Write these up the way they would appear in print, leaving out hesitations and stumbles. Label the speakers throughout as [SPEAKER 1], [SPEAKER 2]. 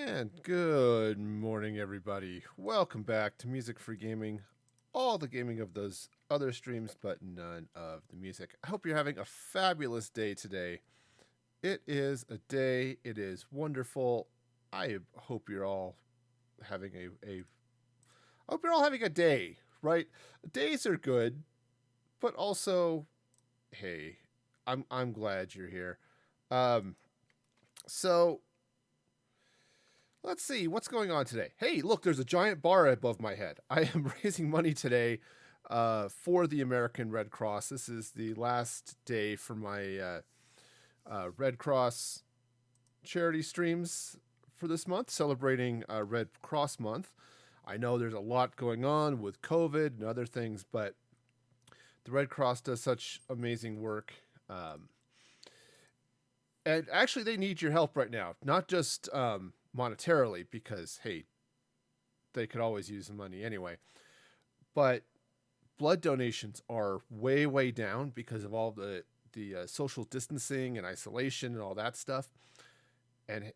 [SPEAKER 1] And good morning, everybody. Welcome back to Music for Gaming. All the gaming of those other streams, but none of the music. I hope you're having a fabulous day today. It is a day. It is wonderful. I hope you're all having I hope you're all having a day, right? Days are good, but also, hey, I'm glad you're here. Um, so let's see what's going on today. Hey, look, there's a giant bar above my head. I am raising money today for the American Red Cross. This is the last day for my Red Cross charity streams for this month, celebrating Red Cross Month. I know there's a lot going on with COVID and other things, but the Red Cross does such amazing work. And actually, they need your help right now, not just monetarily, because, hey, they could always use the money anyway. But blood donations are way, way down because of all the social distancing and isolation and all that stuff. And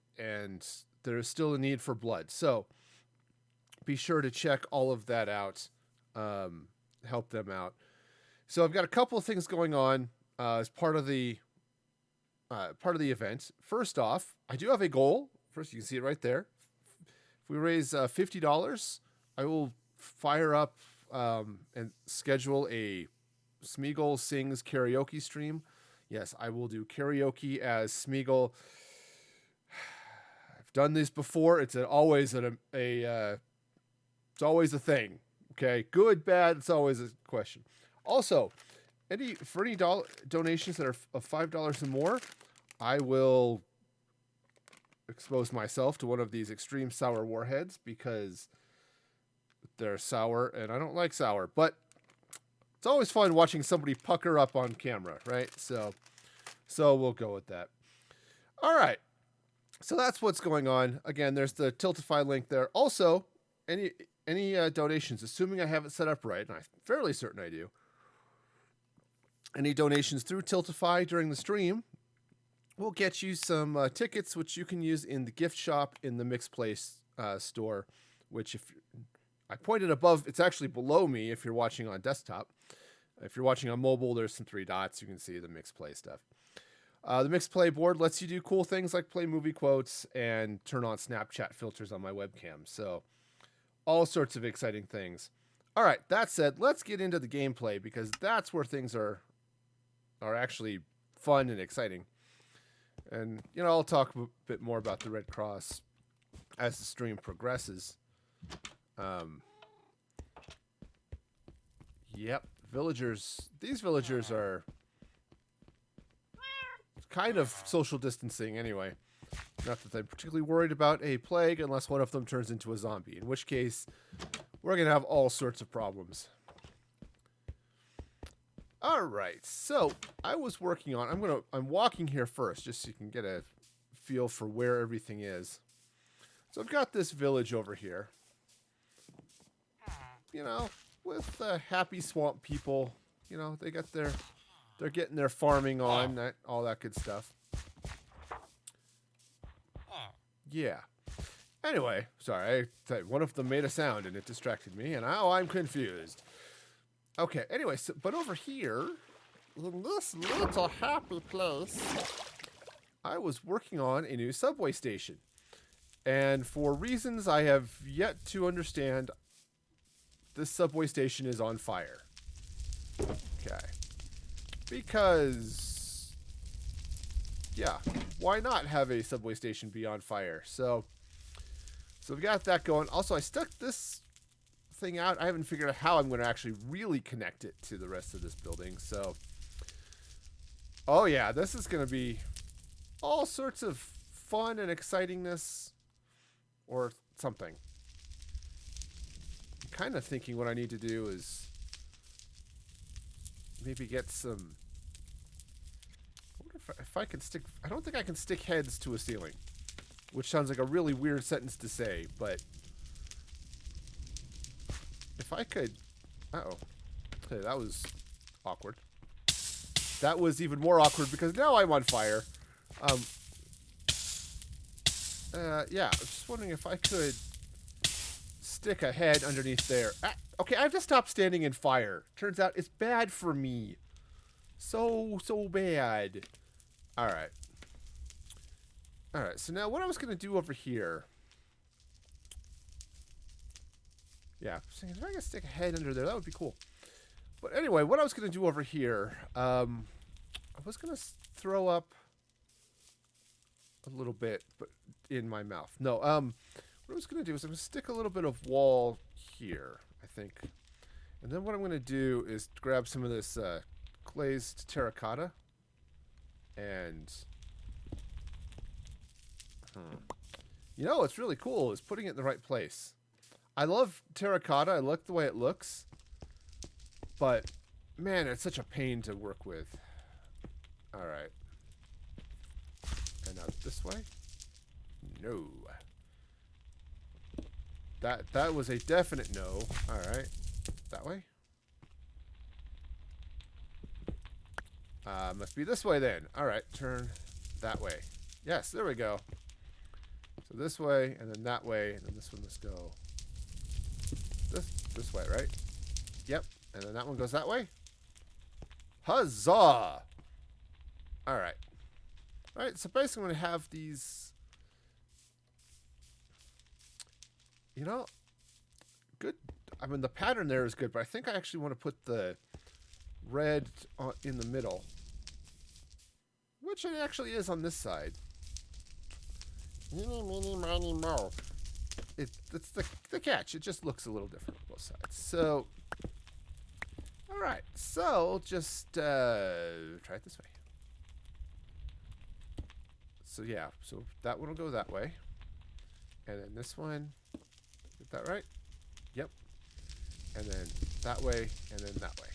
[SPEAKER 1] there's still a need for blood. So be sure to check all of that out. Help them out. So I've got a couple of things going on as part of the event. First off, I do have a goal. First, you can see it right there. If we raise $50, I will fire up and schedule a Smeagol Sings karaoke stream. Yes, I will do karaoke as Smeagol. I've done this before. It's always it's always a thing. Okay, good, bad. It's always a question. Also, any donations that are of $5 or more, I will expose myself to one of these extreme sour warheads because they're sour and I don't like sour. But it's always fun watching somebody pucker up on camera, right? So we'll go with that. All right. So that's what's going on. Again, there's the Tiltify link there. Also, any donations, assuming I have it set up right, and I'm fairly certain I do. Any donations through Tiltify during the stream will get you some tickets, which you can use in the gift shop in the MixPlay store, which if I pointed above, it's actually below me if you're watching on desktop. If you're watching on mobile, there's some 3 dots. You can see the MixPlay stuff. The MixPlay board lets you do cool things like play movie quotes and turn on Snapchat filters on my webcam. So all sorts of exciting things. All right, that said, let's get into the gameplay because that's where things are actually fun and exciting. And, I'll talk a bit more about the Red Cross as the stream progresses. Yep, villagers. These villagers are kind of social distancing anyway. Not that I'm particularly worried about a plague unless one of them turns into a zombie, in which case we're going to have all sorts of problems. All right, so I was working on, I'm walking here first just so you can get a feel for where everything is. So I've got this village over here, with happy swamp people. They got they're getting their farming on, all that good stuff. Yeah. Anyway, sorry, one of them made a sound and it distracted me, and now I'm confused. Okay, anyway, but over here, in this little happy place, I was working on a new subway station. And for reasons I have yet to understand, this subway station is on fire. Okay. Because, yeah, why not have a subway station be on fire? So we've got that going. Also, I stuck this thing out. I haven't figured out how I'm going to actually really connect it to the rest of this building. So, oh yeah, this is going to be all sorts of fun and excitingness or something. I'm kind of thinking what I need to do is maybe get some, I wonder if I can stick, I don't think I can stick heads to a ceiling, which sounds like a really weird sentence to say, but if I could, okay, that was awkward. That was even more awkward because now I'm on fire. Yeah, I'm just wondering if I could stick a head underneath there. Ah, okay, I have to stop standing in fire. Turns out it's bad for me. So bad. Alright. Alright, so now what I was going to do over here. Yeah, if I could stick a head under there, that would be cool. But anyway, what I was going to do over here, I was going to throw up a little bit but in my mouth. No, what I was going to do is I'm going to stick a little bit of wall here, I think. And then what I'm going to do is grab some of this glazed terracotta and... You know what's really cool is putting it in the right place. I love terracotta. I like the way it looks. But, man, it's such a pain to work with. Alright. And now this way? No. That was a definite no. Alright. That way? Must be this way then. Alright, turn that way. Yes, there we go. So this way, and then that way, and then this one must go this way, right? Yep. And then that one goes that way. Huzzah! Alright. Alright, so basically I'm going to have these... You know, good. I mean, the pattern there is good, but I think I actually want to put the red in the middle. Which it actually is on this side. Meeny, meeny, miny, mo. It's the catch. It just looks a little different on both sides. So, alright. So, just try it this way. So, yeah. So, that one will go that way. And then this one. Get that right? Yep. And then that way, and then that way.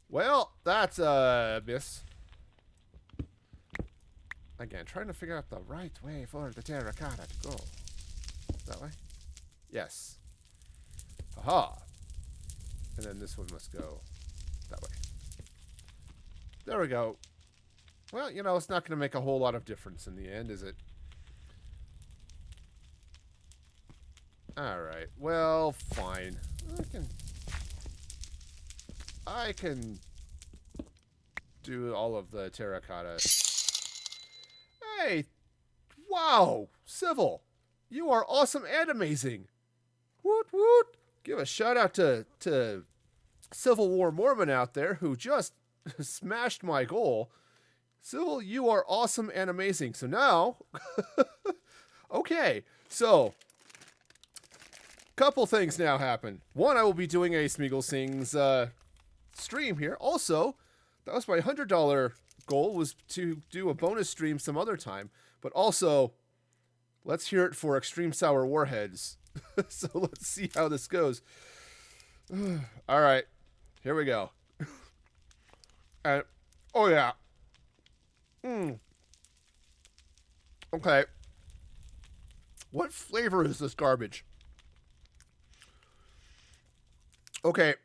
[SPEAKER 1] Well, that's a miss. Again, trying to figure out the right way for the terracotta to go. That way? Yes. Aha! And then this one must go that way. There we go. Well, you know, it's not going to make a whole lot of difference in the end, is it? Alright, well, fine. I can do all of the terracotta. Hey! Wow! Civil! You are awesome and amazing! Woot woot! Give a shout out to Civil War Mormon out there who just smashed my goal. Civil, you are awesome and amazing. So now... okay, so... couple things now happen. One, I will be doing a Smeagol Sings stream here. Also, that was my $100 goal, was to do a bonus stream some other time. But also, let's hear it for Extreme Sour Warheads. So let's see how this goes. All right, here we go. And oh yeah. Okay. What flavor is this garbage? Okay,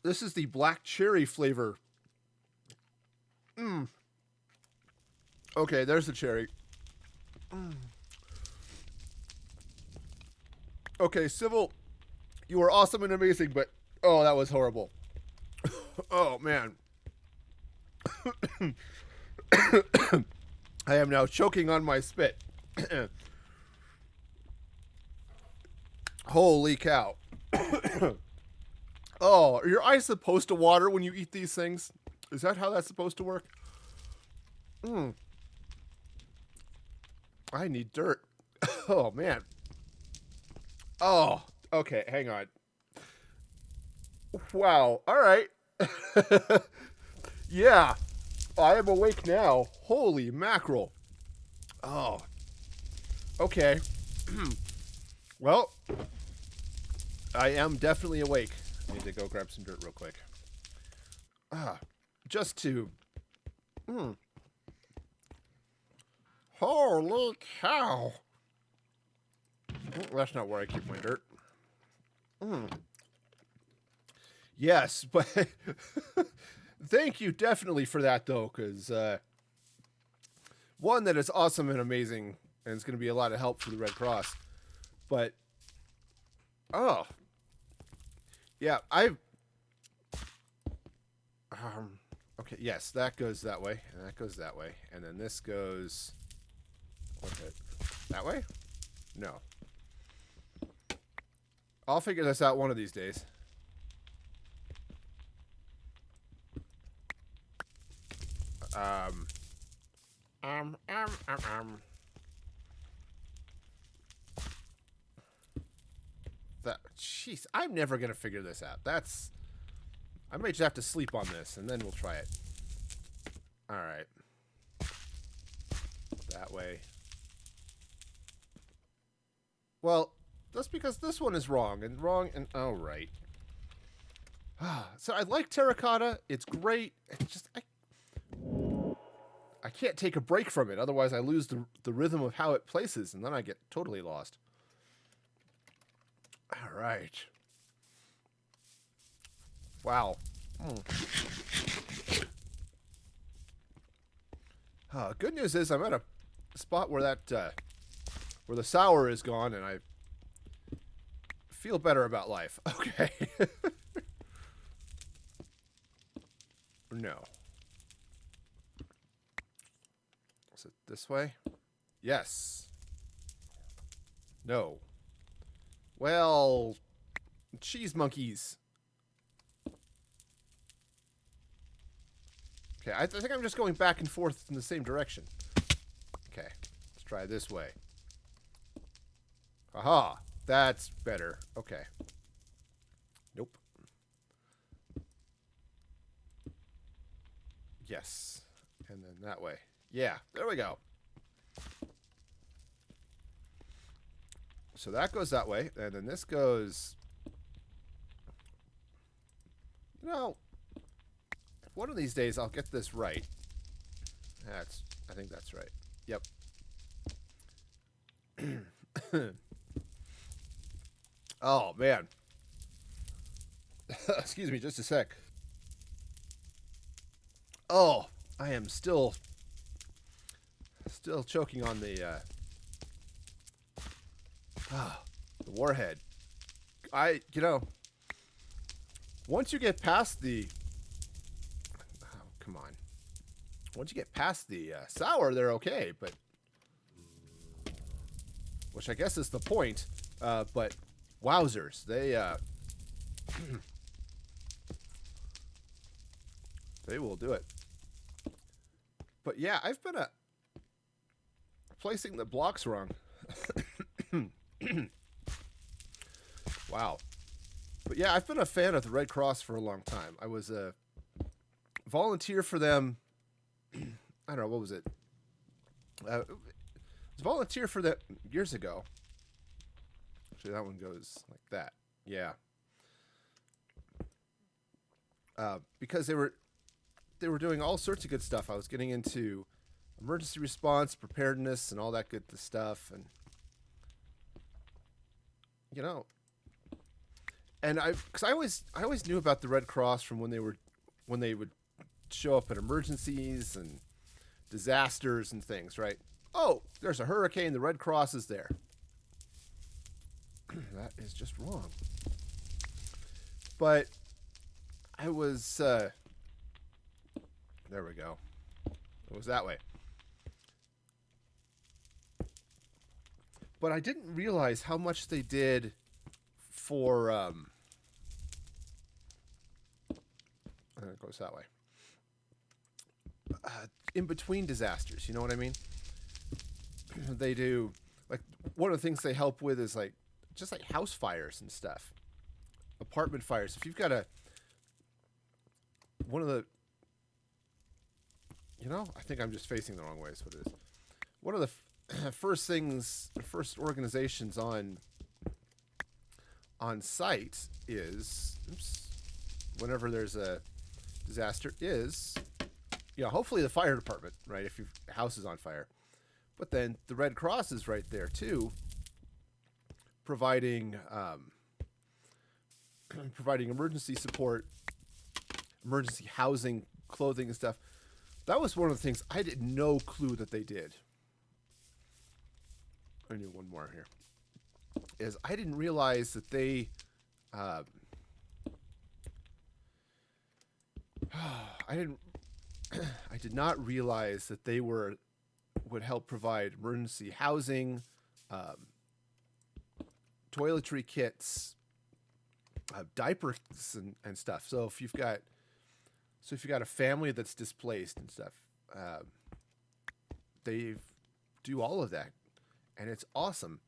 [SPEAKER 1] this is the black cherry flavor. Okay, there's the cherry. Okay, Civil, you are awesome and amazing, but oh, that was horrible. Oh, man. I am now choking on my spit. Holy cow. Oh, are your eyes supposed to water when you eat these things? Is that how that's supposed to work? I need dirt. Oh, man. Oh, okay, hang on. Wow, all right. Yeah, I am awake now. Holy mackerel. Oh, okay. Well, I am definitely awake. I need to go grab some dirt real quick. Just to... Holy cow. That's not where I keep my dirt. Yes, but... Thank you definitely for that, though, because... One that is awesome and amazing, and it's going to be a lot of help for the Red Cross. But oh, yeah, okay, yes, that goes that way, and that goes that way, and then this goes that way. No, I'll figure this out one of these days. Um. That, jeez, I'm never gonna figure this out. I might just have to sleep on this, and then we'll try it. All right. That way. Well, that's because this one is wrong, and all right. So I like terracotta. It's great. It's just I can't take a break from it. Otherwise, I lose the rhythm of how it places, and then I get totally lost. All right. Wow. Good news is I'm at a spot where where the sour is gone, and I feel better about life. Okay. No. Is it this way? Yes. No. Well, cheese monkeys. Okay, I think I'm just going back and forth in the same direction. Okay, let's try this way. Aha, that's better. Okay. Nope. Yes. And then that way. Yeah, there we go. So that goes that way, and then this goes... You know, one of these days I'll get this right. I think that's right. Yep. Oh, man. Excuse me just a sec. Oh, I am still choking on the warhead. You know, once you get past the come on. Once you get past the sour, they're okay, but which I guess is the point. But wowzers, they they will do it. But yeah, I've been placing the blocks wrong. Wow. But yeah, I've been a fan of the Red Cross for a long time. I was a volunteer for them. I don't know, what was it? I was a volunteer for them years ago. Actually, that one goes like that. Yeah. Because they were doing all sorts of good stuff. I was getting into emergency response, preparedness, and all that good stuff. And you know, and because I always knew about the Red Cross from when they would show up at emergencies and disasters and things, right? Oh, there's a hurricane, the Red Cross is there. That is just wrong. But I was there we go. It was that way. But I didn't realize how much they did for it goes that way. In between disasters, you know what I mean? They do, like, one of the things they help with is just like house fires and stuff, apartment fires. If you've got one of the, I think I'm just facing the wrong way. Is what it is. One of the first organizations on site is, whenever there's a disaster, is, hopefully the fire department, right? If your house is on fire. But then the Red Cross is right there too, providing emergency support, emergency housing, clothing and stuff. That was one of the things I had no clue that they did. I knew one more here. Is I didn't realize that they. I didn't. I did not realize that they would help provide emergency housing, toiletry kits, diapers and stuff. So if you've got a family that's displaced and stuff, they do all of that, and it's awesome.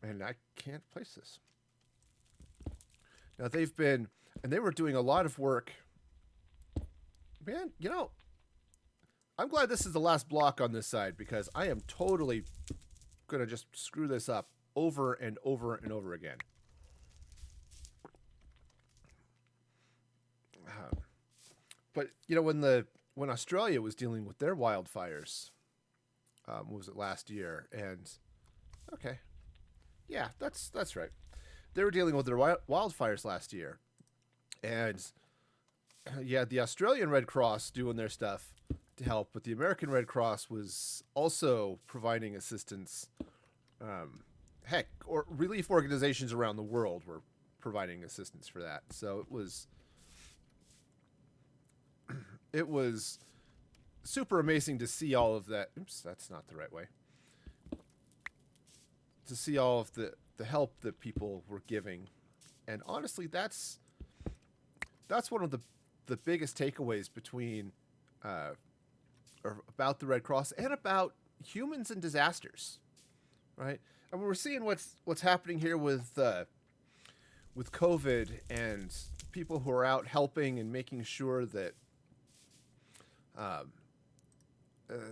[SPEAKER 1] And I can't place this. Now they were doing a lot of work. Man, I'm glad this is the last block on this side because I am totally gonna just screw this up over and over and over again. But when Australia was dealing with their wildfires, what was it last year? And okay, yeah, that's right. They were dealing with their wildfires last year, and yeah, the Australian Red Cross doing their stuff to help, but the American Red Cross was also providing assistance. Or relief organizations around the world were providing assistance for that. So it was super amazing to see all of that. Oops, that's not the right way. To see all of the help that people were giving. And honestly, that's one of the biggest takeaways between or about the Red Cross and about humans and disasters, right? And we're seeing what's happening here with COVID and people who are out helping and making sure that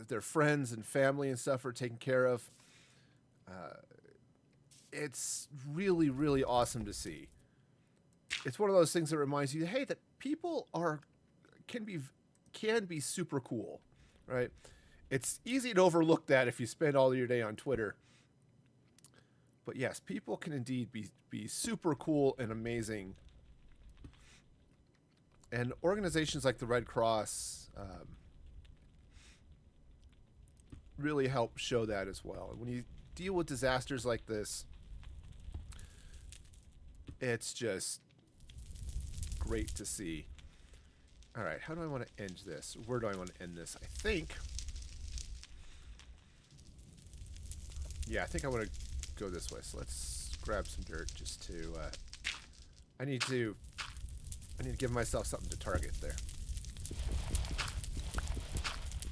[SPEAKER 1] their friends and family and stuff are taken care of. It's really, really awesome to see. It's one of those things that reminds you, hey, that people can be super cool, right? It's easy to overlook that if you spend all your day on Twitter. But yes, people can indeed be super cool and amazing. And organizations like the Red Cross really help show that as well. And when you deal with disasters like this, it's just great to see. All right, how do I want to end this? Where do I want to end this? I think I want to go this way. So let's grab some dirt just to I need to give myself something to target there.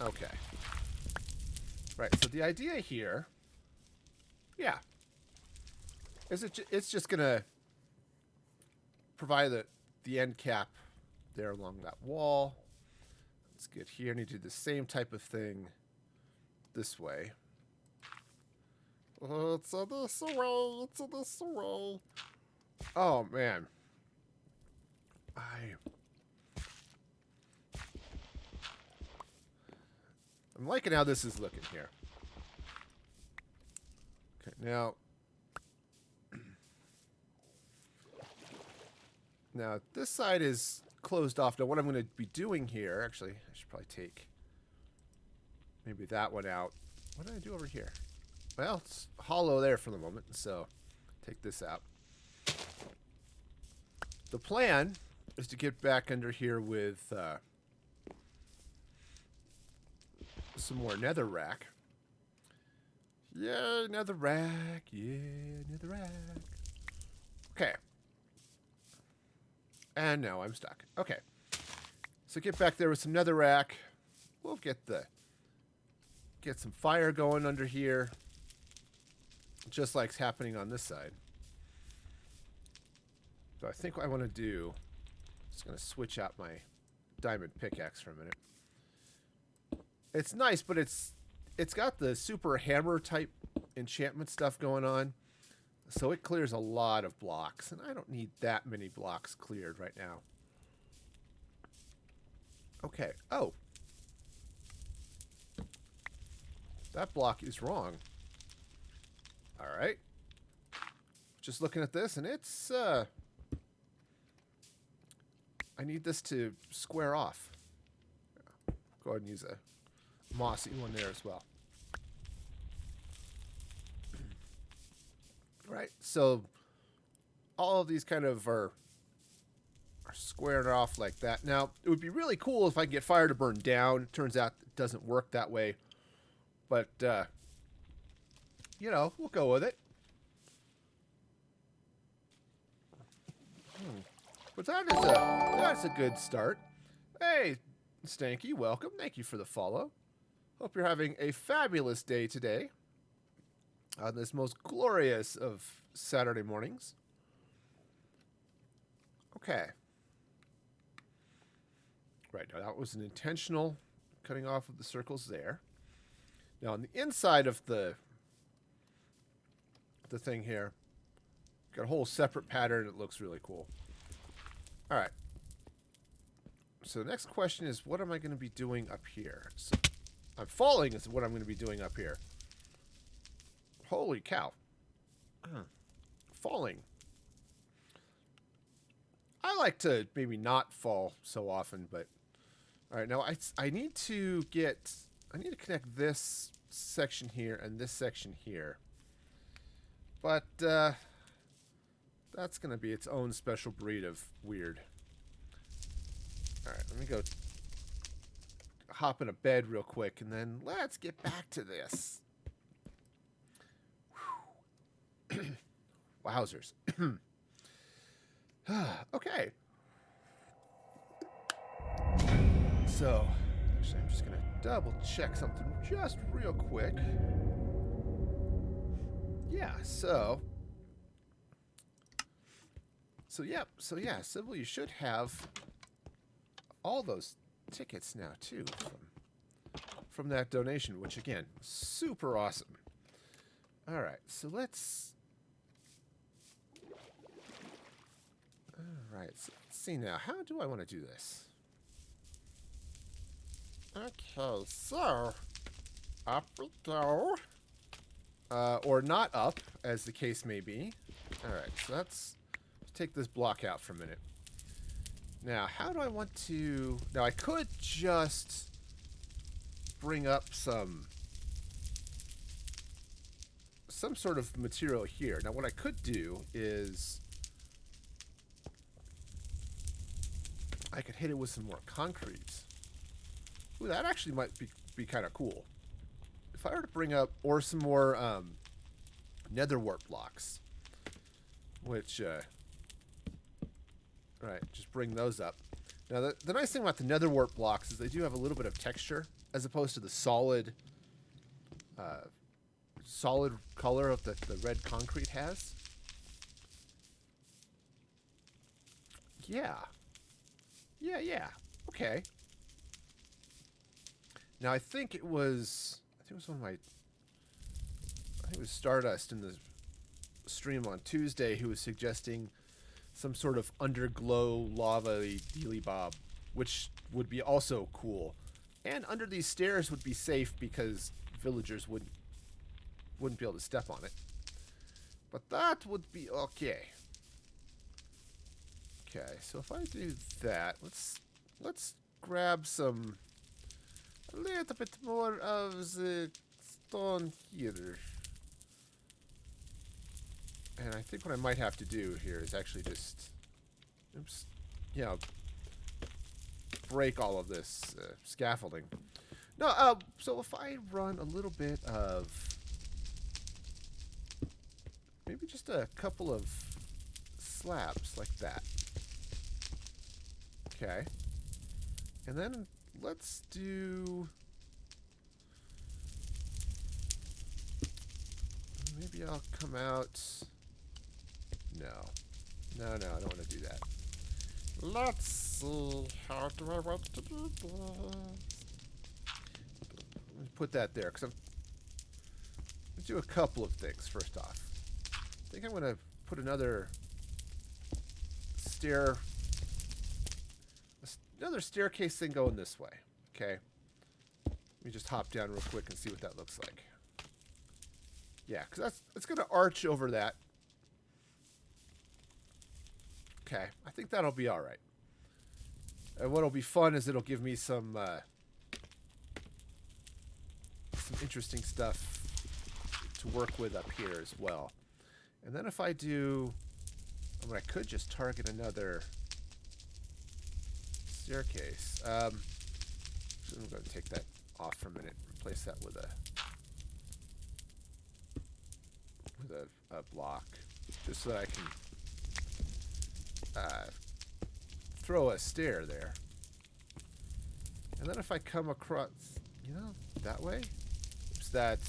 [SPEAKER 1] Okay. Right, so the idea here, is it's just going to provide the end cap there along that wall. Let's get here. I need to do the same type of thing this way. It's this way. It's this way. Oh, man. I'm liking how this is looking here. Okay, now this side is closed off. Now what I'm going to be doing here, actually, I should probably take maybe that one out. What did I do over here? Well, it's hollow there for the moment, so take this out. The plan is to get back under here with some more netherrack. Yeah, netherrack. Yeah, netherrack. Okay. And now I'm stuck. Okay. So get back there with some netherrack. We'll get some fire going under here. Just like's happening on this side. So I think what I want to do, just going to switch out my diamond pickaxe for a minute. It's nice, but it's got the super hammer type enchantment stuff going on. So it clears a lot of blocks, and I don't need that many blocks cleared right now. Okay. Oh. That block is wrong. All right. Just looking at this, and it's I need this to square off. go ahead and use a mossy one there as well. Right, so all of these kind of are squaring it off like that. Now, it would be really cool if I could get fire to burn down. Turns out it doesn't work that way. But, you know, we'll go with it. But that's a good start. Hey, Stanky, welcome. Thank you for the follow. Hope you're having a fabulous day today on this most glorious of Saturday mornings. Okay. Right, now that was an intentional cutting off of the circles there. Now on the inside of the thing here, got a whole separate pattern. It looks really cool. All right. So the next question is, what am I going to be doing up here? So I'm falling is what I'm going to be doing up here. Holy cow. Falling. I like to maybe not fall so often, but all right, now I need to connect this section here and this section here. But that's going to be its own special breed of weird. All right, let me go hop in a bed real quick, and then let's get back to this. Wowzers. Okay. So, actually, I'm just going to double check something just real quick. Yeah, so Sybil, you should have all those tickets now too from that donation, which again, super awesome. All right, so let's see now. How do I want to do this? Okay, so up we go. Or not up, as the case may be. All right, so let's take this block out for a minute. Now, how do I want to... Now, I could just bring up some sort of material here. Now, what I could do is I could hit it with some more concrete. Ooh, that actually might be kind of cool. If I were to bring up, or some more nether wart blocks, which, right, just bring those up. Now, the nice thing about the nether wart blocks is they do have a little bit of texture, as opposed to the solid color of the red concrete has. Yeah. Okay. Now, I think it was one of my... I think it was Stardust in the stream on Tuesday who was suggesting some sort of underglow lava dealy bob, which would be also cool. And under these stairs would be safe because villagers wouldn't be able to step on it. But that would be okay. Okay, so if I do that, let's grab some... a little bit more of the stone here. And I think what I might have to do here is actually just, break all of this scaffolding. No, so if I run a little bit of, maybe just a couple of slabs like that. Okay. And then let's do... Maybe I'll come out... No, I don't want to do that. Let's see, how do I want to do this? Let me put that there, because let's do a couple of things first off. I think I'm going to put another staircase thing going this way. Okay. Let me just hop down real quick and see what that looks like. Yeah, because it's going to arch over that. Okay, I think that'll be all right. And what'll be fun is it'll give me some some interesting stuff to work with up here as well. And then if I do, I mean, I could just target another staircase. So I'm going to take that off for a minute. Replace that with a block, just so that I can throw a stair there. And then if I come across, you know, that way. Oops, that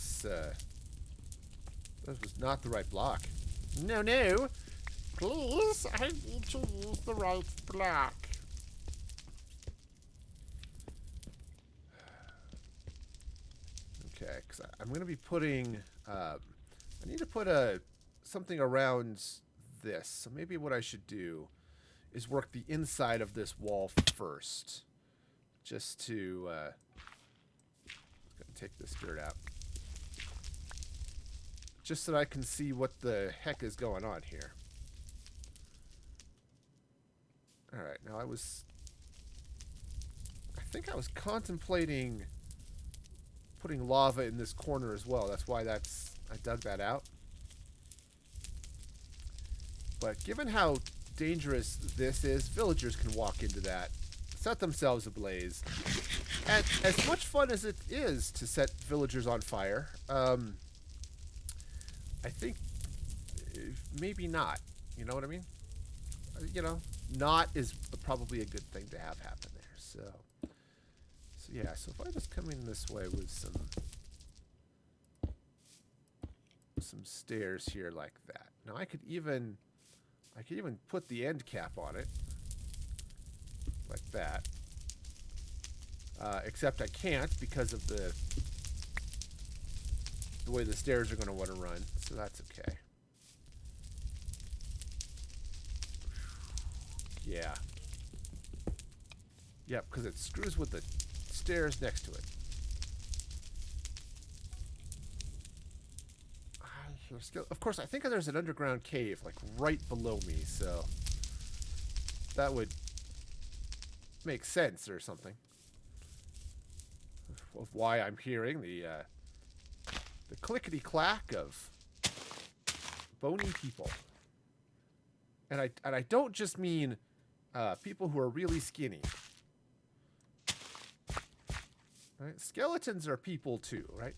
[SPEAKER 1] was not the right block. No, no. Please, I need to use the right block. Okay, because I'm going to be putting... I need to put something around this. So maybe what I should do is work the inside of this wall first. Just to... take this spirit out. Just so that I can see what the heck is going on here. Alright, now I think I was contemplating putting lava in this corner as well. That's why I dug that out. But given how dangerous this is, villagers can walk into that, set themselves ablaze. And as much fun as it is to set villagers on fire, I think maybe not. You know what I mean? You know, not is probably a good thing to have happen there. So yeah, so if I just come in this way with some stairs here like that. Now I could even put the end cap on it like that. Except I can't because of the way the stairs are going to want to run. So that's okay. Yeah. Yep, because it screws with the stairs next to it. Of course, I think there's an underground cave, like, right below me, so that would make sense or something of why I'm hearing the clickety-clack of bony people. And I don't just mean people who are really skinny. Right? Skeletons are people too, right?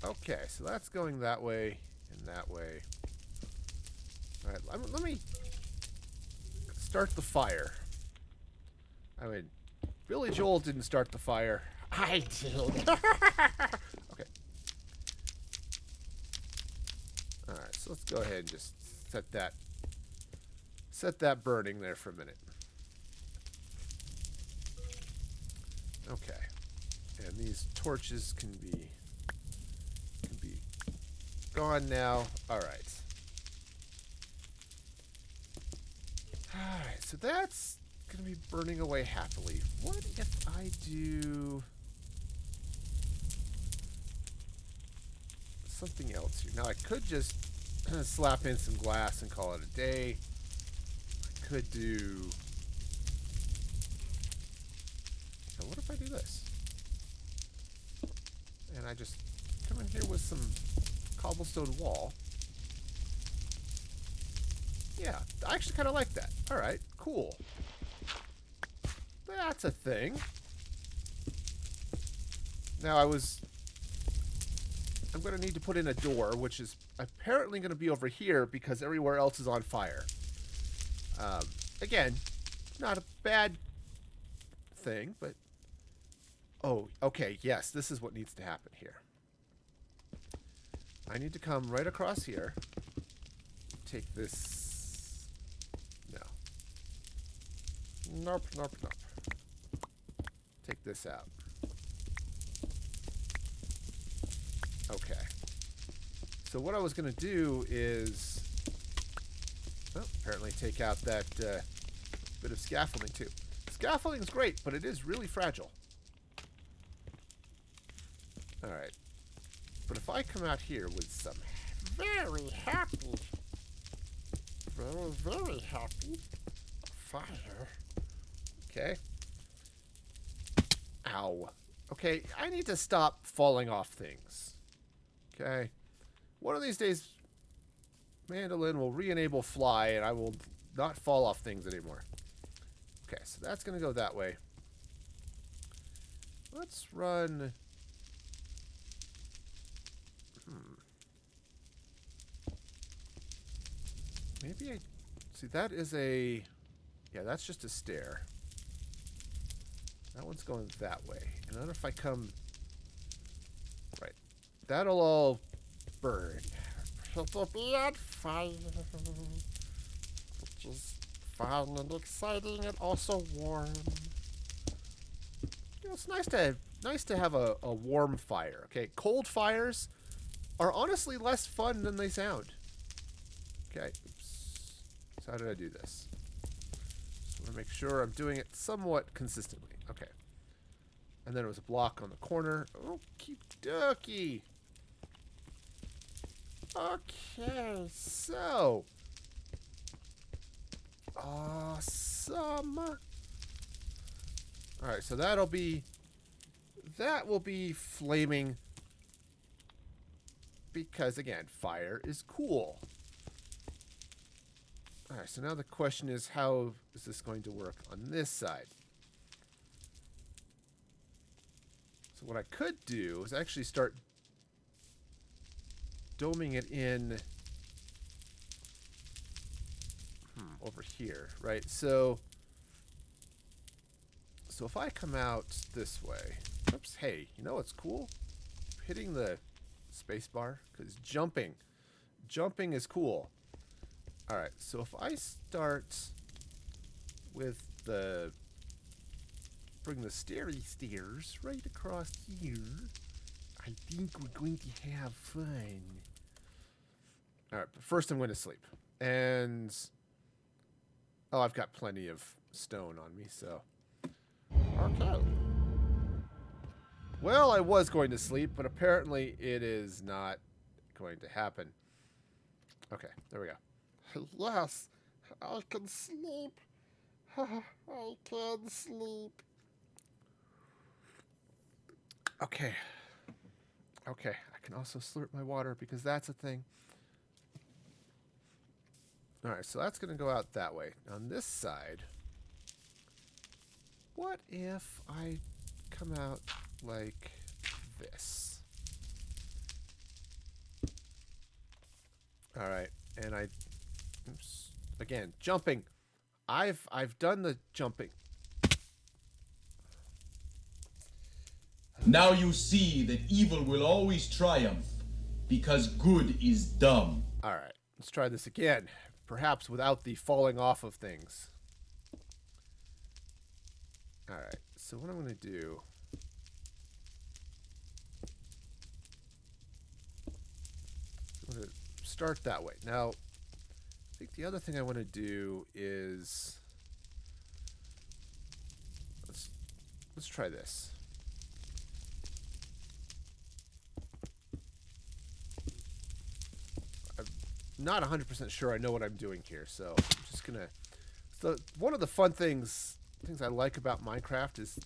[SPEAKER 1] Okay, so that's going that way and that way. All right, let me start the fire. I mean, Billy Joel didn't start the fire. I did. Okay. All right, so let's go ahead and just set that burning there for a minute. Okay, and these torches can be gone now. All right. All right, so that's gonna be burning away happily. What if I do something else here? Now I could just slap in some glass and call it a day. I could do... Now what if I do this? And I just come in here with some cobblestone wall. Yeah, I actually kind of like that. All right, cool. That's a thing. Now I'm going to need to put in a door, which is apparently going to be over here because everywhere else is on fire. Again, not a bad thing, but... Oh, okay, yes, this is what needs to happen here. I need to come right across here. Take this... No. Nope, nope, nope. Take this out. Okay. So what I was going to do is... Oh, apparently take out that bit of scaffolding too. Scaffolding is great, but it is really fragile. Alright. But if I come out here with some very happy, very happy fire. Okay. Ow. Okay, I need to stop falling off things. Okay. One of these days, Mandolin will re-enable fly, and I will not fall off things anymore. Okay, so that's going to go that way. Let's run... Maybe I... See, that is a... Yeah, that's just a stair. That one's going that way. And then if I come... Right. That'll all burn. It'll be on fire. Which is fun and exciting and also warm. You know, it's nice to have a warm fire. Okay, cold fires are honestly less fun than they sound. Okay, oops. So how did I do this? Just want to make sure I'm doing it somewhat consistently. Okay. And then it was a block on the corner. Okie dokie. Okay, so. Awesome. Alright, so that will be flaming. Because, again, fire is cool. Alright, so now the question is, how is this going to work on this side? So what I could do is actually start doming it in over here, right? So if I come out this way, oops, hey, you know what's cool? Hitting the space bar, because jumping is cool. All right, so if I start with bring the stairs right across here, I think we're going to have fun. All right, but first I'm going to sleep. And, oh, I've got plenty of stone on me, so. Okay. Well, I was going to sleep, but apparently it is not going to happen. Okay, there we go. Yes, I can sleep. I can sleep. Okay. Okay, I can also slurp my water because that's a thing. Alright, so that's going to go out that way. On this side, what if I come out like this? Alright, and oops, again, jumping. I've done the jumping.
[SPEAKER 2] Now you see that evil will always triumph, because good is dumb.
[SPEAKER 1] Alright, let's try this again. Perhaps without the falling off of things. Alright, so what I'm going to do... I'm going to start that way. Now, I think the other thing I want to do is... Let's try this. Not 100% sure I know what I'm doing here, so I'm just gonna... So one of the fun things I like about Minecraft is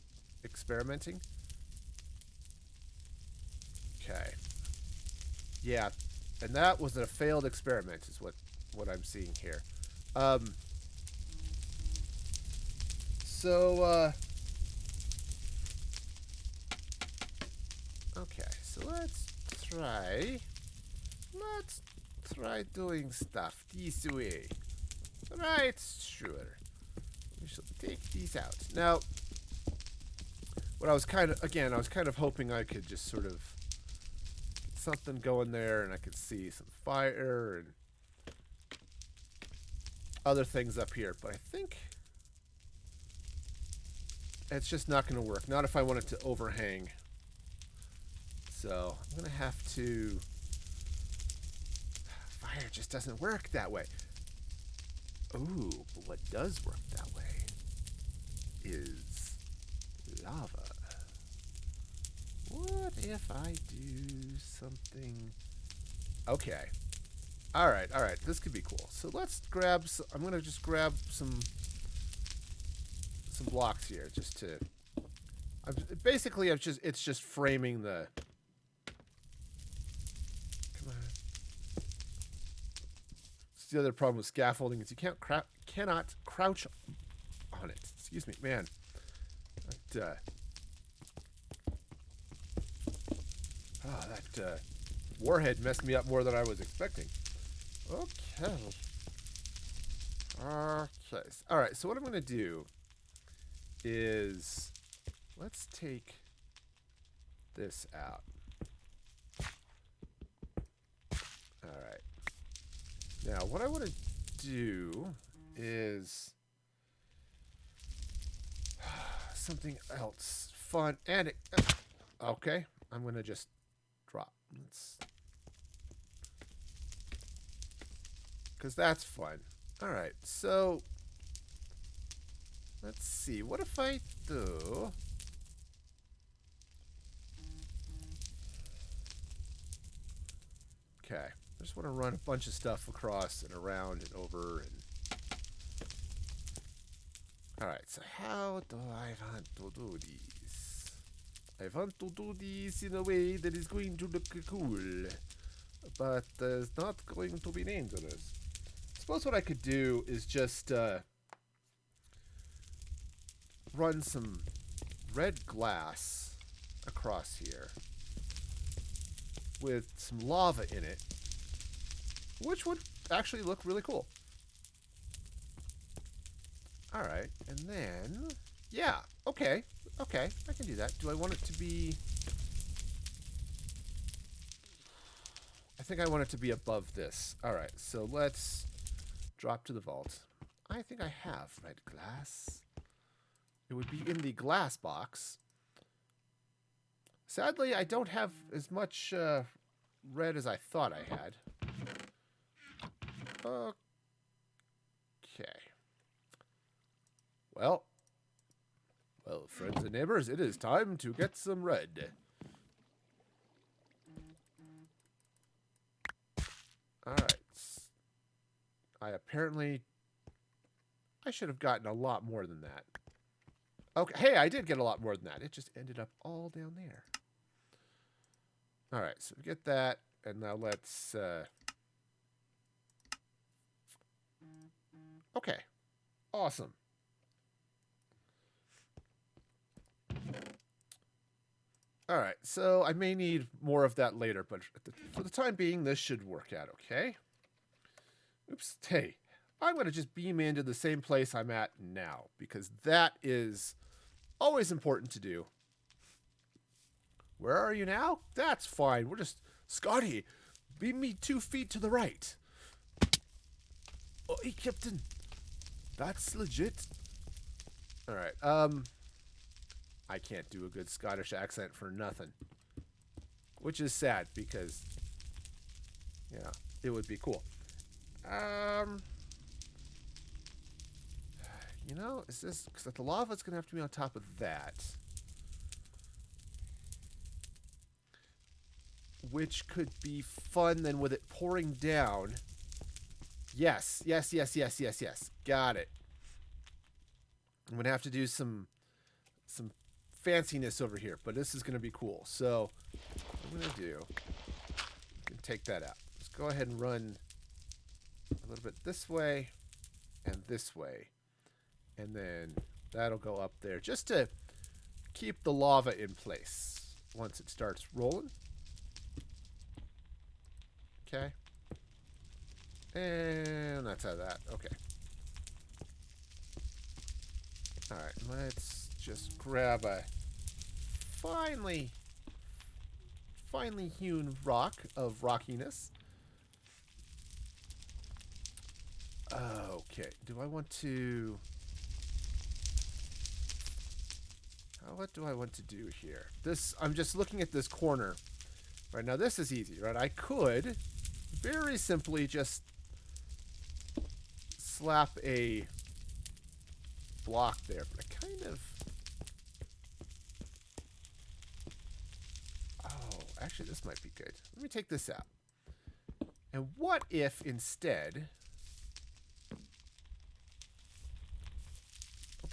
[SPEAKER 1] experimenting. Okay. Yeah, and that was a failed experiment is what I'm seeing here. Okay, so let's try doing stuff this way. Right, sure. We shall take these out. Now, what I was kind of hoping I could just sort of get something going there and I could see some fire and other things up here, but I think it's just not going to work. Not if I want it to overhang. So, I'm going to have to... Fire just doesn't work that way. Ooh, but what does work that way is lava. What if I do something... Okay. Alright, this could be cool. So let's grab... I'm going to just grab some blocks here just to... basically, it's just framing the. Come on. It's the other problem with scaffolding is you cannot crouch on it. Excuse me, man. That warhead messed me up more than I was expecting. Okay. Okay. All right. So what I'm going to do is let's take this out. All right. Now, what I want to do is something else fun and okay. I'm going to just drop. Because that's fun. All right. So let's see. What if I do? Okay. I just want to run a bunch of stuff across and around and over and. All right. So how do I want to do this? I want to do this in a way that is going to look cool, but is not going to be dangerous. I suppose what I could do is just run some red glass across here with some lava in it, which would actually look really cool. All right, and then, yeah, okay, I can do that. Do I want it to be... I think I want it to be above this. All right, so let's drop to the vault. I think I have red glass. It would be in the glass box. Sadly, I don't have as much red as I thought I had. Okay. Well, friends and neighbors, it is time to get some red. Alright. I should have gotten a lot more than that. Okay, hey, I did get a lot more than that. It just ended up all down there. Alright, so we get that, and now let's... Okay. Awesome. All right, so I may need more of that later, but for the time being, this should work out okay. Oops, hey, I'm going to just beam into the same place I'm at now, because that is always important to do. Where are you now? That's fine. We're just... Scotty, beam me 2 feet to the right. Oh, hey, Captain. That's legit. All right, I can't do a good Scottish accent for nothing. Which is sad because, yeah, it would be cool. You know, is this, because the lava's going to have to be on top of that. Which could be fun then with it pouring down. Yes. Got it. I'm going to have to do some fanciness over here, but this is going to be cool. So what I'm going to do, you can take that out. Let's go ahead and run a little bit this way and this way. And then that'll go up there just to keep the lava in place once it starts rolling. Okay. And that's how that. Okay. All right, let's just grab a finely hewn rock of rockiness. Okay, do I want to... what do I want to do here? This, I'm just looking at this corner. Right, now this is easy, right? I could very simply just slap a block there, but I kind of... Oh, actually this might be good. Let me take this out. And what if instead...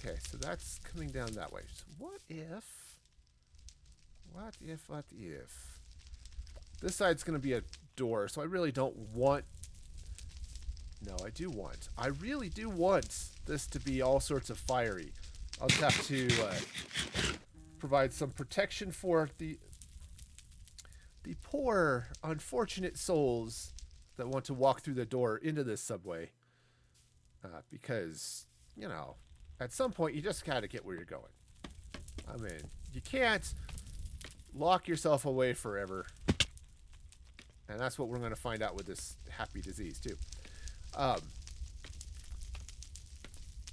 [SPEAKER 1] Okay, so that's coming down that way. So what if What if? This side's going to be a door, so I really don't want... No, I do want. I really do want this to be all sorts of fiery. I'll just have to provide some protection for the poor, unfortunate souls that want to walk through the door into this subway. Because, you know, at some point you just gotta get where you're going. I mean, you can't lock yourself away forever. And that's what we're going to find out with this happy disease, too.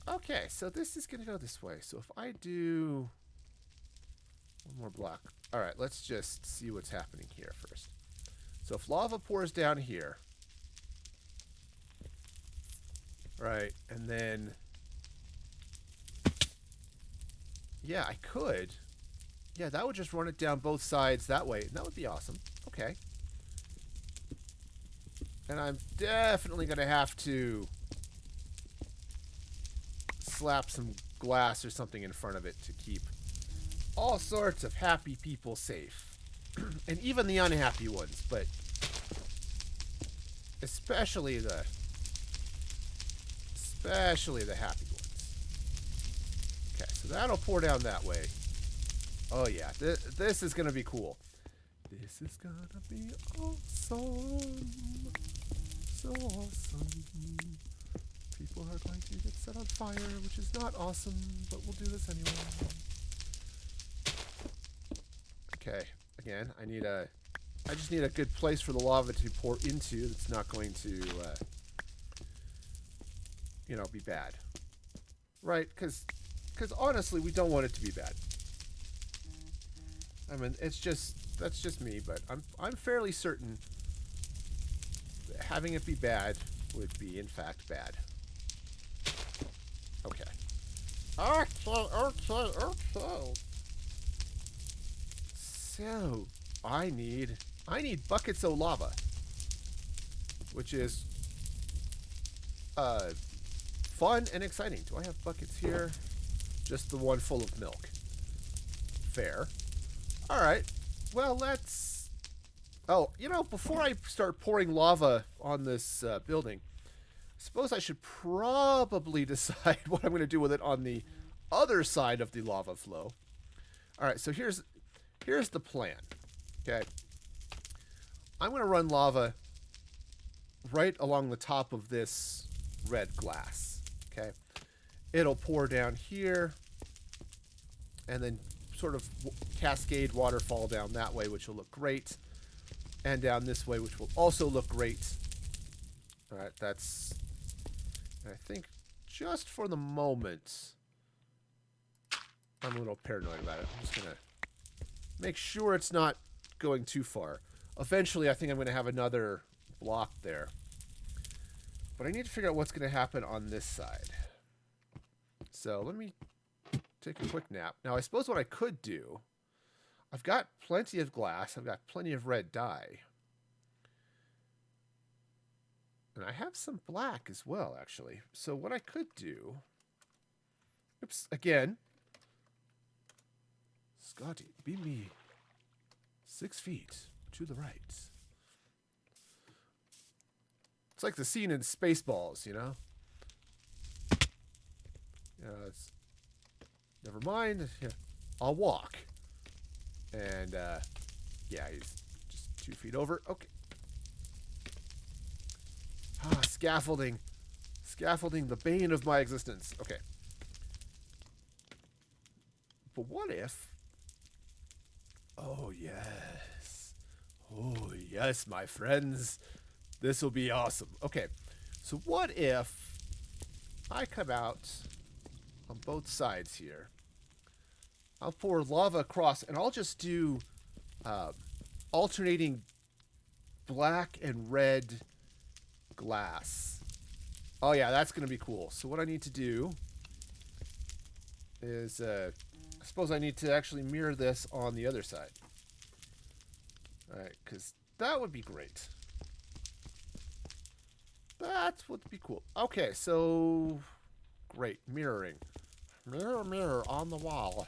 [SPEAKER 1] Okay, so this is going to go this way. So if I do one more block. All right, let's just see what's happening here first. So if lava pours down here, right, and then, yeah, I could. Yeah, that would just run it down both sides that way. And that would be awesome. Okay. And I'm definitely going to have to slap some glass or something in front of it to keep all sorts of happy people safe. And even the unhappy ones, but especially the happy ones. Okay, so that'll pour down that way. Oh yeah, this is going to be cool. This is going to be awesome. So awesome. People are going to get set on fire, which is not awesome, but we'll do this anyway. Okay, again, I just need a good place for the lava to pour into that's not going to, you know, be bad. Right? Because honestly, we don't want it to be bad. I mean, that's just me, but I'm fairly certain that having it be bad would be, in fact, bad. Okay. Okay. So, I need buckets of lava, which is fun and exciting. Do I have buckets here? Just the one full of milk. Fair. All right. Well, let's... Oh, you know, before I start pouring lava on this building, I suppose I should probably decide what I'm going to do with it on the other side of the lava flow. All right, so here's the plan. Okay. I'm going to run lava right along the top of this red glass. Okay. It'll pour down here and then sort of cascade waterfall down that way, which will look great. And down this way, which will also look great. All right, that's... I think just for the moment, I'm a little paranoid about it. I'm just going to make sure it's not going too far. Eventually, I think I'm going to have another block there. But I need to figure out what's going to happen on this side. So let me take a quick nap. Now, I suppose what I could do... I've got plenty of glass. I've got plenty of red dye. And I have some black as well, actually. So what I could do... Oops, again. Scotty, beam me 6 feet to the right. It's like the scene in Spaceballs, you know? It's... Never mind. Yeah, I'll walk. And, yeah, he's just 2 feet over. Okay. Ah, scaffolding. Scaffolding, the bane of my existence. Okay. But what if... Oh, yes. Oh, yes, my friends. This will be awesome. Okay. So what if I come out on both sides here? I'll pour lava across, and I'll just do alternating black and red glass. Oh, yeah, that's going to be cool. So what I need to do is, I suppose I need to actually mirror this on the other side. All right, because that would be great. That would be cool. Okay, so great. Mirroring. Mirror, mirror on the wall.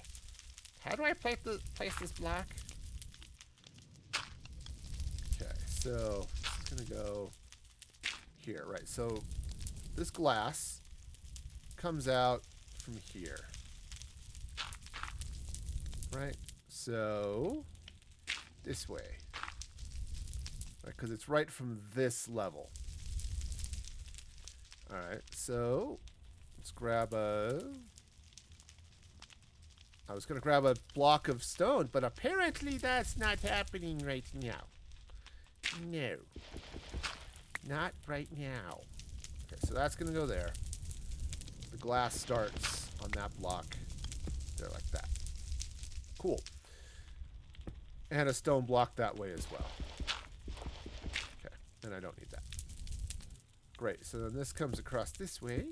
[SPEAKER 1] How do I place this block? so it's going to go here, right? So this glass comes out from here, right? So this way, right? Because it's right from this level. All right, so let's grab a... I was going to grab a block of stone, but apparently that's not happening right now. No. Not right now. Okay, so that's going to go there. The glass starts on that block there like that. Cool. And a stone block that way as well. Okay, and I don't need that. Great, so then this comes across this way.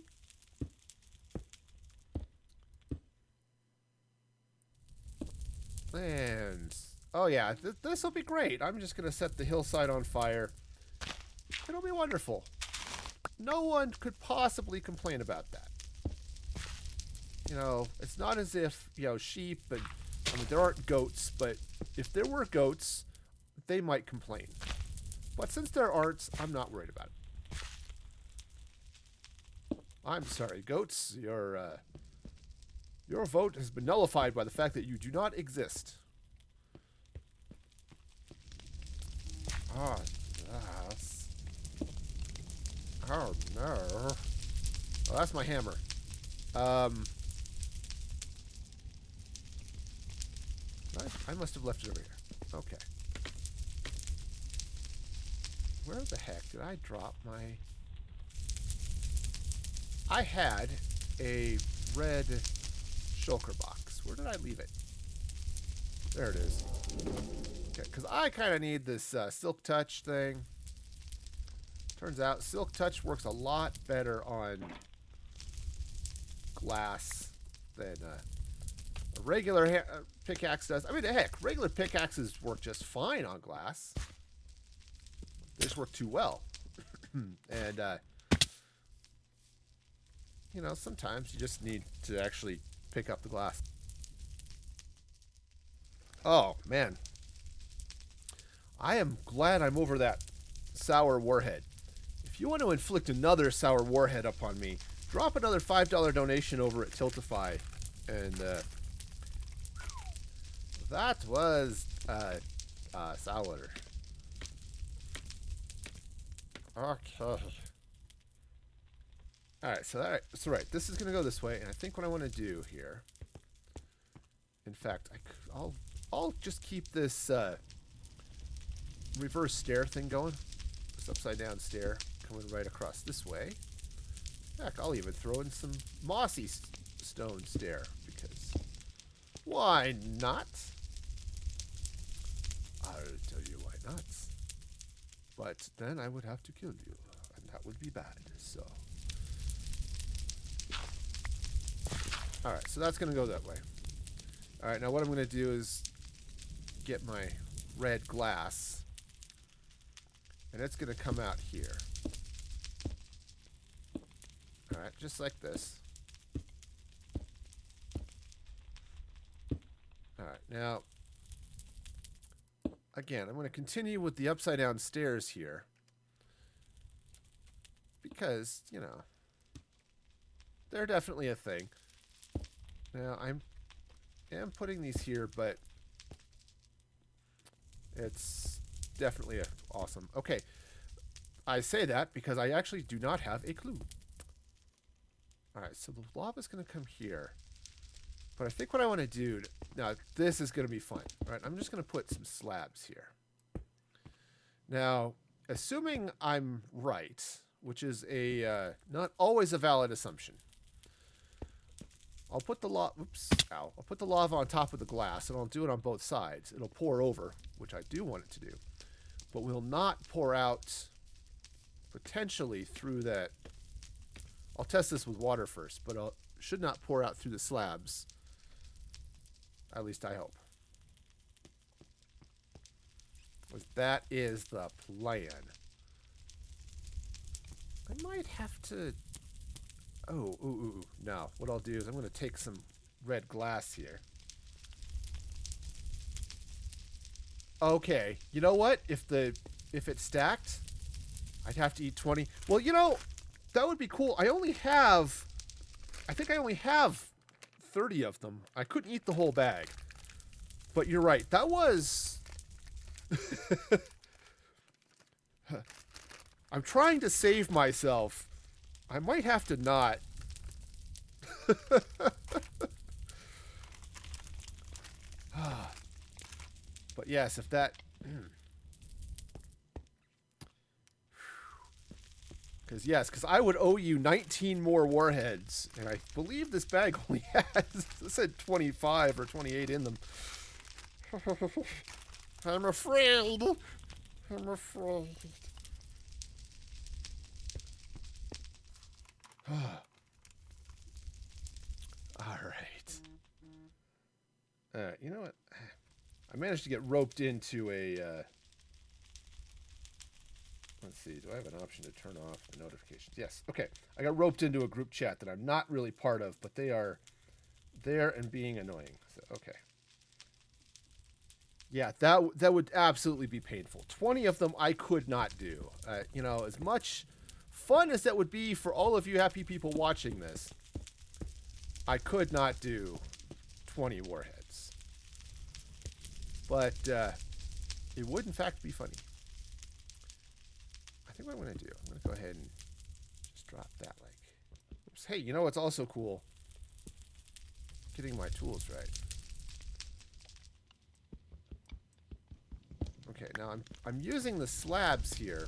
[SPEAKER 1] And, oh yeah, this will be great. I'm just going to set the hillside on fire. It'll be wonderful. No one could possibly complain about that. You know, it's not as if, you know, sheep, and I mean, there aren't goats, but if there were goats, they might complain. But since there aren't, I'm not worried about it. I'm sorry, goats, your vote has been nullified by the fact that you do not exist. Oh, yes. Oh, no. Oh, that's my hammer. I must have left it over here. Okay. Where the heck did I drop my... I had a red shulker box. Where did I leave it? There it is. Okay, because I kind of need this Silk Touch thing. Turns out Silk Touch works a lot better on glass than a regular pickaxe does. I mean, heck, regular pickaxes work just fine on glass. They just work too well. And, you know, sometimes you just need to actually pick up the glass. Oh, man. I am glad I'm over that sour warhead. If you want to inflict another sour warhead upon me, drop another $5 donation over at Tiltify. And, that was, sour. Okay. Alright, so right, this is going to go this way, and I think what I want to do here... In fact, I'll just keep this, reverse stair thing going. This upside down stair coming right across this way. Heck, I'll even throw in some mossy stone stair, because why not? I'll tell you why not. But then I would have to kill you, and that would be bad, so... Alright, so that's going to go that way. Alright, now what I'm going to do is get my red glass, and it's going to come out here. Alright, just like this. Alright, now, again, I'm going to continue with the upside down stairs here, because, you know, they're definitely a thing. Now, I am putting these here, but it's definitely awesome. Okay, I say that because I actually do not have a clue. Alright, so the lava's going to come here. But I think what I want to do... Now, this is going to be fun. Alright, I'm just going to put some slabs here. Now, assuming I'm right, which is a not always a valid assumption... I'll put the I'll put the lava on top of the glass, and I'll do it on both sides. It'll pour over, which I do want it to do, but will not pour out potentially through that. I'll test this with water first, but it should not pour out through the slabs. At least I hope. That is the plan. I might have to... Oh, no. What I'll do is I'm going to take some red glass here. Okay. You know what? If the if it's stacked, I'd have to eat 20. Well, you know, that would be cool. I think I only have 30 of them. I couldn't eat the whole bag. But you're right. That was... I'm trying to save myself. I might have to not. But yes, if that... Because I would owe you 19 more warheads. And I believe this bag only has, it said 25 or 28 in them. I'm afraid. I'm afraid. All right, you know what? I managed to get roped into a... let's see, do I have an option to turn off the notifications? Yes, okay. I got roped into a group chat that I'm not really part of, but they are there and being annoying. So, okay. Yeah, that would absolutely be painful. 20 of them I could not do. You know, as much fun as that would be for all of you happy people watching this, I could not do 20 warheads. But it would, in fact, be funny. I think what I'm going to do, I'm going to go ahead and just drop that like... Oops. Hey, you know what's also cool? Getting my tools right. Okay, now I'm using the slabs here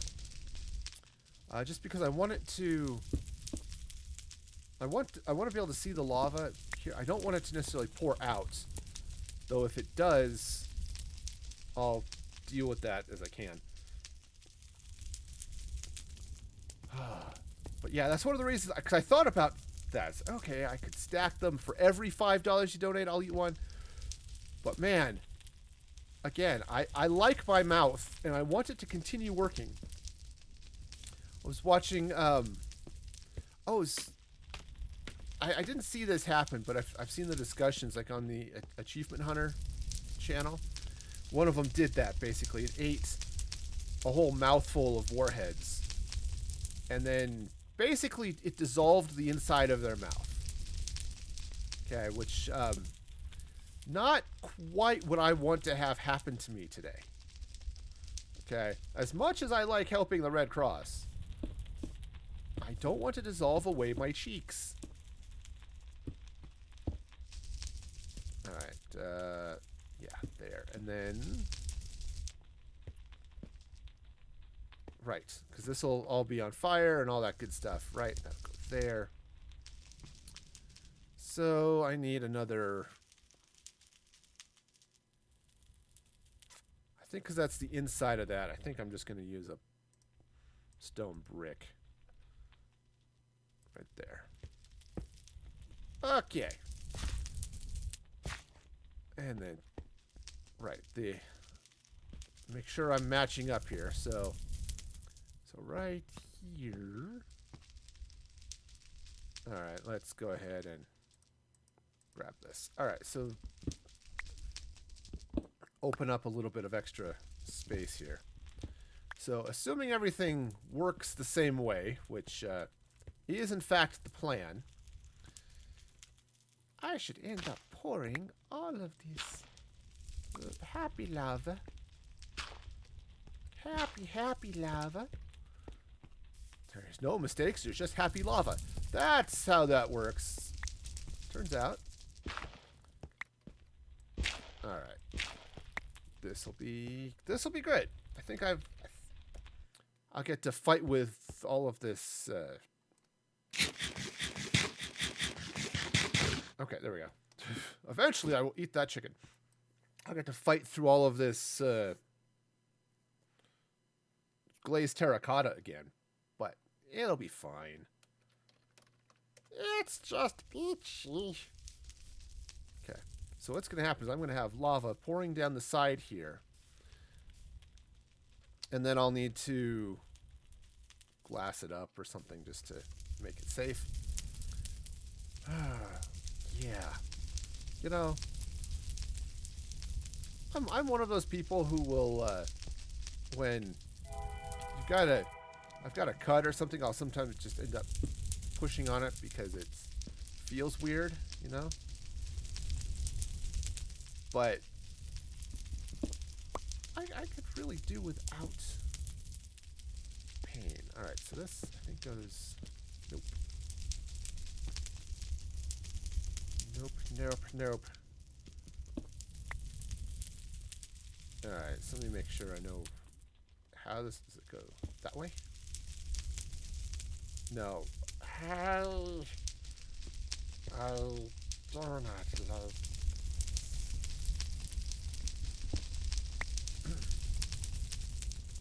[SPEAKER 1] just because I want it to... I want to be able to see the lava here. I don't want it to necessarily pour out, though if it does, I'll deal with that as I can. But yeah, that's one of the reasons, because I thought about that. Okay, I could stack them for every $5 you donate, I'll eat one. But man, again, I like my mouth, and I want it to continue working. I was watching, I didn't see this happen, but I've seen the discussions, like on the Achievement Hunter channel. One of them did that, basically. It ate a whole mouthful of warheads. And then, basically, it dissolved the inside of their mouth. Okay, which, not quite what I want to have happen to me today. Okay, as much as I like helping the Red Cross, I don't want to dissolve away my cheeks. Alright, yeah, there. And then... Right, because this will all be on fire and all that good stuff. Right, that'll go there. So I need another... I think because that's the inside of that, I think I'm just going to use a stone brick. Right there. Okay. And then, right, make sure I'm matching up here. So right here. All right, let's go ahead and grab this. All right, so open up a little bit of extra space here. So assuming everything works the same way, which is in fact the plan, I should end up pouring all of this happy lava. Happy lava. There's no mistakes, there's just happy lava. That's how that works. Turns out. Alright. This'll be good. I think I'll get to fight with all of this okay, there we go. Eventually I will eat that chicken. I'll get to fight through all of this glazed terracotta again. But it'll be fine. It's just peachy. Okay. So what's going to happen is I'm going to have lava pouring down the side here. And then I'll need to glass it up or something just to make it safe. Yeah. You know, I'm one of those people who will, when I've got a cut or something, I'll sometimes just end up pushing on it because it feels weird, you know? But I could really do without pain. Alright, so this, I think, goes... Nope. Nope, nope, nope. Alright, so let me make sure I know how this... Does it go that way? No. How... I do not love...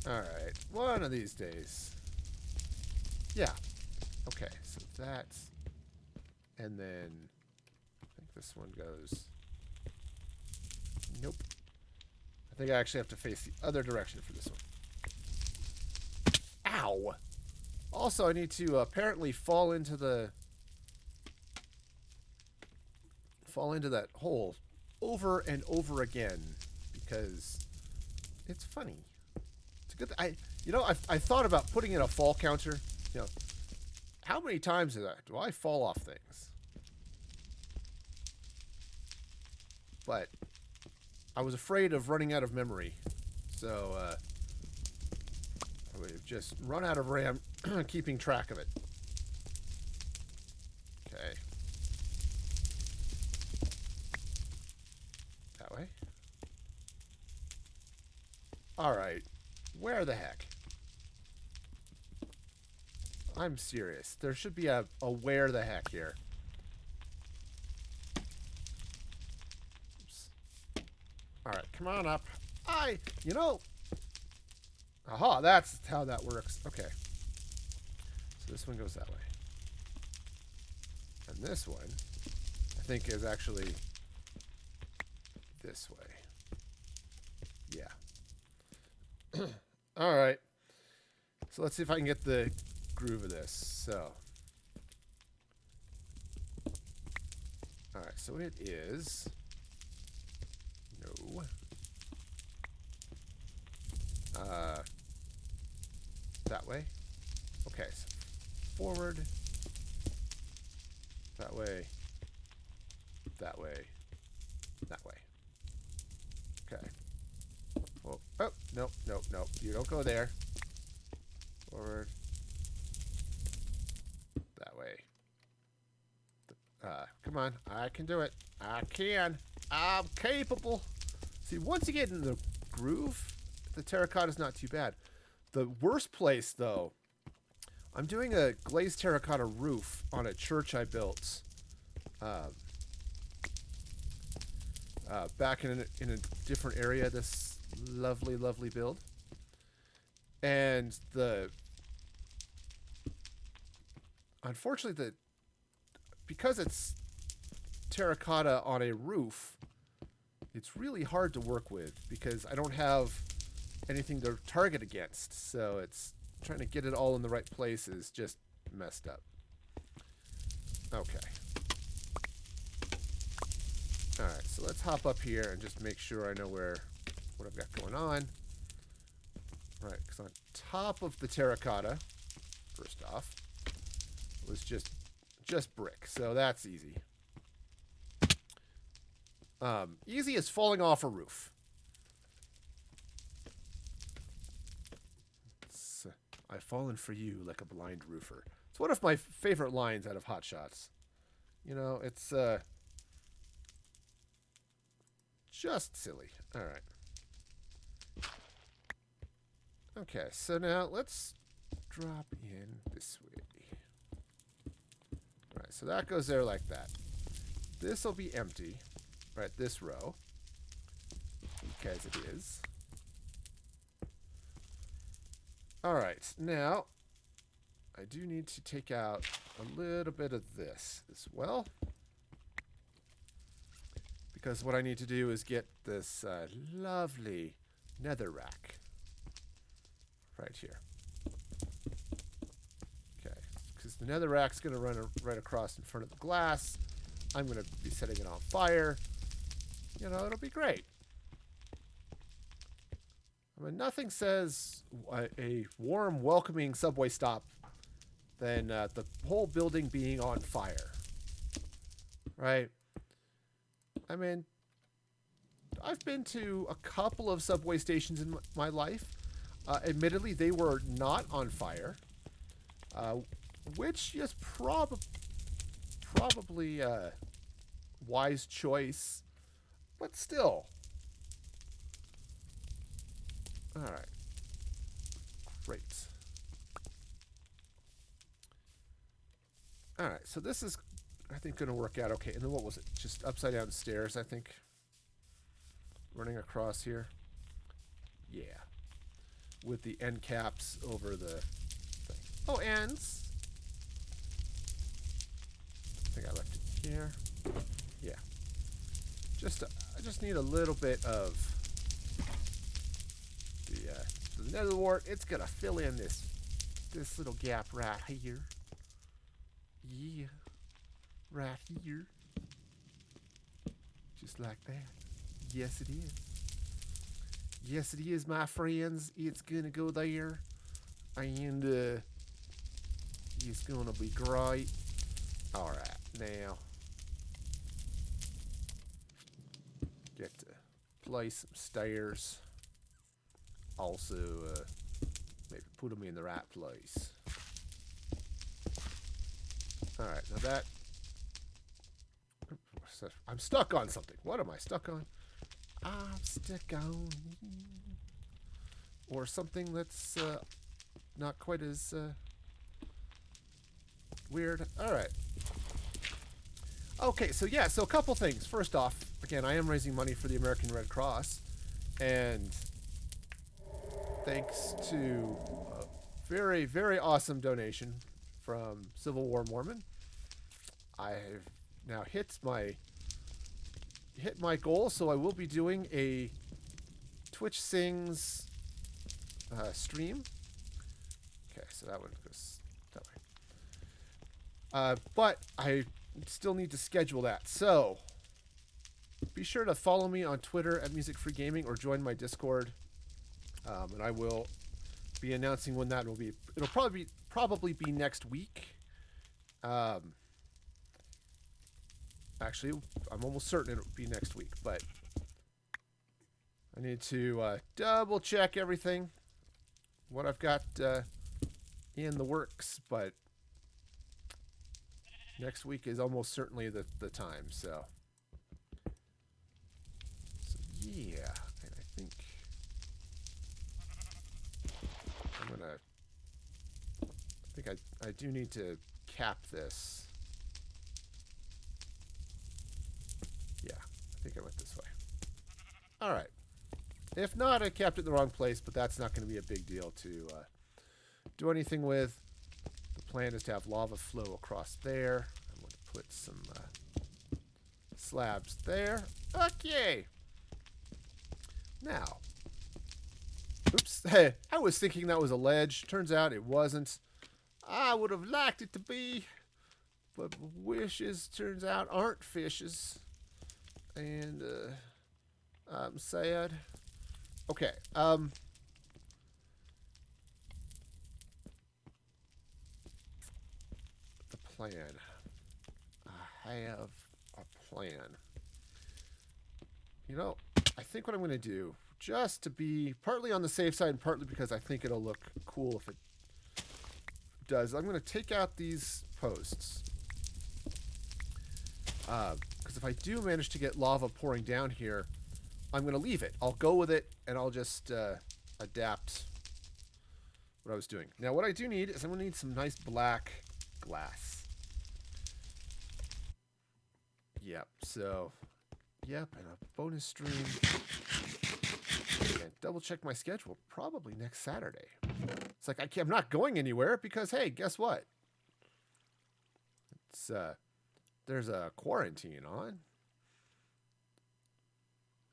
[SPEAKER 1] Alright, one of these days. Yeah. Okay, so that's... And then... I think this one goes... Nope. I think I actually have to face the other direction for this one. Ow! Also, I need to apparently fall into the... Fall into that hole over and over again. Because it's funny. It's a good... I thought about putting in a fall counter. You know, how many times do I fall off things? But I was afraid of running out of memory. So, I would have just run out of RAM keeping track of it. Okay. That way. Alright. Where the heck? I'm serious. There should be a where the heck here. Oops. Alright, come on up. You know... Aha, that's how that works. Okay. So this one goes that way. And this one, I think, is actually this way. Yeah. Alright. So let's see if I can get the groove of this. So. Alright, so it is... No. That way. Okay, so forward. That way. That way. That way. Okay. Oh, nope, nope, nope. You don't go there. Forward. That way. Come on. I can do it. I can. I'm capable. See, once you get in the groove, the terracotta's not too bad. The worst place, though, I'm doing a glazed terracotta roof on a church I built back in a different area. This lovely, lovely build, and unfortunately because it's terracotta on a roof, it's really hard to work with because I don't have anything to target against, so it's trying to get it all in the right place is just messed up. Okay. Alright, so let's hop up here and just make sure I know what I've got going on. Right, because on top of the terracotta, first off, was just brick, so that's easy. Easy as falling off a roof. I've fallen for you like a blind roofer. It's one of my favorite lines out of Hot Shots. You know, it's just silly. All right. Okay, so now let's drop in this way. All right, so that goes there like that. This will be empty, right? This row, because it is. Alright, now I do need to take out a little bit of this as well. Because what I need to do is get this lovely nether rack right here. Okay, because the nether rack's going to run right across in front of the glass. I'm going to be setting it on fire. You know, it'll be great. I mean, nothing says a warm, welcoming subway stop than the whole building being on fire. Right? I mean, I've been to a couple of subway stations in my life. Admittedly, they were not on fire, which is probably a wise choice, but still. All right. Great. All right, so this is, I think, going to work out okay. And then what was it? Just upside down stairs, I think. Running across here. Yeah. With the end caps over the thing. Oh, ends. I think I left it here. Yeah. I just need a little bit of the nether wart. It's gonna fill in this little gap right here. Yeah. Right here. Just like that. Yes, it is. Yes, it is, my friends. It's gonna go there. And it's gonna be great. Alright, now get to place some stairs. Also, maybe put them in the right place. Alright, now that... I'm stuck on something. What am I stuck on? I'm stuck on... Or something that's not quite as weird. Alright. Okay, so yeah, so a couple things. First off, again, I am raising money for the American Red Cross. And thanks to a very, very awesome donation from Civil War Mormon, I have now hit my goal, so I will be doing a Twitch Sings stream. Okay, so that one goes that way. But I still need to schedule that. So be sure to follow me on Twitter at Music Free Gaming or join my Discord. And I will be announcing when that will be. It'll probably be next week. Actually, I'm almost certain it'll be next week, but I need to double check everything, what I've got in the works, but next week is almost certainly the time, so yeah, and I think I do need to cap this. Yeah, I think I went this way. All right. If not, I capped it in the wrong place, but that's not going to be a big deal to do anything with. The plan is to have lava flow across there. I'm going to put some slabs there. Okay. Now. Oops. I was thinking that was a ledge. Turns out it wasn't. I would have liked it to be, but wishes, turns out, aren't fishes. And I'm sad. Okay. The plan. I have a plan. You know, I think what I'm going to do, just to be partly on the safe side and partly because I think it'll look cool if it does, I'm going to take out these posts. Because if I do manage to get lava pouring down here, I'm going to leave it. I'll go with it, and I'll just adapt what I was doing. Now, what I do need is I'm going to need some nice black glass. Yep, so... Yep, and a bonus stream. And double check my schedule. Probably next Saturday. It's like, I'm not going anywhere because, hey, guess what? It's, there's a quarantine on.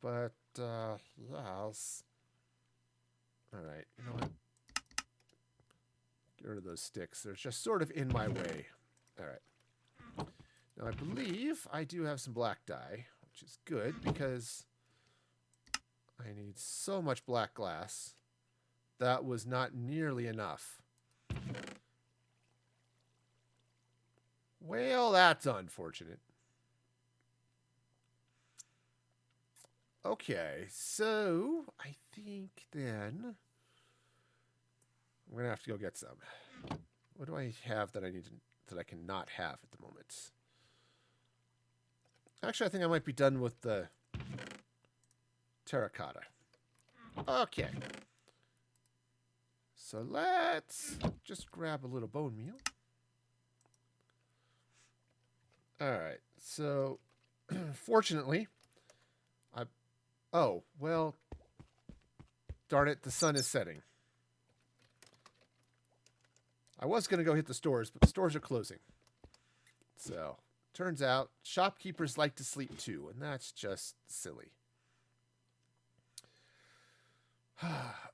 [SPEAKER 1] But, yes. Alright, you know what? Get rid of those sticks. They're just sort of in my way. Alright. Now, I believe I do have some black dye, which is good because I need so much black glass. That was not nearly enough. Well, that's unfortunate. Okay, so I think then I'm gonna have to go get some. What do I have that I need to, that I cannot have at the moment? Actually, I think I might be done with the terracotta. Okay. So let's just grab a little bone meal. Alright, so fortunately, oh, well, darn it, the sun is setting. I was going to go hit the stores, but the stores are closing. So, turns out, shopkeepers like to sleep too, and that's just silly.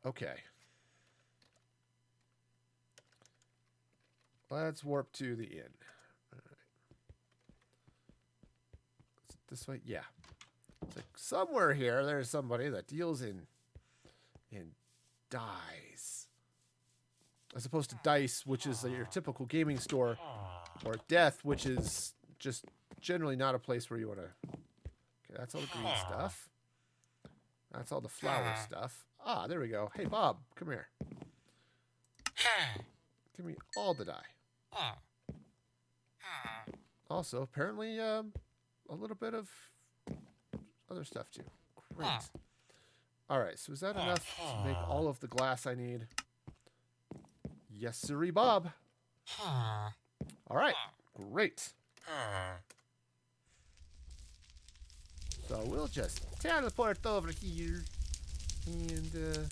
[SPEAKER 1] Okay. Let's warp to the inn. All right. Is it this way? Yeah. It's like somewhere here, there's somebody that deals in dice. As opposed to Dice, which is your typical gaming store, or Death, which is just generally not a place where you want to... Okay, that's all the green stuff. That's all the flower stuff. Ah, there we go. Hey, Bob, come here. Give me all the die. Also, apparently, a little bit of other stuff, too. Great. Alright, so is that enough to make all of the glass I need? Yes, sirree, Bob. Alright, great. So we'll just teleport over here. And,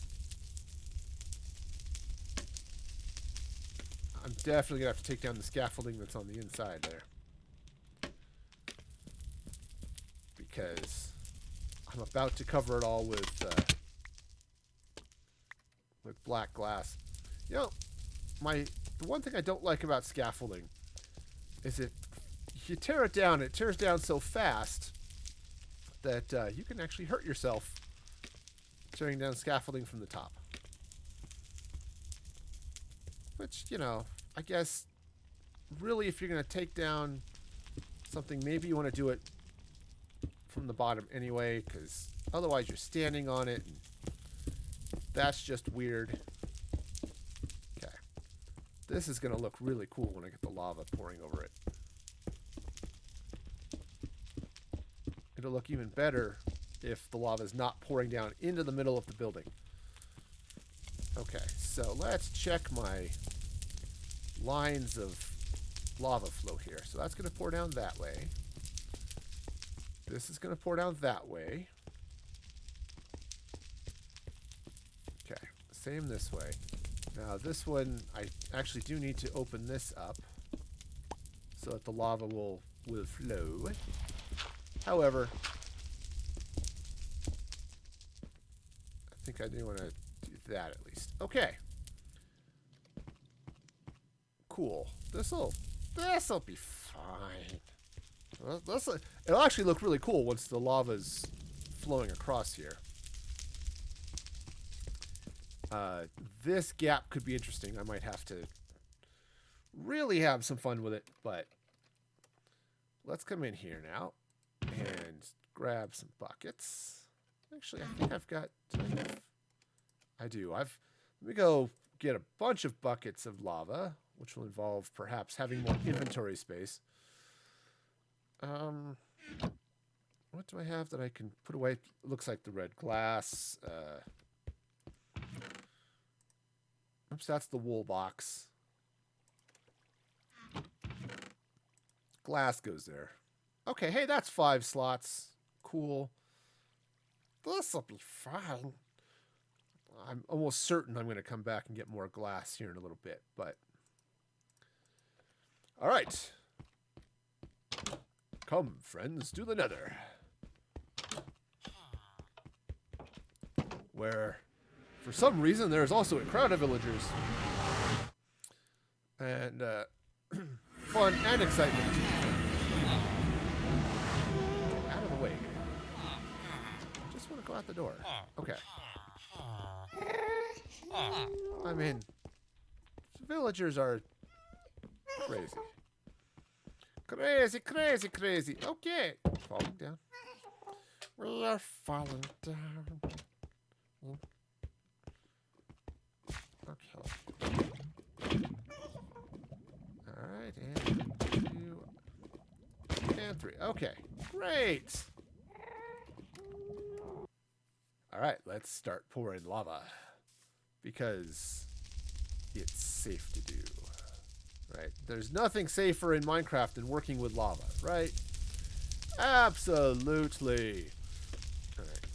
[SPEAKER 1] I'm definitely going to have to take down the scaffolding that's on the inside there. Because I'm about to cover it all with black glass. You know, the one thing I don't like about scaffolding is if you tear it down, it tears down so fast that you can actually hurt yourself tearing down scaffolding from the top. Which, you know, I guess really if you're going to take down something, maybe you want to do it from the bottom anyway, because otherwise you're standing on it, and that's just weird. Okay. This is going to look really cool when I get the lava pouring over it. It'll look even better if the lava is not pouring down into the middle of the building. Okay, so let's check my lines of lava flow here. So that's going to pour down that way. This is going to pour down that way. Okay, same this way. Now this one, I actually do need to open this up so that the lava will flow. However, I think I do want to do that at least. Okay. Cool. This'll be fine. It'll actually look really cool once the lava's flowing across here. This gap could be interesting. I might have to really have some fun with it, but let's come in here now and grab some buckets. Actually, I think I've got... I do. Let me go get a bunch of buckets of lava, which will involve perhaps having more inventory space. What do I have that I can put away? It looks like the red glass. Oops, that's the wool box. Glass goes there. Okay, hey, that's 5 slots. Cool. This'll be fine. I'm almost certain I'm going to come back and get more glass here in a little bit, but... Alright. Come, friends, to the nether. Where, for some reason, there's also a crowd of villagers. And, fun and excitement. Out of the way. I just want to go not the door. Okay. I mean, villagers are crazy. Crazy, crazy, crazy. Okay. Falling down. We are falling down. Okay. Alright, and 2 and 3. Okay. Great. Alright, let's start pouring lava. Because it's safe to do. Right? There's nothing safer in Minecraft than working with lava, right? Absolutely. Alright.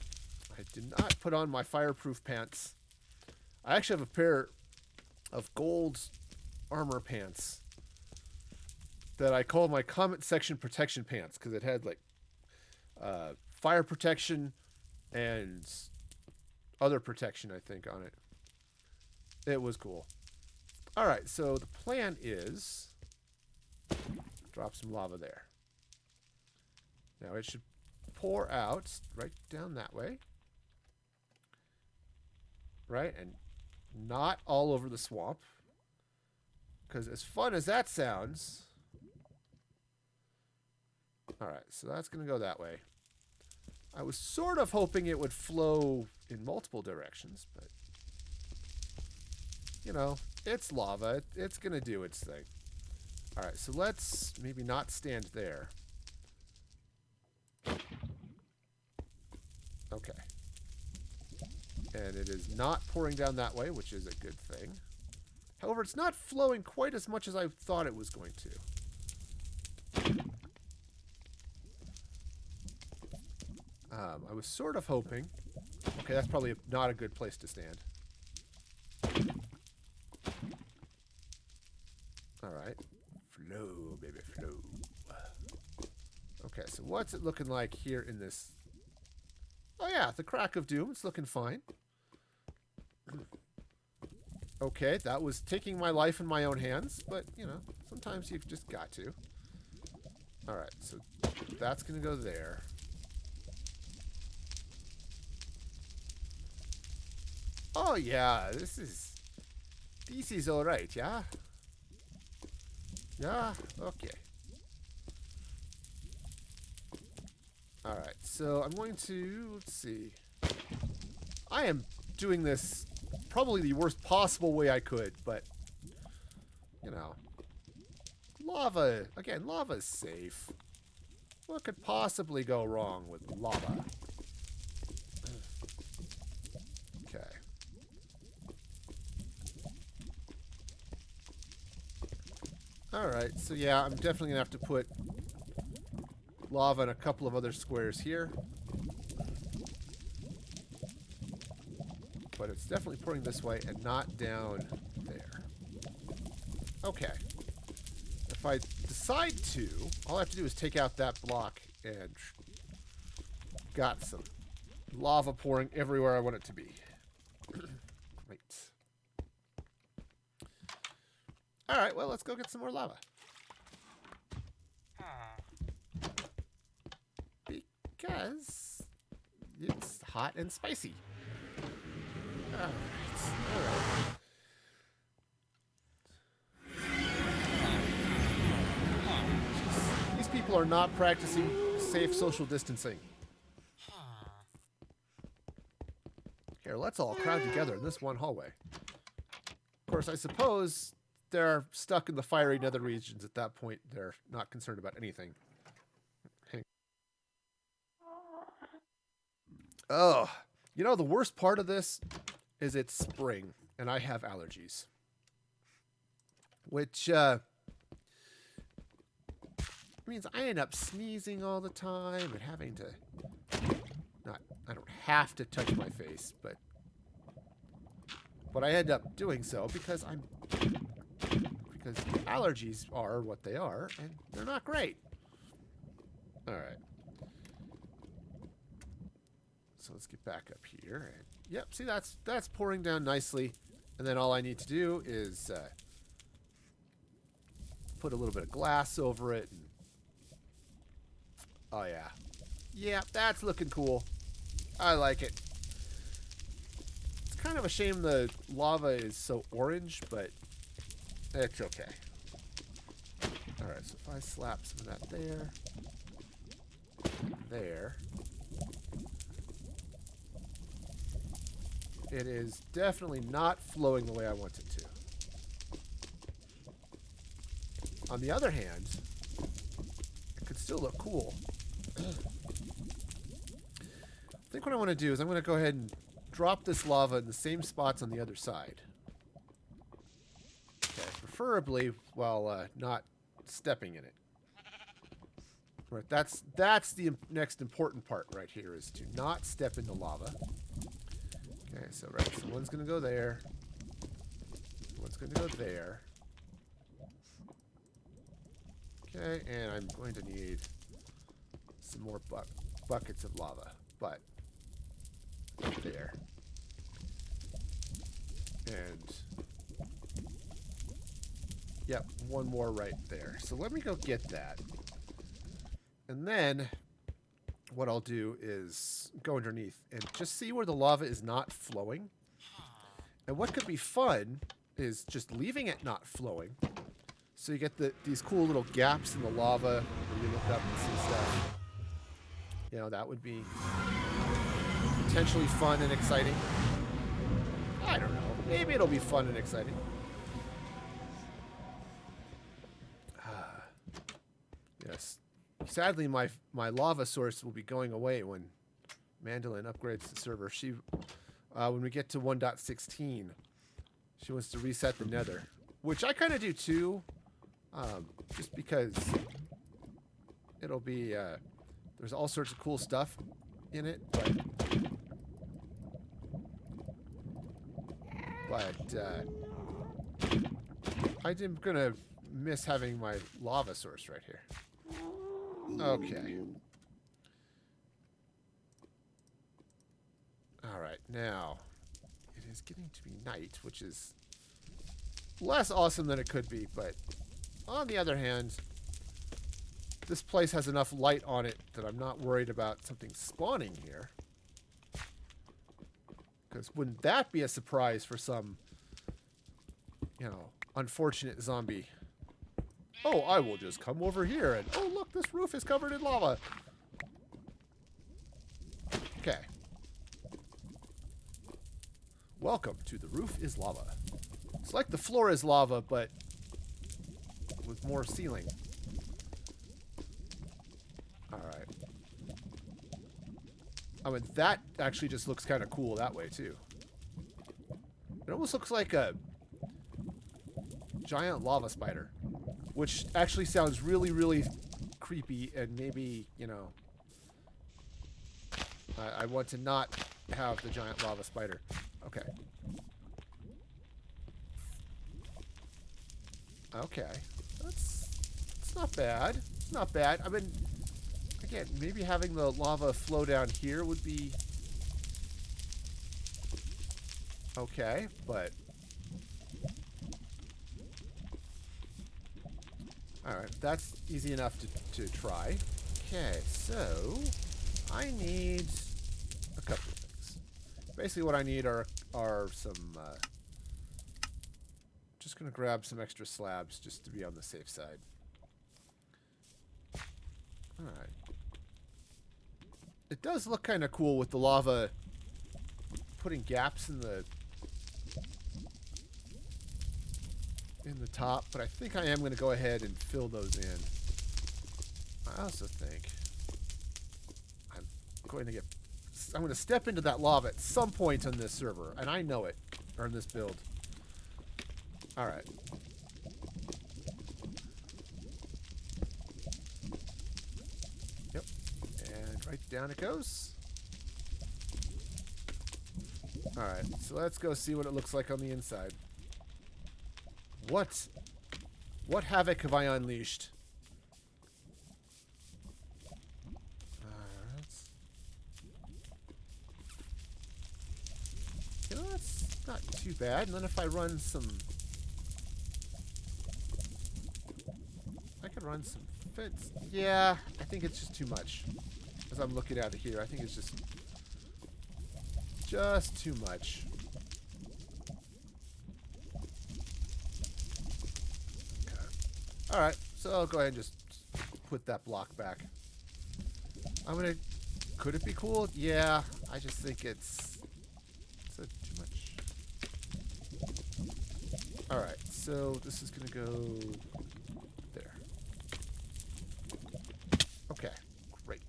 [SPEAKER 1] I did not put on my fireproof pants. I actually have a pair of gold armor pants that I call my comment section protection pants because it had like fire protection and other protection, I think, on it. It was cool. All right, so the plan is drop some lava there. Now it should pour out right down that way. Right? And not all over the swamp. Because as fun as that sounds... Alright, so that's going to go that way. I was sort of hoping it would flow in multiple directions, but... You know, it's lava. It's going to do its thing. Alright, so let's maybe not stand there. Okay. And it is not pouring down that way, which is a good thing. However, it's not flowing quite as much as I thought it was going to. I was sort of hoping... Okay, that's probably not a good place to stand. Alright. Flow, baby, flow. Okay, so what's it looking like here in this... Oh yeah, the Crack of Doom. It's looking fine. Okay, that was taking my life in my own hands, but, you know, sometimes you've just got to. Alright, so that's going to go there. Oh yeah, this is alright, yeah? Yeah, okay. Alright, so I'm going to, let's see. I am doing this probably the worst possible way I could, but, you know. Lava, again, lava is safe. What could possibly go wrong with lava? Okay. Alright, so yeah, I'm definitely going to have to put lava in a couple of other squares here. But it's definitely pouring this way and not down there. Okay. If I decide to, all I have to do is take out that block and got some lava pouring everywhere I want it to be. Great. Alright, well, let's go get some more lava. Because it's hot and spicy. Alright. These people are not practicing safe social distancing. Here, let's all crowd together in this one hallway. Of course, I suppose they're stuck in the fiery nether regions at that point. They're not concerned about anything. Oh, you know, the worst part of this is it's spring, and I have allergies. Which, means I end up sneezing all the time and having to... I don't have to touch my face, but I end up doing so because allergies are what they are, and they're not great. Alright. So let's get back up here. And, yep, see, that's pouring down nicely. And then all I need to do is put a little bit of glass over it. And, oh, yeah. Yeah, that's looking cool. I like it. It's kind of a shame the lava is so orange, but it's okay. Alright, so if I slap some of that there. There. It is definitely not flowing the way I want it to. On the other hand, it could still look cool. I think what I want to do is I'm going to go ahead and drop this lava in the same spots on the other side. Okay, preferably while not stepping in it. Right, that's the next important part right here, is to not step into lava. Okay, so right, so one's going to go there. One's going to go there. Okay, and I'm going to need some more buckets of lava, but there. And yep, one more right there. So let me go get that. And then what I'll do is go underneath and just see where the lava is not flowing. And what could be fun is just leaving it not flowing. So you get these cool little gaps in the lava where you look up and see stuff. You know, that would be potentially fun and exciting. I don't know. Maybe it'll be fun and exciting. Yes. Sadly, my lava source will be going away when Mandolin upgrades the server. When we get to 1.16, she wants to reset the nether. Which I kind of do too. Just because it'll be, there's all sorts of cool stuff in it, but I'm gonna miss having my lava source right here. Okay. Alright, now it is getting to be night, which is less awesome than it could be, but on the other hand, this place has enough light on it that I'm not worried about something spawning here. Because wouldn't that be a surprise for some, you know, unfortunate zombie? Oh, I will just come over here and, oh, look, this roof is covered in lava. Okay. Welcome to The Roof is Lava. It's like the floor is lava, but with more ceiling. Alright. I mean, that actually just looks kind of cool that way, too. It almost looks like a giant lava spider. Which actually sounds really, really creepy, and maybe, you know, I want to not have the giant lava spider. Okay. Okay. It's not bad. It's not bad. I mean, again, maybe having the lava flow down here would be okay, but alright, that's easy enough to try. Okay, so I need a couple of things. Basically what I need are some, just gonna grab some extra slabs just to be on the safe side. Alright. It does look kind of cool with the lava putting gaps in the top, but I think I am going to go ahead and fill those in. I also think I'm going to step into that lava at some point on this server, and I know it, or in this build. Alright. Yep. And right down it goes. Alright, so let's go see what it looks like on the inside. What havoc have I unleashed? You know, that's not too bad. And then if I run some... I could run some fence. Yeah, I think it's just too much. As I'm looking at it here, I think it's just Just too much. Okay. Alright, so I'll go ahead and just put that block back. I'm gonna... Could it be cool? Yeah, I just think it's too much. Alright, so this is gonna go there. Okay, great.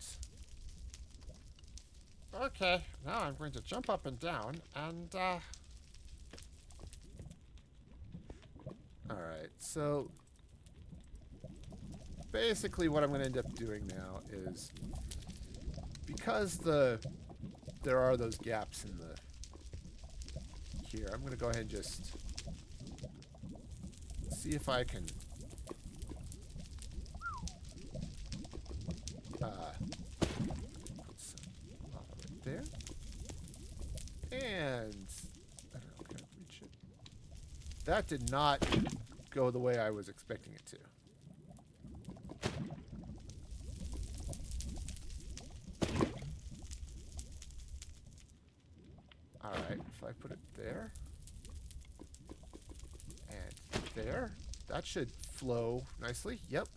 [SPEAKER 1] Okay, now I'm going to jump up and down and, Alright, so basically what I'm going to end up doing now is, because there are those gaps in the here, I'm going to go ahead and just see if I can put some lava right there. And I don't know, can I reach it? That did not go the way I was expecting it to. Alright, if I put it there and there, that should flow nicely. Yep,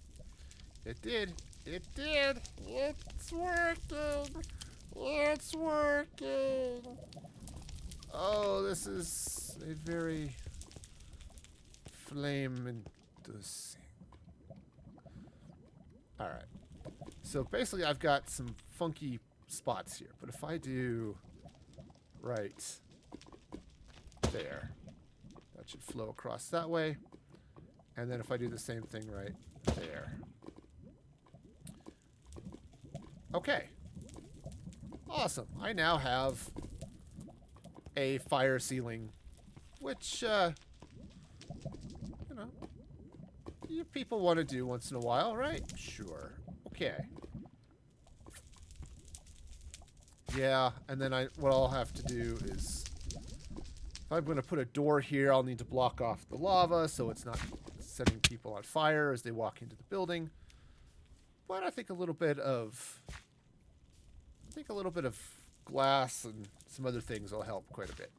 [SPEAKER 1] it did. It did. It's working. It's working. Oh, this is a very flame-inducing. Alright. So basically I've got some funky spots here. But if I do right there, that should flow across that way. And then if I do the same thing right there. Okay. Awesome. I now have a fire ceiling, which, you know, you people want to do once in a while, right? Sure. Okay. Yeah, and then what I'll have to do is, if I'm going to put a door here, I'll need to block off the lava so it's not setting people on fire as they walk into the building. But I think a little bit of glass and some other things will help quite a bit.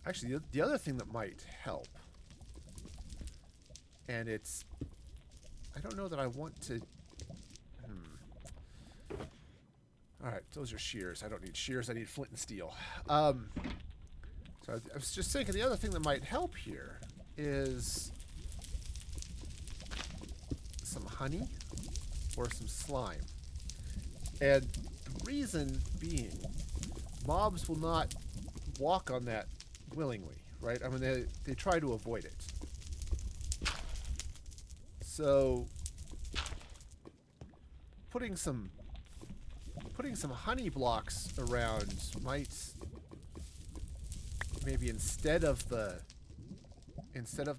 [SPEAKER 1] Actually, the other thing that might help, and it's, I don't know that I want to, Alright, those are shears. I don't need shears, I need flint and steel. So I was just thinking the other thing that might help here is some honey or some slime. And the reason being, mobs will not walk on that willingly, right? I mean, they try to avoid it. So putting some honey blocks around might, maybe instead of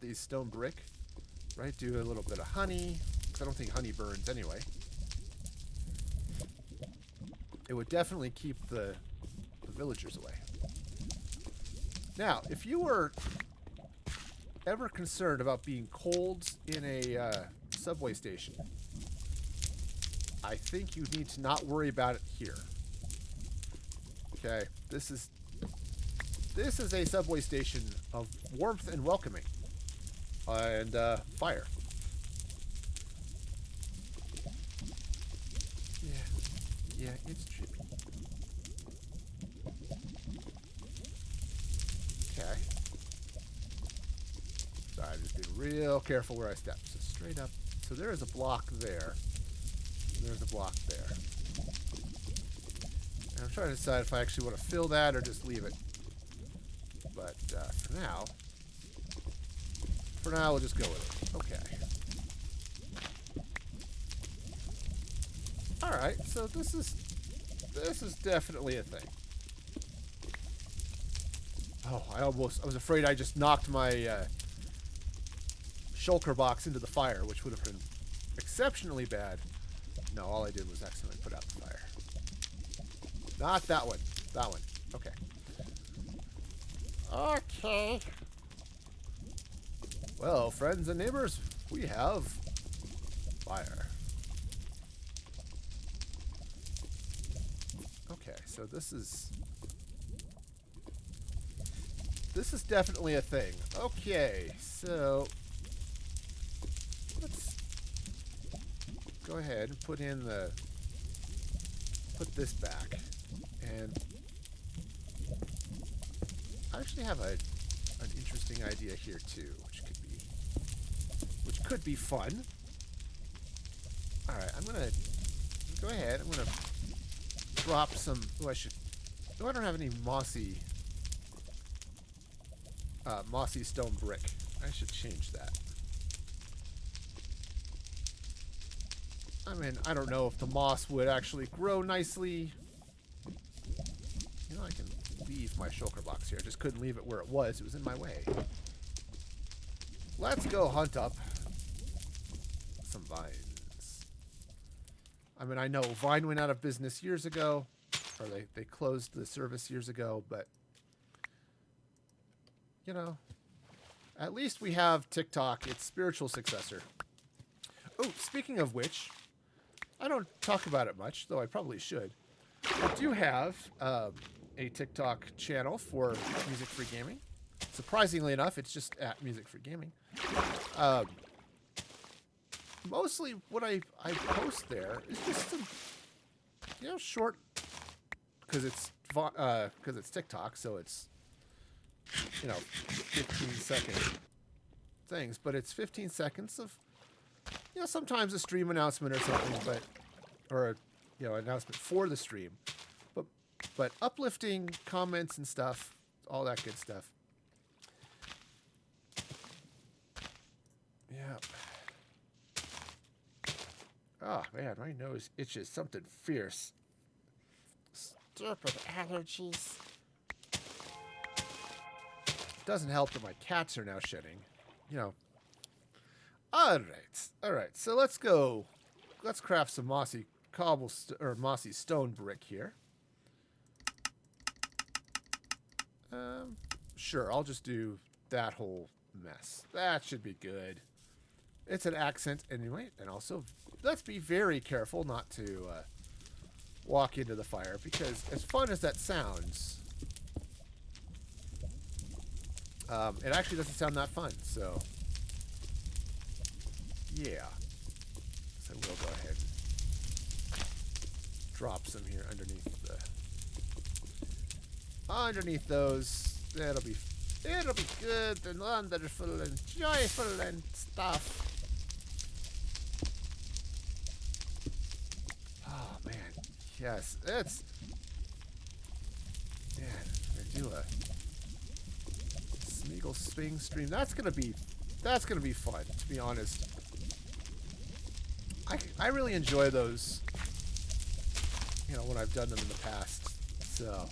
[SPEAKER 1] these stone brick, right, do a little bit of honey, because I don't think honey burns anyway. It would definitely keep the villagers away. Now, if you were ever concerned about being cold in a subway station, I think you need to not worry about it here. Okay, this is a subway station of warmth and welcoming, and fire. Yeah, it's trippy. Okay. Sorry, I'm just being real careful where I step. So straight up. So there is a block there. There's a block there. And I'm trying to decide if I actually want to fill that or just leave it. But for now, we'll just go with it. Okay. All right. So this is definitely a thing. Oh, I was afraid I just knocked my shulker box into the fire, which would have been exceptionally bad. No, all I did was accidentally put out the fire. Not that one. That one. Okay. Okay. Well, friends and neighbors, we have fire. So this is definitely a thing. Okay, so let's go ahead and put this back. And I actually have an interesting idea here too, which could be fun. All right, I'm gonna go ahead. I'm gonna drop some. Oh, I don't have any mossy stone brick. I should change that. I mean, I don't know if the moss would actually grow nicely. You know, I can leave my shulker box here. I just couldn't leave it where it was. It was in my way. Let's go hunt up some vines. I mean, I know Vine went out of business years ago, or they closed the service years ago, but you know, at least we have TikTok, its spiritual successor. Oh, speaking of which, I don't talk about it much, though I probably should. I do have a TikTok channel for Music Free Gaming. Surprisingly enough, it's just at Music Free Gaming. Mostly what I post there is just some, you know, short, because it's TikTok, so it's, you know, 15-second things, but it's 15 seconds of, you know, sometimes a stream announcement or something, or a, you know, announcement for the stream, but uplifting comments and stuff, all that good stuff. Yeah. Oh man, my nose itches something fierce. Stupid allergies. Doesn't help that my cats are now shedding. You know. All right. So let's go. Let's craft some mossy mossy stone brick here. Sure. I'll just do that whole mess. That should be good. It's an accent anyway, and also let's be very careful not to walk into the fire, because as fun as that sounds, it actually doesn't sound that fun. So yeah, so we'll go ahead and drop some here underneath those. It'll be good and wonderful and joyful and stuff. Oh man, yes, it's I do a Smeagol swing stream. That's gonna be fun, to be honest. I really enjoy those, you know, when I've done them in the past. So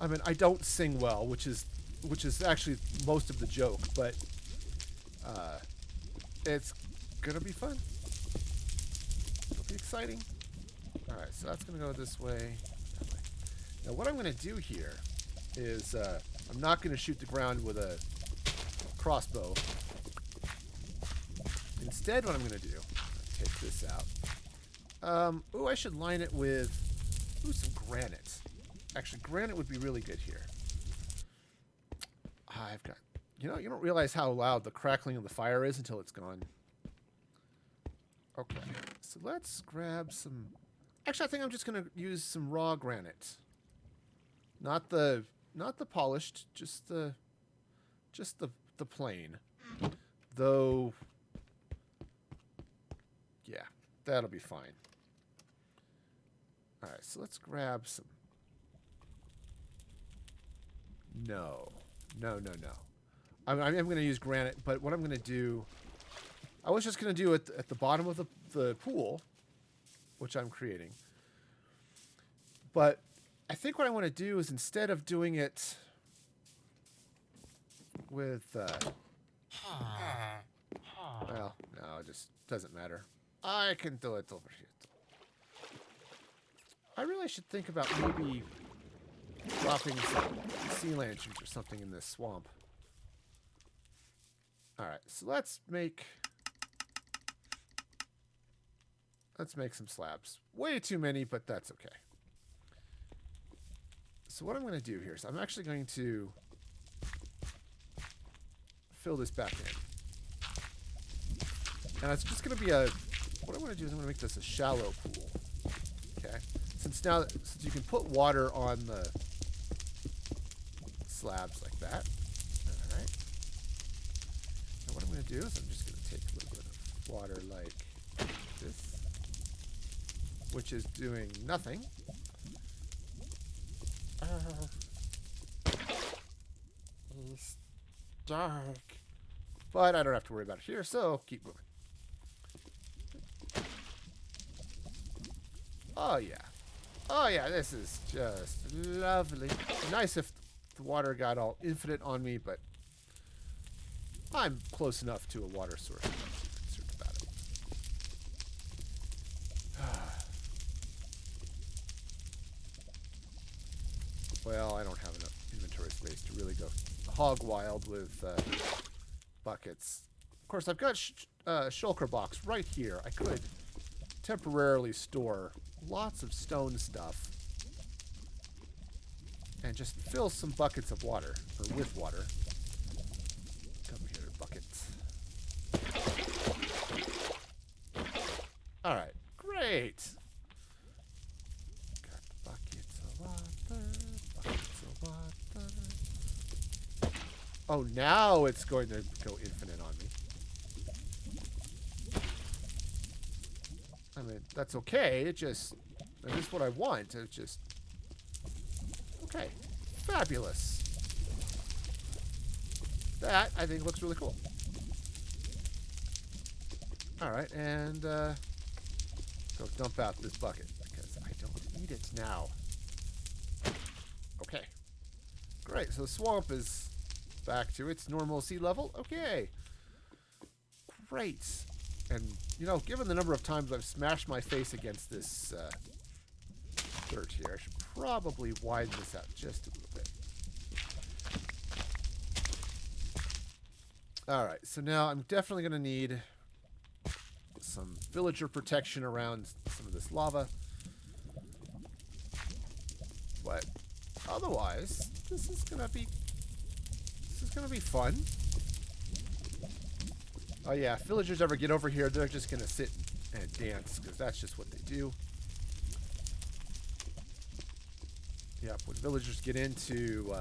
[SPEAKER 1] I mean, I don't sing well, which is actually most of the joke, but it's gonna be fun. It'll be exciting. All right, so that's gonna go this way. Now, what I'm gonna do here is I'm not gonna shoot the ground with a crossbow. Instead, what I'm gonna do, take this out. Ooh, I should line it with some granite. Actually, granite would be really good here. I've got, you know, you don't realize how loud the crackling of the fire is until it's gone. Okay, so let's grab some. Actually, I think I'm just gonna use some raw granite. Not the polished, just the plain. Though, yeah, that'll be fine. All right, so let's grab some. No. I'm going to use granite, but what I'm going to do, I was just going to do it at the bottom of the pool, which I'm creating. But I think what I want to do is, instead of doing it with, well, no, it just doesn't matter. I can do it over here. I really should think about maybe dropping some sea lanterns or something in this swamp. Alright, so let's make some slabs. Way too many, but that's okay. So what I'm going to do here is I'm actually going to fill this back in. And it's just going to be a... What I'm going to do is I'm going to make this a shallow pool. Okay? Since you can put water on the slabs like that. Alright. And what I'm going to do is I'm just going to take a little bit of water like this. Which is doing nothing. It's dark. But I don't have to worry about it here, so keep moving. Oh yeah. Oh yeah, this is just lovely. Nice if the water got all infinite on me, but I'm close enough to a water source. I'm not too concerned about it. Well, I don't have enough inventory space to really go hog wild with buckets. Of course, I've got shulker box right here. I could temporarily store lots of stone stuff and just fill some buckets of water, or with water. Come here, buckets. Alright, great. Got buckets of water, buckets of water. Oh, now it's going to go infinite on me. I mean, that's okay. It is what I want. It's just... Okay. Fabulous. That, I think, looks really cool. Alright, and, go dump out this bucket, because I don't need it now. Okay. Great, so the swamp is back to its normal sea level. Okay. Great. And, you know, given the number of times I've smashed my face against this dirt here, I should probably widen this out just a little bit. Alright, so now I'm definitely going to need some villager protection around some of this lava. But otherwise, this is going to be fun. Oh yeah, if villagers ever get over here, they're just going to sit and dance, because that's just what they do. Yep, when villagers get into...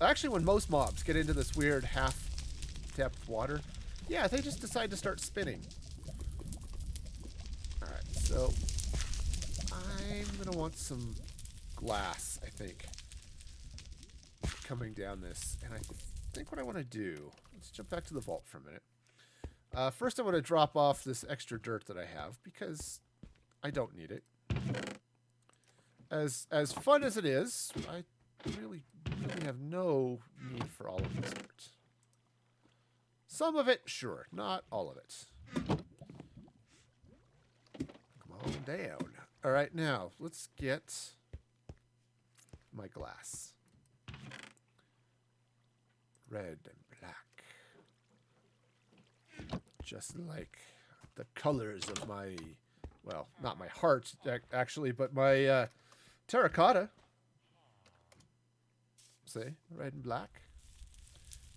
[SPEAKER 1] actually, when most mobs get into this weird half-depth water, yeah, they just decide to start spinning. Alright, so... I'm going to want some glass, I think, coming down this. And I think what I want to do... Let's jump back to the vault for a minute. First, I want to drop off this extra dirt that I have, because I don't need it. As fun as it is, I really have no need for all of this dirt. Some of it, sure. Not all of it. Come on down. All right, now, let's get my glass. Red and black. Just like the colors of my, well, not my heart, actually, but my terracotta. See? Red and black.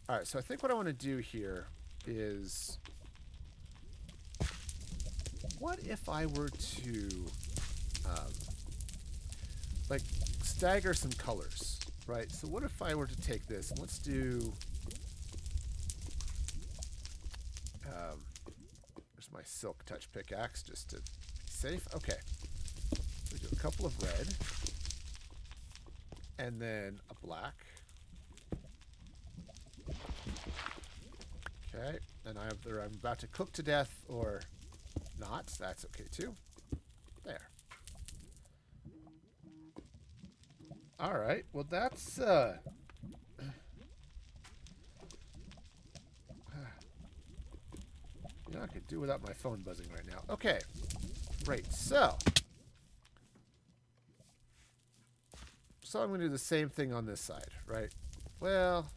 [SPEAKER 1] Alright, so I think what I want to do here is... What if I were to, like, stagger some colors, right? So what if I were to take this, and let's do... there's my silk touch pickaxe, just to be safe. Okay. So we do a couple of red. And then a black. Okay. And either I'm about to cook to death or not. That's okay too. There. Alright. Well, that's... You know, I could do without my phone buzzing right now. Okay. Great. So I'm going to do the same thing on this side, right? Well,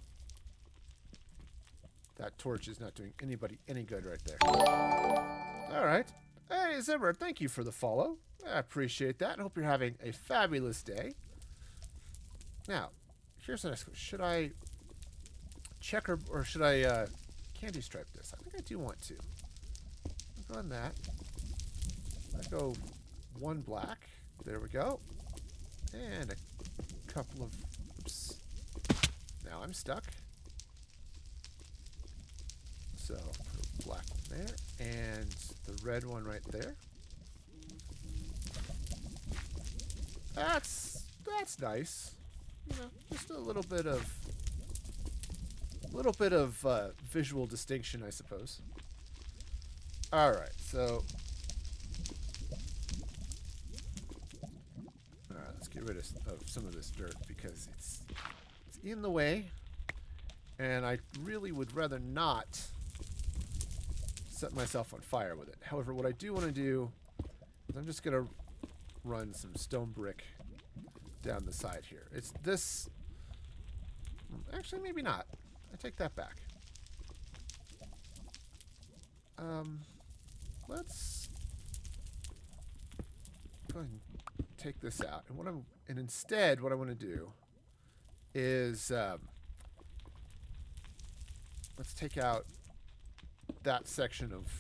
[SPEAKER 1] that torch is not doing anybody any good right there. All right. Hey, Zimmer, thank you for the follow. I appreciate that. I hope you're having a fabulous day. Now, here's the next question. Should I checker or should I candy stripe this? I think I do want to. I'll go on that. I go one black. There we go. And a couple of... Oops. Now I'm stuck. So, put a black one there. And the red one right there. That's nice. You know, just a little bit of visual distinction, I suppose. All right, so all right, let's get rid of some of this dirt because it's in the way, and I really would rather not set myself on fire with it. However, what I do want to do is I'm just gonna run some stone brick down the side here. It's this. Actually, maybe not. I take that back. Let's go ahead and take this out. And instead, what I want to do is let's take out that section of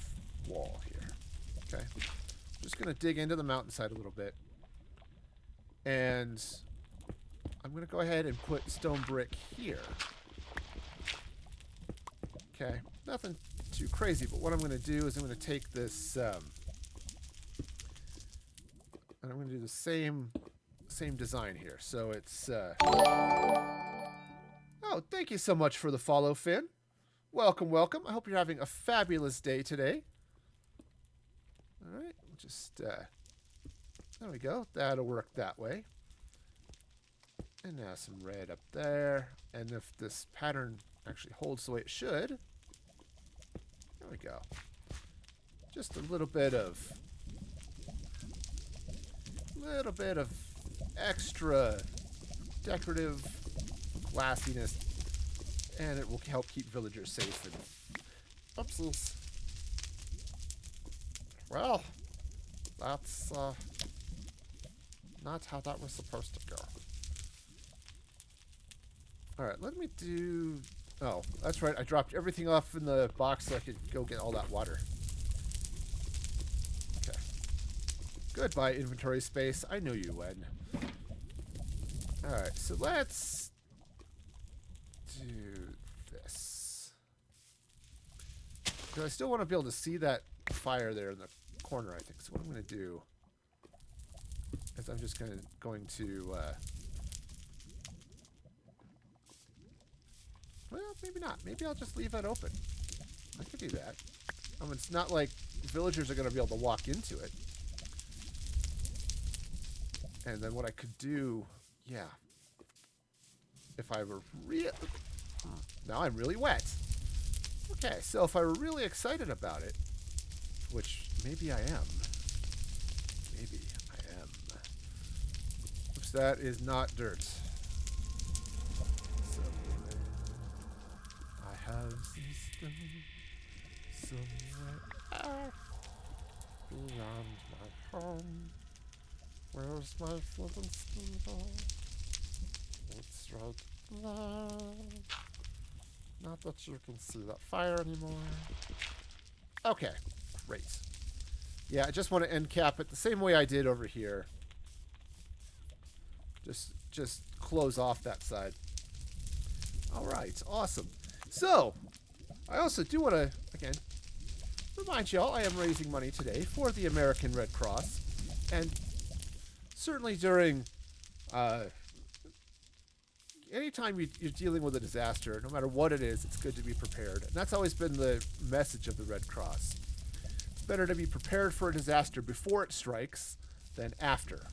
[SPEAKER 1] wall here. Okay. Just gonna dig into the mountainside a little bit. And I'm going to go ahead and put stone brick here. Okay, nothing too crazy, but what I'm going to do is I'm going to take this, and I'm going to do the same design here. So it's, oh, thank you so much for the follow, Finn. Welcome, welcome. I hope you're having a fabulous day today. All right, just, there we go. That'll work that way. And now some red up there. And if this pattern actually holds the way it should, there we go. Just a little bit of extra decorative glassiness, and it will help keep villagers safe. And oopsies. Well, that's not how that was supposed to go. Alright, let me do... Oh, that's right. I dropped everything off in the box so I could go get all that water. Okay. Goodbye, inventory space. I knew you would. Alright, so let's do this. Because I still want to be able to see that fire there in the corner, I think. So what I'm going to do is I'm just going to well, maybe not. Maybe I'll just leave it open. I could do that. I mean, it's not like villagers are going to be able to walk into it. And then what I could do, yeah. If I were now I'm really wet. Okay, so if I were really excited about it, which maybe I am. Maybe I am. Oops, that is not dirt. Have some stone somewhere beyond my home. Where's my flippin' stone? It's right there. Not that you can see that fire anymore. Okay, great. Yeah, I just want to end cap it the same way I did over here. Just close off that side. All right, awesome. So, I also do want to, again, remind y'all I am raising money today for the American Red Cross. And certainly during, anytime you're dealing with a disaster, no matter what it is, it's good to be prepared. And that's always been the message of the Red Cross. It's better to be prepared for a disaster before it strikes than after.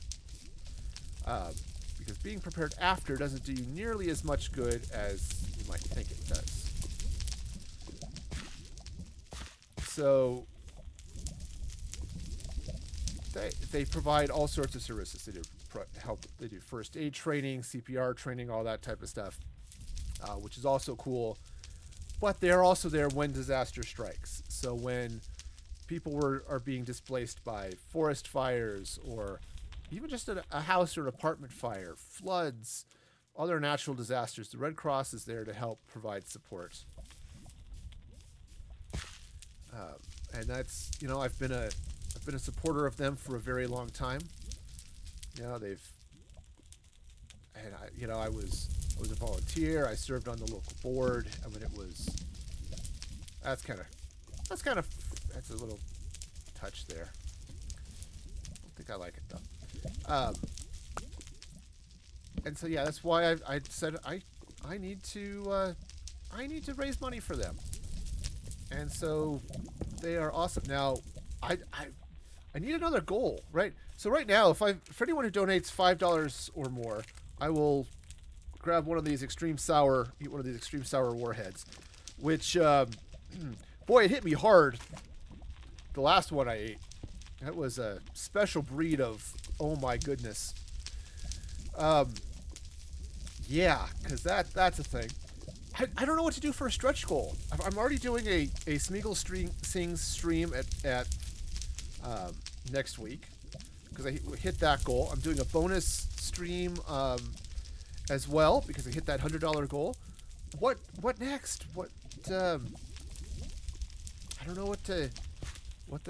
[SPEAKER 1] Because being prepared after doesn't do you nearly as much good as you might think it does. So they provide all sorts of services. They do help. They do first aid training, CPR training, all that type of stuff, which is also cool. But they're also there when disaster strikes. So when people are being displaced by forest fires or even just a house or an apartment fire, floods, other natural disasters, the Red Cross is there to help provide support. And that's, you know, I've been a supporter of them for a very long time. You know, I was a volunteer. I served on the local board. I mean, that's a little touch there. I don't think I like it though. And so yeah, that's why I said I need to raise money for them. And so they are awesome. Now, I need another goal, right? So right now, for anyone who donates $5 or more, I will grab one of these extreme sour warheads, which, boy, it hit me hard. The last one I ate, that was a special breed of, oh my goodness. Yeah, because that's a thing. I don't know what to do for a stretch goal. I'm already doing a Smeagol Sings stream at next week because I hit that goal. I'm doing a bonus stream as well because I hit that $100 goal. What next? I don't know what the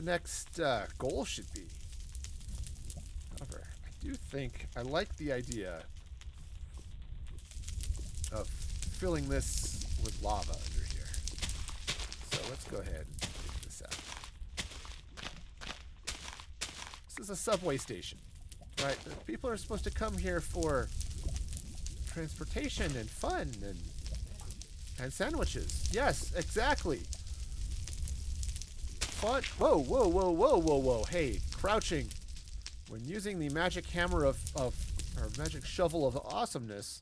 [SPEAKER 1] next goal should be. However, I do think I like the idea of filling this with lava under here. So let's go ahead and figure this out. This is a subway station, right? People are supposed to come here for transportation and fun and sandwiches. Yes, exactly. Fun. Whoa, whoa, whoa, whoa, whoa, whoa. Hey, crouching. When using the magic hammer or magic shovel of awesomeness,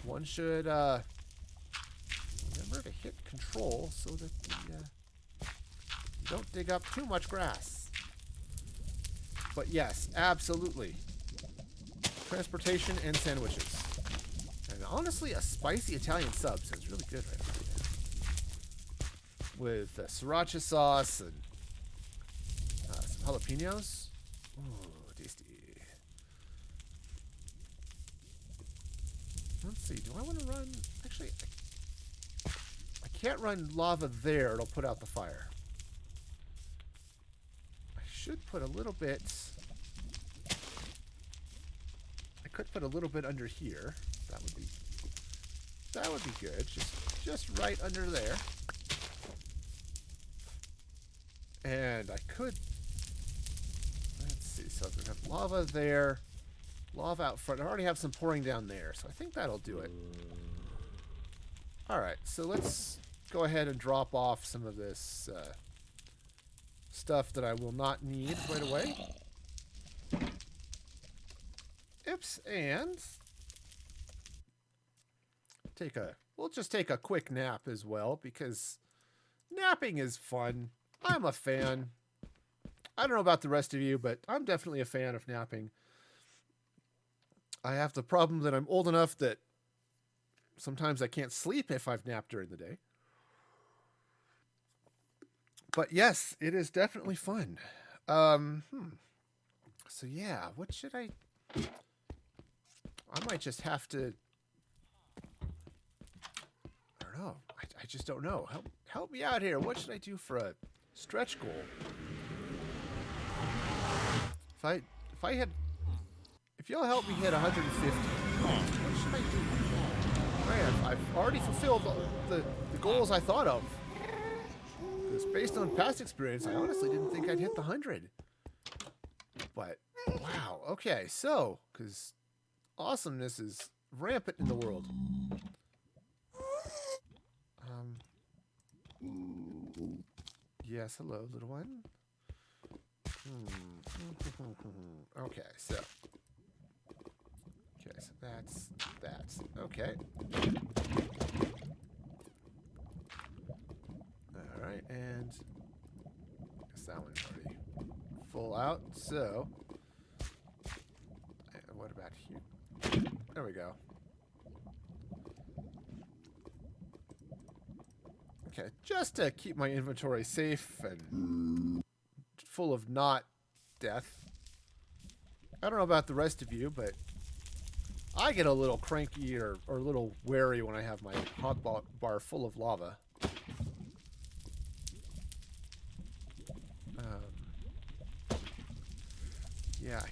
[SPEAKER 1] one should remember to hit control so that you don't dig up too much grass. But yes, absolutely. Transportation and sandwiches. And honestly, a spicy Italian sub sounds really good right now. With sriracha sauce and some jalapenos. Ooh, tasty. Let's see, do I want to run... Actually, I can't run lava there. It'll put out the fire. I should put a little bit... I could put a little bit under here. That would be good. Just right under there. And I could... Let's see, so we have lava there. Lava out front. I already have some pouring down there, so I think that'll do it. Alright, so let's go ahead and drop off some of this stuff that I will not need right away. Oops, and we'll just take a quick nap as well, because napping is fun. I'm a fan. I don't know about the rest of you, but I'm definitely a fan of napping. I have the problem that I'm old enough that sometimes I can't sleep if I've napped during the day. But yes, it is definitely fun. So yeah, what should I might just have to... I don't know. I just don't know. Help me out here. What should I do for a stretch goal? If you'll help me hit 150, what should I do? Right, I've already fulfilled the goals I thought of. Because based on past experience, I honestly didn't think I'd hit the 100. But, wow. Okay, so, because awesomeness is rampant in the world. Yes, hello, little one. Okay, so that's okay. All right, and guess that one's already full out. So, what about here? There we go. Okay, just to keep my inventory safe and full of not death. I don't know about the rest of you, but I get a little cranky or a little wary when I have my hot bar full of lava. Yeah.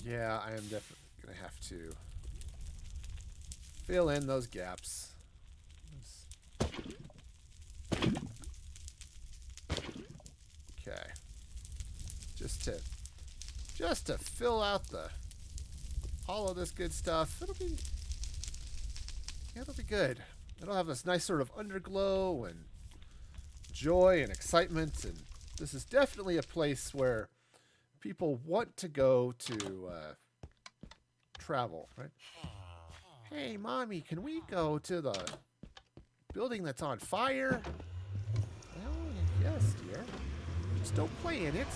[SPEAKER 1] Yeah, I am definitely going to have to fill in those gaps. Okay. Just to fill out all of this good stuff. It'll be good. It'll have this nice sort of underglow and joy and excitement, and this is definitely a place where people want to go to travel, right? Hey, Mommy, can we go to the building that's on fire? Oh, yes, dear. Just don't play in it.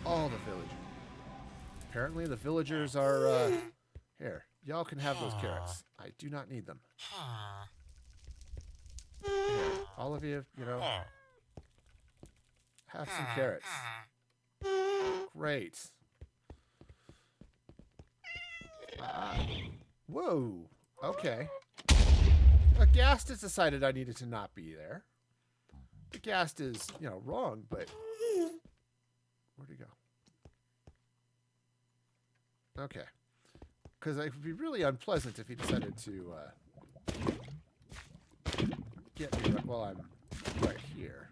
[SPEAKER 1] All the villagers. Apparently the villagers are, here, y'all can have those carrots. I do not need them. Here, all of you, you know, have some carrots. Great. Whoa. Okay. Ghast has decided I needed to not be there. The Ghast is, you know, wrong, but where'd he go? Okay. Because it would be really unpleasant if he decided to get me while I'm right here.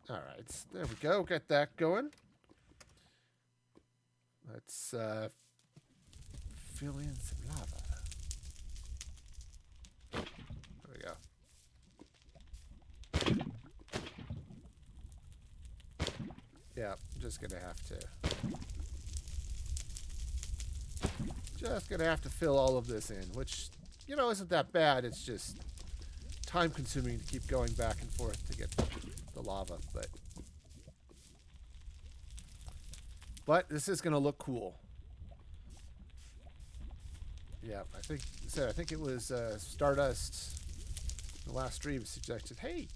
[SPEAKER 1] Alright, there we go. Get that going. Let's fill in some lava. There we go. Yeah, I'm just gonna have to fill all of this in, which, you know, isn't that bad. It's just time consuming to keep going back and forth to get the lava, but this is gonna look cool. Yeah, I think it was Stardust in the last stream suggested, hey,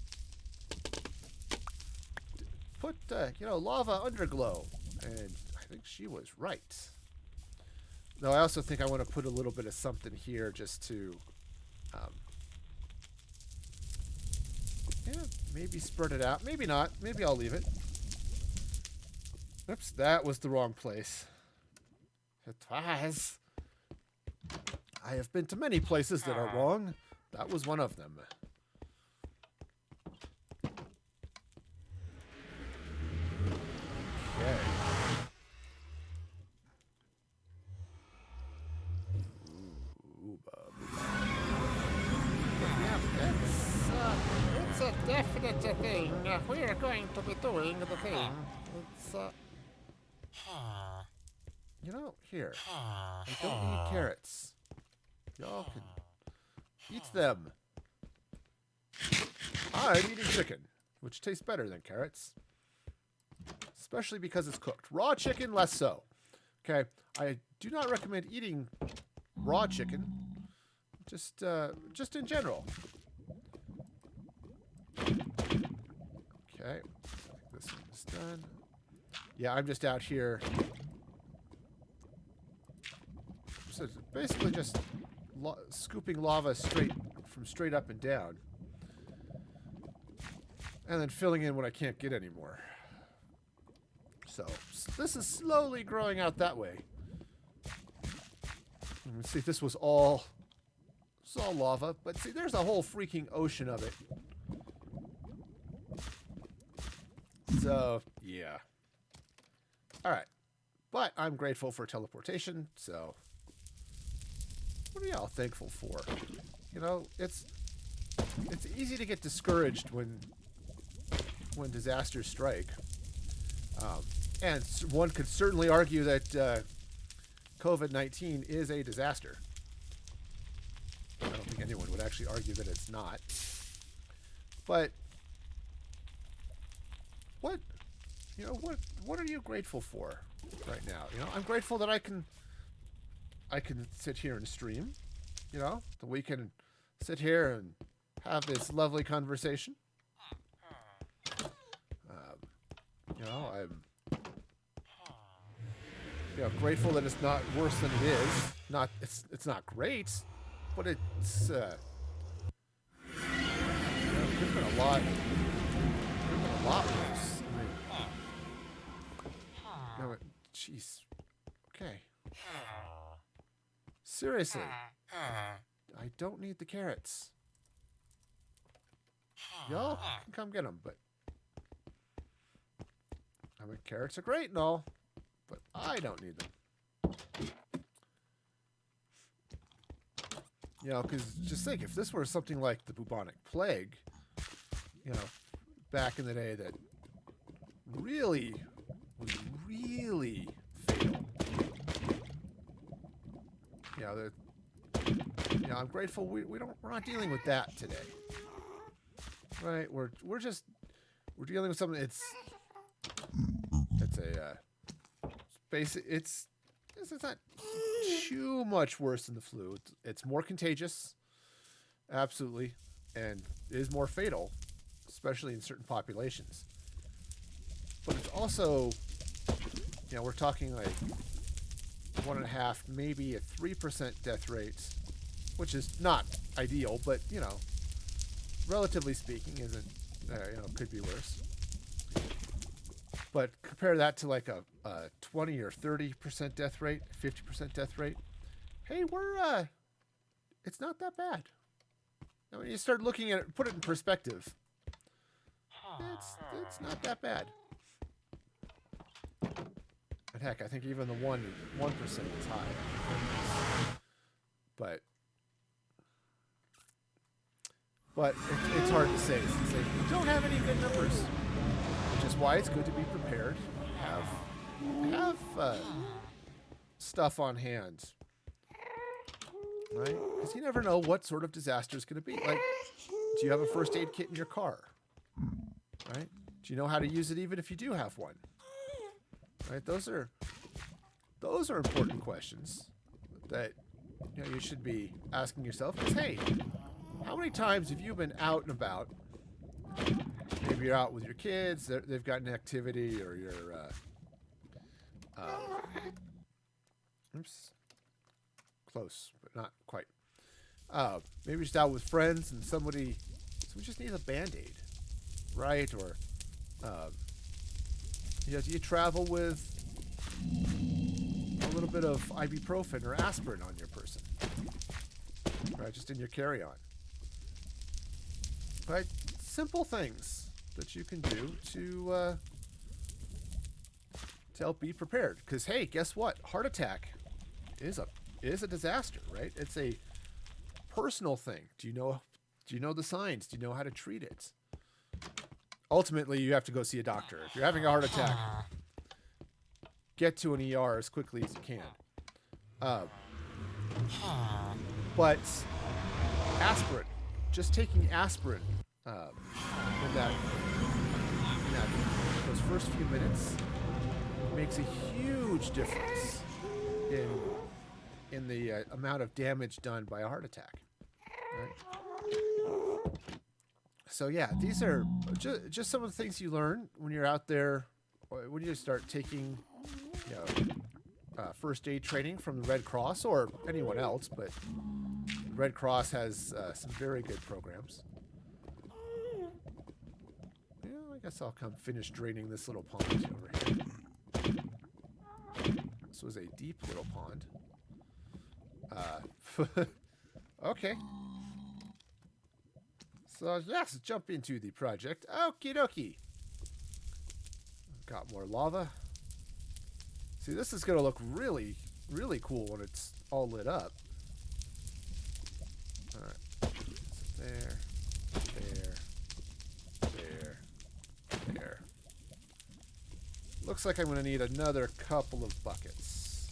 [SPEAKER 1] put you know, lava underglow, and I think she was right. Though I also think I want to put a little bit of something here just to yeah, maybe spread it out. Maybe not. Maybe I'll leave it. Oops, that was the wrong place. It was. I have been to many places that are wrong. That was one of them. Okay. Yeah, it's a definite thing. We are going to be doing the thing. It's you know, here. I don't need carrots. Y'all can eat them. I'm eating chicken, which tastes better than carrots. Especially because it's cooked. Raw chicken, less so. Okay, I do not recommend eating raw chicken. Just in general. Okay, this one is done. Yeah, I'm just out here. So basically just scooping lava straight up and down. And then filling in when I can't get any more. So this is slowly growing out that way. Let me see if this was all lava, but see, there's a whole freaking ocean of it. So yeah. All right, but I'm grateful for teleportation. So what are y'all thankful for? You know, it's easy to get discouraged when disasters strike. And one could certainly argue that COVID-19 is a disaster. I don't think anyone would actually argue that it's not. But what are you grateful for right now? You know, I'm grateful that I can I can sit here and stream. You know, that we can sit here and have this lovely conversation. You know, I'm grateful that it's not worse than it is. It's not great, but it's it could have been a lot. Worse. I mean, jeez. Okay. Seriously, I don't need the carrots. Y'all can come get them, but I mean, carrots are great and all, but I don't need them. You know, because just think, if this were something like the bubonic plague, you know, back in the day that really was really fatal. You know, I'm grateful we're not dealing with that today. Right? We're dealing with something it's not too much worse than the flu. It's more contagious, absolutely, and is more fatal, especially in certain populations. But it's also, you know, we're talking like 1.5, maybe a 3% death rate, which is not ideal, but you know, relatively speaking, isn't could be worse. But compare that to like a 20 or 30% death rate, 50% death rate. Hey, it's not that bad. Now, when you start looking at it, put it in perspective, it's not that bad. And heck, I think even the 1% is high. But it's hard to say since they don't have any good numbers. Which is why it's good to be prepared. Have stuff on hand, right? Because you never know what sort of disaster is going to be. Like, do you have a first aid kit in your car? Right? Do you know how to use it even if you do have one? Right? Those are important questions that you should be asking yourself. Because hey, how many times have you been out and about? Maybe you're out with your kids. They've got an activity, or you're oops, close but not quite. Maybe you're just out with friends and somebody just needs a Band-Aid, right? Or do you travel with a little bit of ibuprofen or aspirin on your person, right? Just in your carry-on, right? Simple things that you can do to help be prepared. Because hey, guess what? Heart attack is a disaster, right? It's a personal thing. Do you know the signs? Do you know how to treat it? Ultimately, you have to go see a doctor. If you're having a heart attack, get to an ER as quickly as you can. But aspirin, just taking aspirin in those first few minutes makes a huge difference in the amount of damage done by a heart attack. Right? So yeah, these are just some of the things you learn when you're out there, when you start taking first aid training from the Red Cross or anyone else, but the Red Cross has some very good programs. I guess I'll come finish draining this little pond over here. This was a deep little pond. Okay. So let's jump into the project. Okie dokie. Got more lava. See, this is going to look really, really cool when it's all lit up. All right. So there. Looks like I'm going to need another couple of buckets.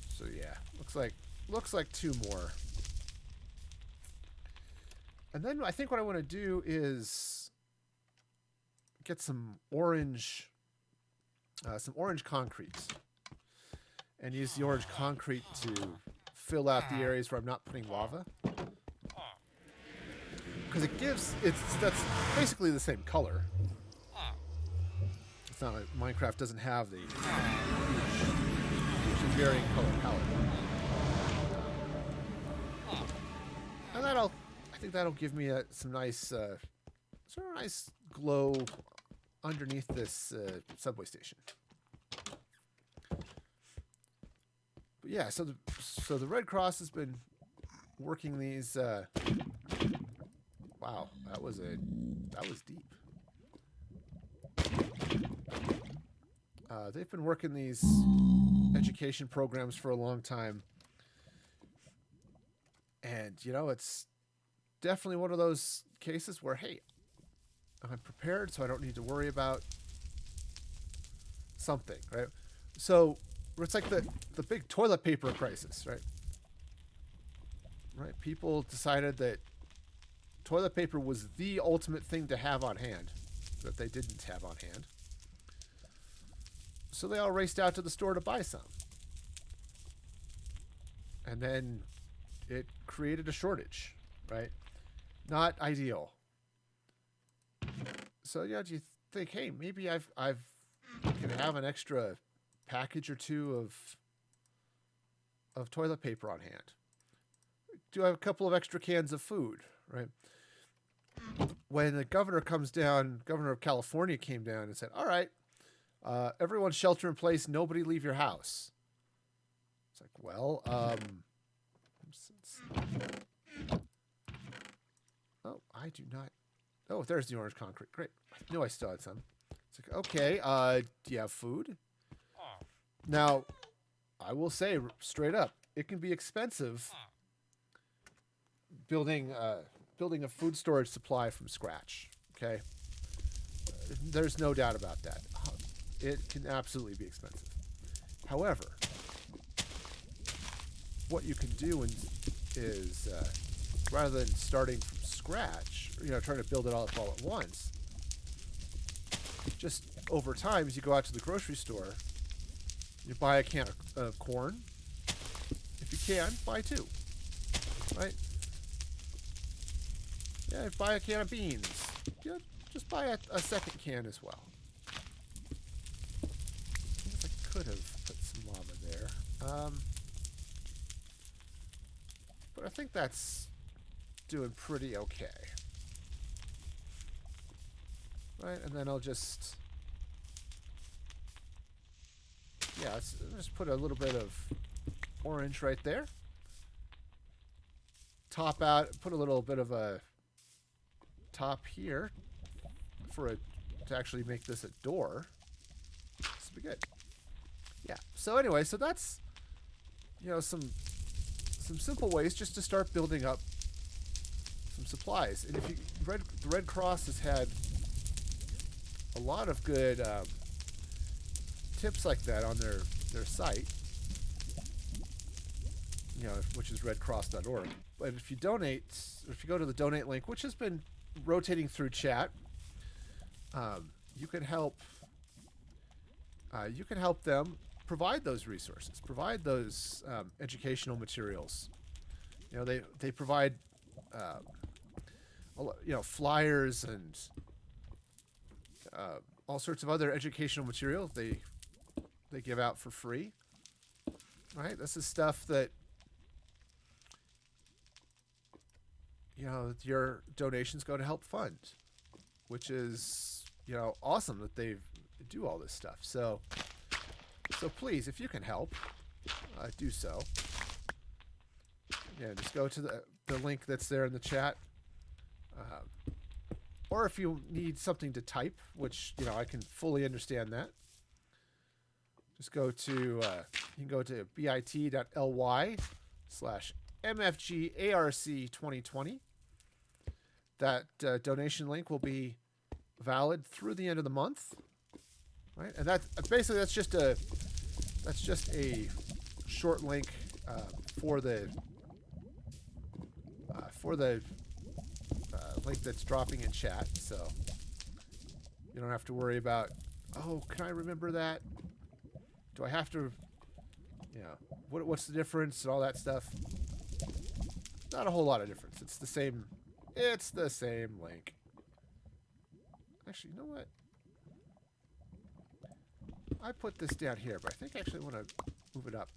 [SPEAKER 1] So yeah, looks like 2 more. And then I think what I want to do is get some orange concrete. and use the orange concrete to fill out the areas where I'm not putting lava. Because that's basically the same color. It's not like Minecraft doesn't have the huge varying color palette. And I think that'll give me some nice, sort of nice glow underneath this subway station. But yeah, so the Red Cross has been working these. Wow, that was deep. They've been working these education programs for a long time, and it's definitely one of those cases where, hey, I'm prepared, so I don't need to worry about something, right? So it's like the big toilet paper crisis, right? Right? People decided that toilet paper was the ultimate thing to have on hand that they didn't have on hand. So they all raced out to the store to buy some. And then it created a shortage, right? Not ideal. So do you think, hey, maybe I can have an extra package or two of toilet paper on hand? Do I have a couple of extra cans of food, right? When the governor of California came down and said, all right, everyone shelter in place, nobody leave your house. It's like, well, oh, I do not. Oh, there's the orange concrete. Great. I knew I still had some. It's like, okay, do you have food? Now, I will say straight up, it can be expensive building a food storage supply from scratch. Okay, there's no doubt about that. It can absolutely be expensive. However, what you can do is rather than starting from scratch, trying to build it all up all at once, just over time, as you go out to the grocery store, you buy a can of corn. If you can, buy two. Right? Yeah, buy a can of beans. Yeah, just buy a second can as well. I guess I could have put some lava there. But I think that's doing pretty okay. Right, and then I'll just... yeah, let's just put a little bit of orange right there. Top out, put a little bit of a top here to actually make this a door. This will be good. Yeah. So anyway, so that's some simple ways just to start building up some supplies. And if the Red Cross has had a lot of good tips like that on their site, which is redcross.org. But if you donate, or if you go to the donate link, which has been rotating through chat, you can help them provide those resources, provide those educational materials. They provide flyers and all sorts of other educational material they give out for free. Right? This is stuff that your donations go to help fund, which is awesome that they do all this stuff. So please, if you can help, do so. Yeah, just go to the link that's there in the chat. Or if you need something to type, which I can fully understand that. Just go to you can go to bit.ly/MFGARC2020. That donation link will be valid through the end of the month, right? And that's just a short link for the link that's dropping in chat, so you don't have to worry about, oh, can I remember that? Do I have to you know, what's the difference and all that stuff. Not a whole lot of difference. It's the same. It's the same link. Actually, you know what? I put this down here, but I think I actually want to move it up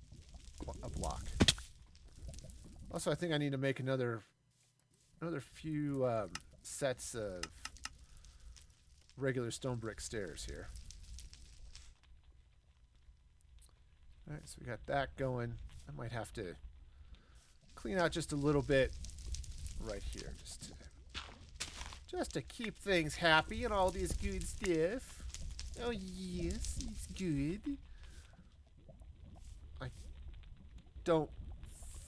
[SPEAKER 1] a block. Also, I think I need to make another few sets of regular stone brick stairs here. All right, so we got that going. I might have to clean out just a little bit right here, just to keep things happy and all this good stuff. Oh yes, it's good. I don't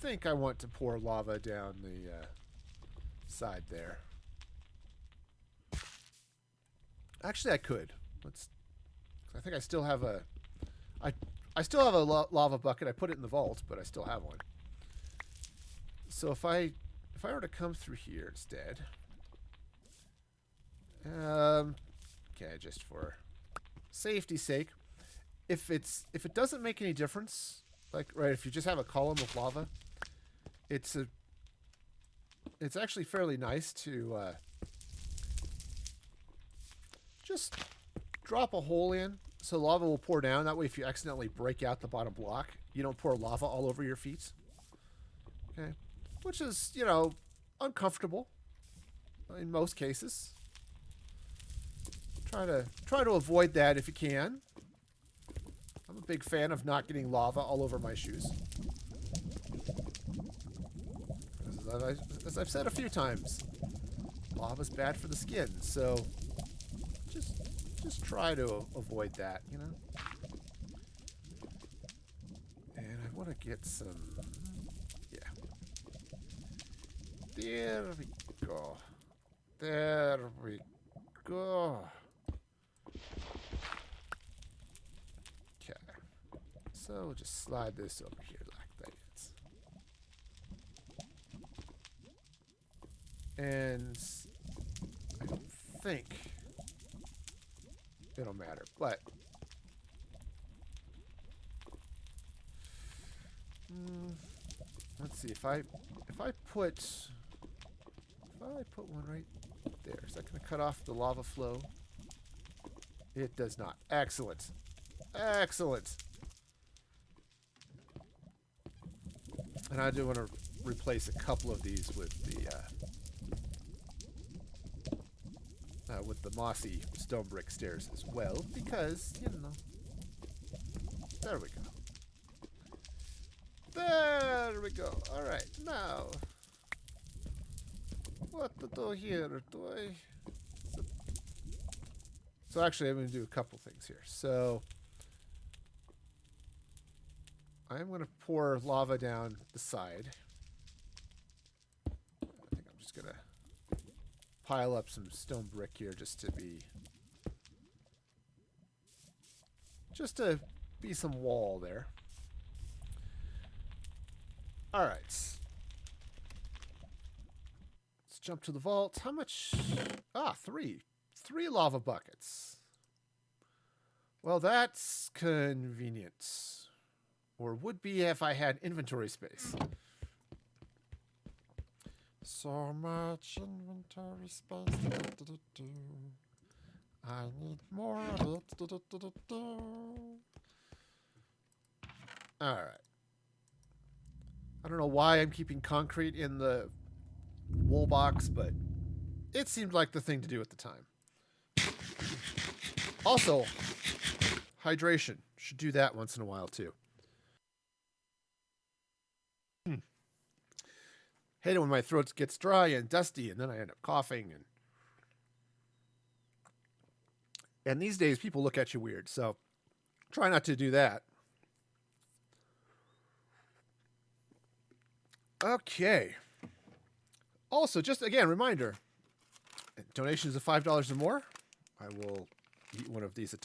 [SPEAKER 1] think I want to pour lava down the side there. Actually, I could. I think I still have a. I still have a lava bucket. I put it in the vault, but I still have one. So if I were to come through here instead, okay, just for safety's sake, if it doesn't make any difference, like right, if you just have a column of lava, it's actually fairly nice to just drop a hole in so lava will pour down. That way, if you accidentally break out the bottom block, you don't pour lava all over your feet. Okay, which is, you know, uncomfortable in most cases. Try to avoid that if you can. I'm a big fan of not getting lava all over my shoes. As I've said a few times, lava's bad for the skin, so just try to avoid that, you know? And I want to get some... Yeah. There we go. There we go. Okay. So we'll just slide this over here like that. And I don't think it'll matter, but let's see if I put one right there, is that going to cut off the lava flow? It does not. Excellent. Excellent. And I do want to replace a couple of these with the mossy stone brick stairs as well, because, you know. There we go. There we go. All right, now what to do here? So actually, I'm going to do a couple things here. So I'm going to pour lava down the side. I think I'm just going to pile up some stone brick here just to be some wall there. All right. Let's jump to the vault. How much? Three lava buckets. Well, that's convenient. Or would be if I had inventory space. So much inventory space. I need more of it. Alright. I don't know why I'm keeping concrete in the wool box, but it seemed like the thing to do at the time. Also, hydration. Should do that once in a while, too. Hate it when my throat gets dry and dusty, and then I end up coughing. And these days, people look at you weird, so try not to do that. Okay. Also, just again, reminder, donations of $5 or more, I will eat one of these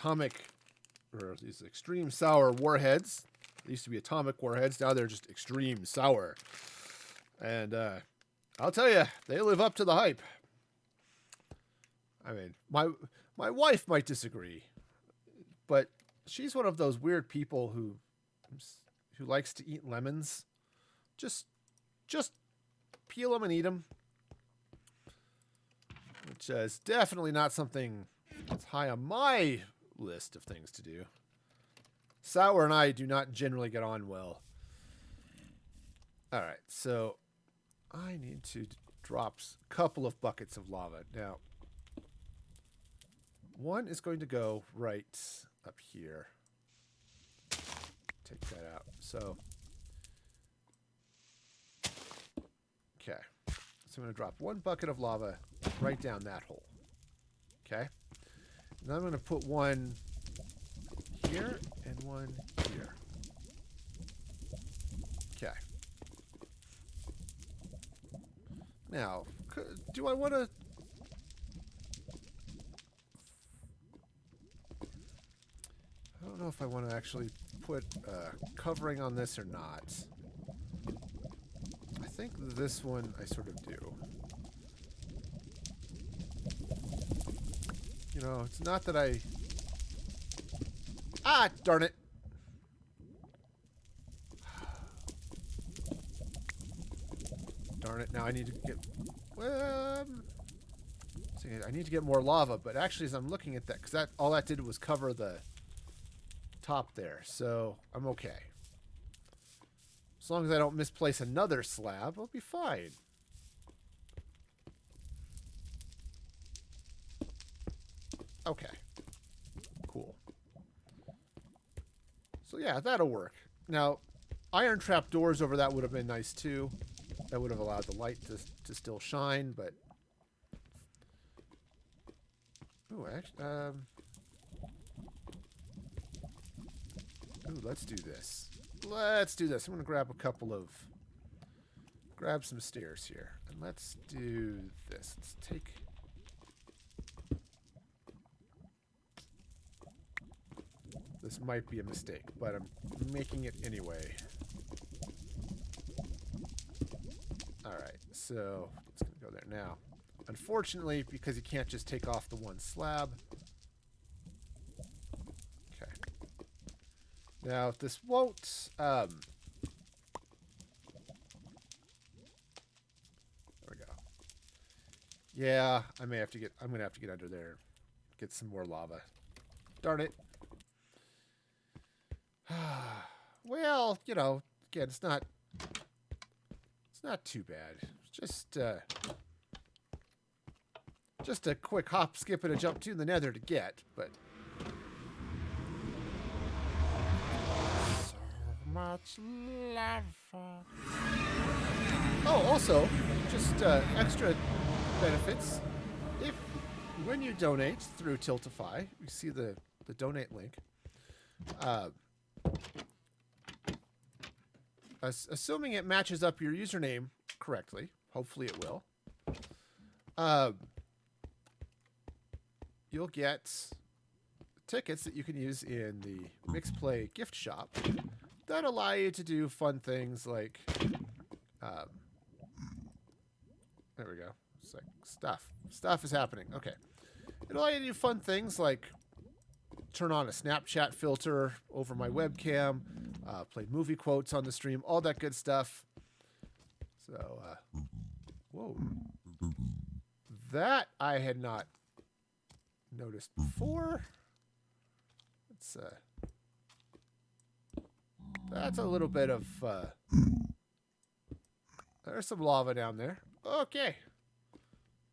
[SPEAKER 1] these extreme sour warheads. They used to be atomic warheads, now they're just extreme sour. And I'll tell you, they live up to the hype. I mean, my wife might disagree, but she's one of those weird people who who likes to eat lemons, just peel them and eat them. Which is definitely not something that's high on my list of things to do. Sour and I do not generally get on well. Alright, so I need to drop a couple of buckets of lava. Now, one is going to go right up here. Take that out. So, okay. So I'm going to drop one bucket of lava right down that hole. Okay. Now I'm going to put one here and one here. Okay. Now, do I want to... I don't know if I want to actually put covering on this or not. I think this one I sort of do. You know, it's not that I... Ah, darn it! Darn it, now I need to get... see, I need to get more lava, but actually as I'm looking at that, because that all that did was cover the top there, so I'm okay. As long as I don't misplace another slab, I'll be fine. Okay. Cool. So yeah, that'll work. Now, iron trap doors over that would have been nice too. That would have allowed the light to still shine, but... Ooh, actually, ooh, let's do this. Let's do this. I'm going to grab some stairs here. And let's do this. Let's take... This might be a mistake, but I'm making it anyway. Alright, so it's going to go there now. Unfortunately, because you can't just take off the one slab. Okay. Now, this won't... there we go. Yeah, I'm going to have to get under there. Get some more lava. Darn it. Well, you know, again, it's not too bad. Just a quick hop, skip, and a jump to the nether to get, but so much lava. Oh, also, just extra benefits. When you donate through Tiltify, you see the donate link. Assuming it matches up your username correctly, hopefully it will, you'll get tickets that you can use in the MixPlay gift shop that allow you to do fun things like, there we go. It's like stuff is happening. Okay. It'll allow you to do fun things like turn on a Snapchat filter over my webcam, play movie quotes on the stream, all that good stuff. So, whoa. That I had not noticed before. It's, that's a little bit of, there's some lava down there. Okay.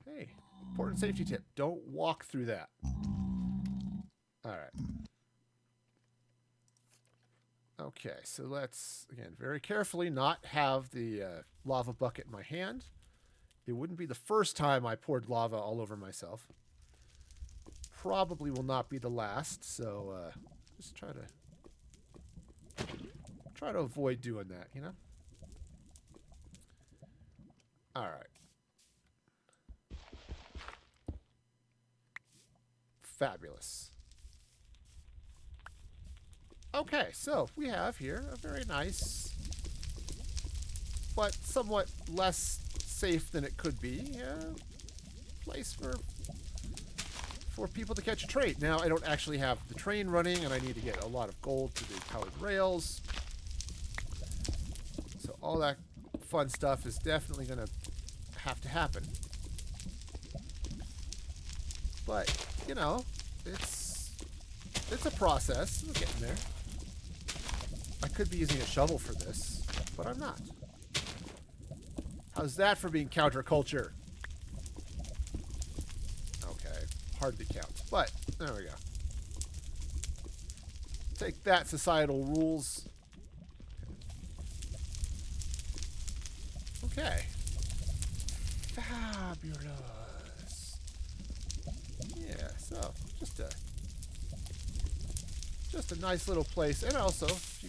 [SPEAKER 1] Hey, important safety tip. Don't walk through that. All right. Okay, so let's, again, very carefully not have the lava bucket in my hand. It wouldn't be the first time I poured lava all over myself. Probably will not be the last, so just try to avoid doing that, you know? All right. Fabulous. Okay, so we have here a very nice, but somewhat less safe than it could be, place for people to catch a train. Now, I don't actually have the train running, and I need to get a lot of gold to do powered rails. all that fun stuff is definitely going to have to happen. But, you know, it's a process. We're getting there. I could be using a shovel for this, but I'm not. How's that for being counterculture? Okay, hardly counts, but there we go. Take that, societal rules. Okay. Fabulous. Yeah, so just a nice little place, and also if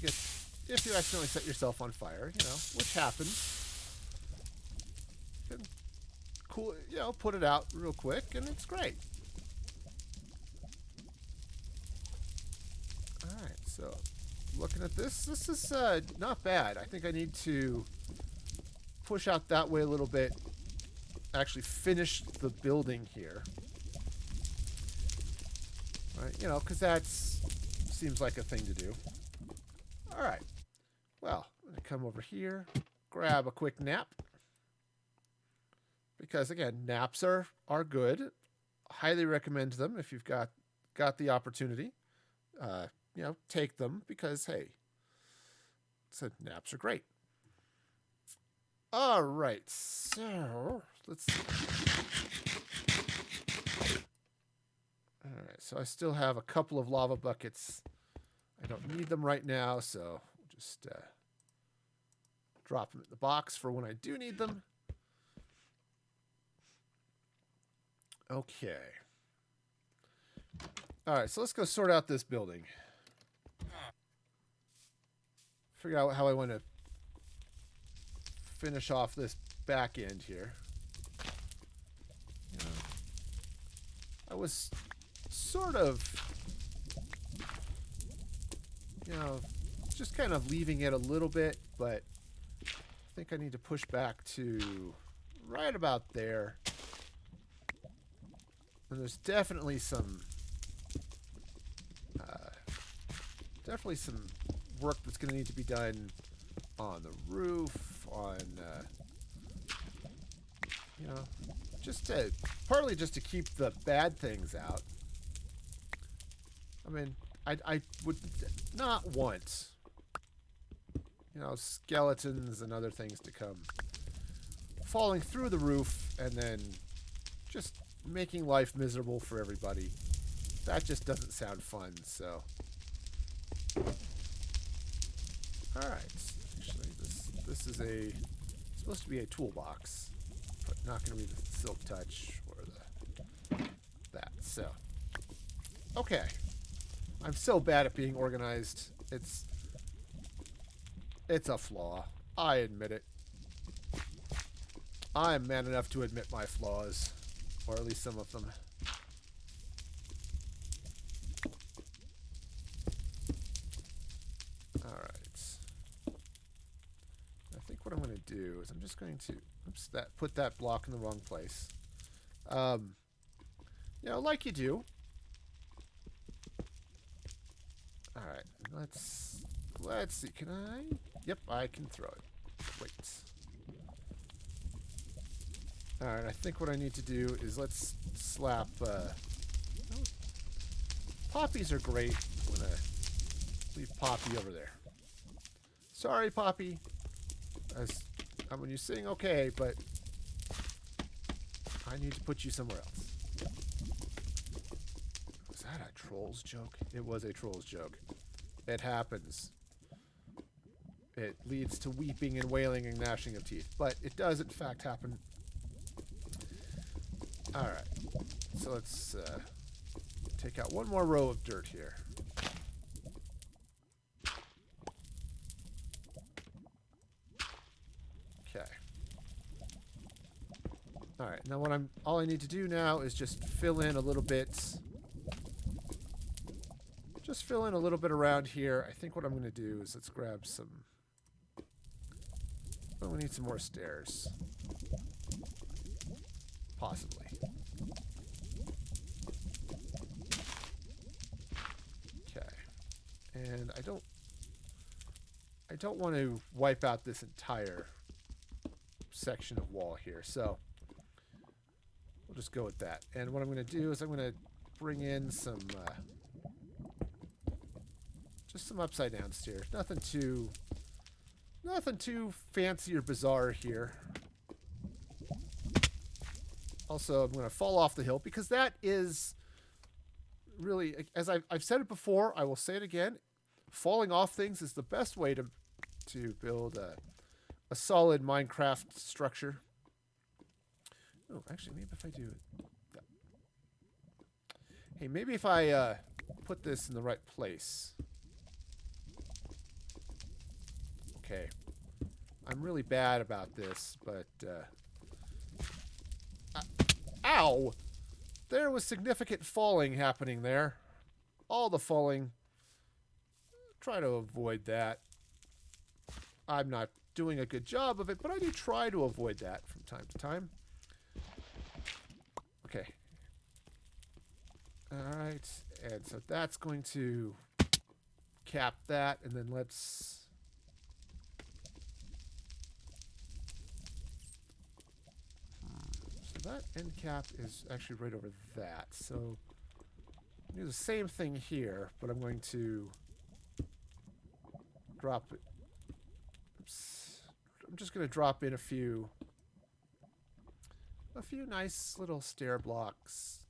[SPEAKER 1] you accidentally set yourself on fire, you know, which happens. Cool, you know, put it out real quick, and it's great. All right, so looking at this is not bad. I think I need to push out that way a little bit. Actually, finish the building here. All right, you know, because that seems like a thing to do. All right. Well, I'm gonna come over here, grab a quick nap. Because again, naps are good. Highly recommend them if you've got the opportunity. You know, take them because hey, so naps are great. All right, so let's see. All right, so I still have a couple of lava buckets. I don't need them right now, so we'll just drop them in the box for when I do need them. Okay. All right, so let's go sort out this building. Figure out how I want to finish off this back end here. You know, I was sort of, you know, just kind of leaving it a little bit, but I think I need to push back to right about there. And there's definitely some work that's going to need to be done on the roof, on you know, partly just to keep the bad things out. I mean, I would not want, you know, skeletons and other things to come falling through the roof and then just making life miserable for everybody. That just doesn't sound fun, so. Alright. Actually, this is supposed to be a toolbox, but not going to be the silk touch or that. So. Okay. I'm so bad at being organized. It's a flaw. I admit it. I am man enough to admit my flaws. Or at least some of them. Alright. I think what I'm going to do is I'm just going to put that block in the wrong place. You know, like you do. Alright, let's see. Can I? Yep, I can throw it. Wait. Alright, I think what I need to do is let's slap, poppies are great. I'm gonna leave Poppy over there. Sorry, Poppy. When you sing, okay, but I need to put you somewhere else. Was that a Trolls joke? It was a Trolls joke. It happens. It leads to weeping and wailing and gnashing of teeth, but it does in fact happen. Alright, so let's take out one more row of dirt here. Okay. Alright, now all I need to do now is just fill in a little bit. Just fill in a little bit around here. I think what I'm going to do is let's grab some. Oh, we need some more stairs. Possibly. Okay. And I don't want to wipe out this entire section of wall here, so we'll just go with that. And what I'm going to do is I'm going to bring in some just some upside down stairs. Nothing too fancy or bizarre here. Also, I'm going to fall off the hill because that is really, as I've said it before, I will say it again. Falling off things is the best way to build a solid Minecraft structure. Oh, actually, maybe if I do that. Hey, maybe if I put this in the right place. Okay. I'm really bad about this, but ow! There was significant falling happening there. All the falling. Try to avoid that. I'm not doing a good job of it, but I do try to avoid that from time to time. Okay. Alright, and so that's going to cap that, and then let's... So that end cap is actually right over that, so do the same thing here, but I'm going to drop it. Oops. I'm just going to drop in a few nice little stair blocks.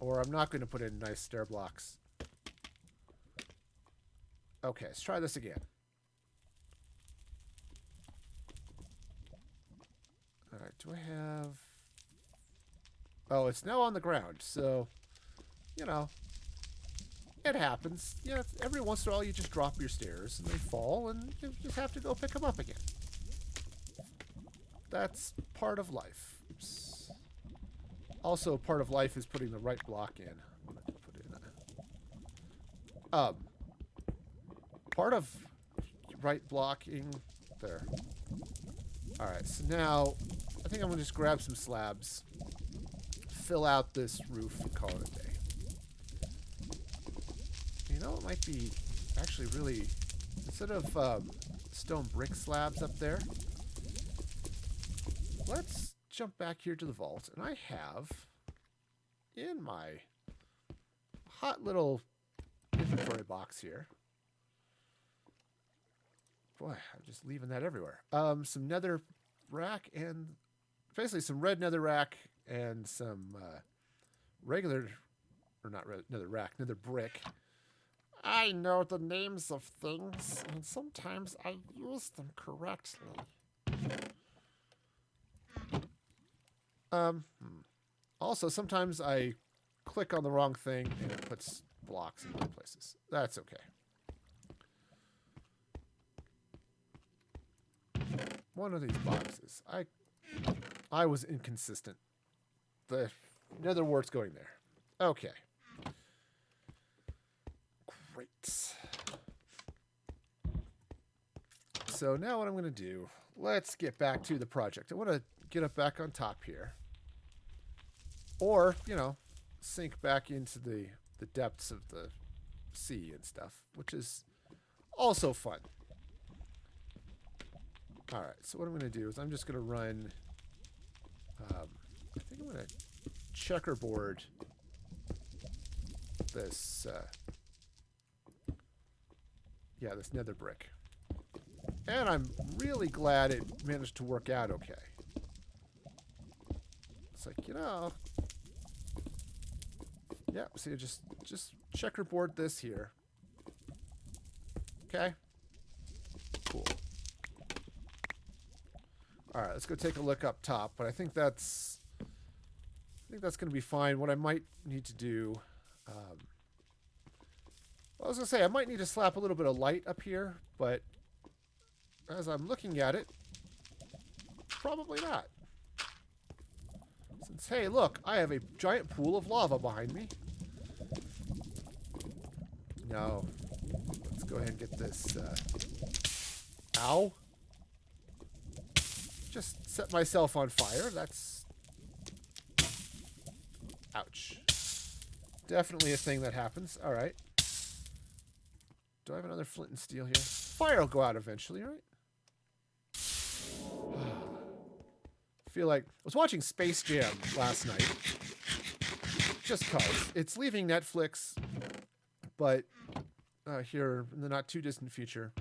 [SPEAKER 1] Or I'm not going to put in nice stair blocks. Okay, let's try this again. Alright, do I have... Oh, it's now on the ground, so, you know, it happens. Yeah, every once in a while you just drop your stairs and they fall and you just have to go pick them up again. That's part of life. Oops. Also, part of life is putting the right block in. I'm going to put in part of right blocking there. Alright, so now I think I'm going to just grab some slabs, fill out this roof, and call it a day. You know, it might be actually really, instead of stone brick slabs up there, let's jump back here to the vault, and I have in my hot little inventory box here, boy, I'm just leaving that everywhere, some nether rack and basically some red nether rack and some regular, or not red, nether rack, nether brick. I know the names of things, and sometimes I use them correctly. Also, sometimes I click on the wrong thing and it puts blocks in other places. That's okay. One of these boxes. I was inconsistent. The nether wart's going there. Okay. Great. So now what I'm going to do, let's get back to the project. I want to get up back on top here. Or, you know, sink back into the depths of the sea and stuff, which is also fun. Alright, so what I'm going to do is I'm just going to run, I think I'm going to checkerboard this, yeah, this nether brick. And I'm really glad it managed to work out okay. It's like, you know, yeah, see, just checkerboard this here. Okay? Cool. Alright, let's go take a look up top, but I think that's going to be fine. What I might need to do, I was going to say, I might need to slap a little bit of light up here, but as I'm looking at it, probably not. Since, hey, look, I have a giant pool of lava behind me. Now, let's go ahead and get this, ow. Just set myself on fire. That's, ouch. Definitely a thing that happens. All right. Do I have another flint and steel here? fire will go out eventually, right? I feel like I was watching Space Jam last night. Just cause it's leaving Netflix, but here in the not too distant future.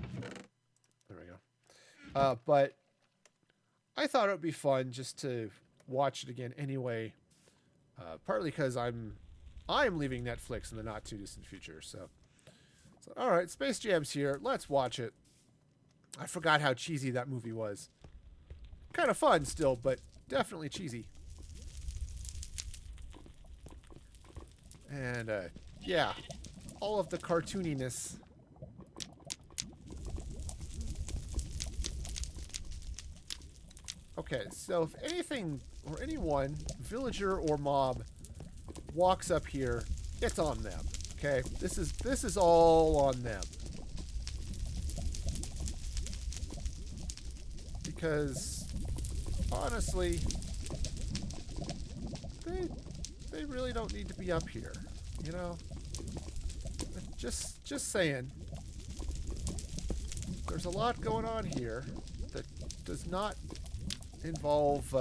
[SPEAKER 1] There we go. But I thought it would be fun just to watch it again anyway. Partly because I'm leaving Netflix in the not too distant future. So all right, Space Jam's here. Let's watch it. I forgot how cheesy that movie was. Kind of fun still, but definitely cheesy. And yeah, all of the cartooniness. Okay, so if anything or anyone, villager or mob, walks up here, it's on them. Okay, this is all on them. Because honestly, they really don't need to be up here, you know? Just saying. There's a lot going on here that does not involve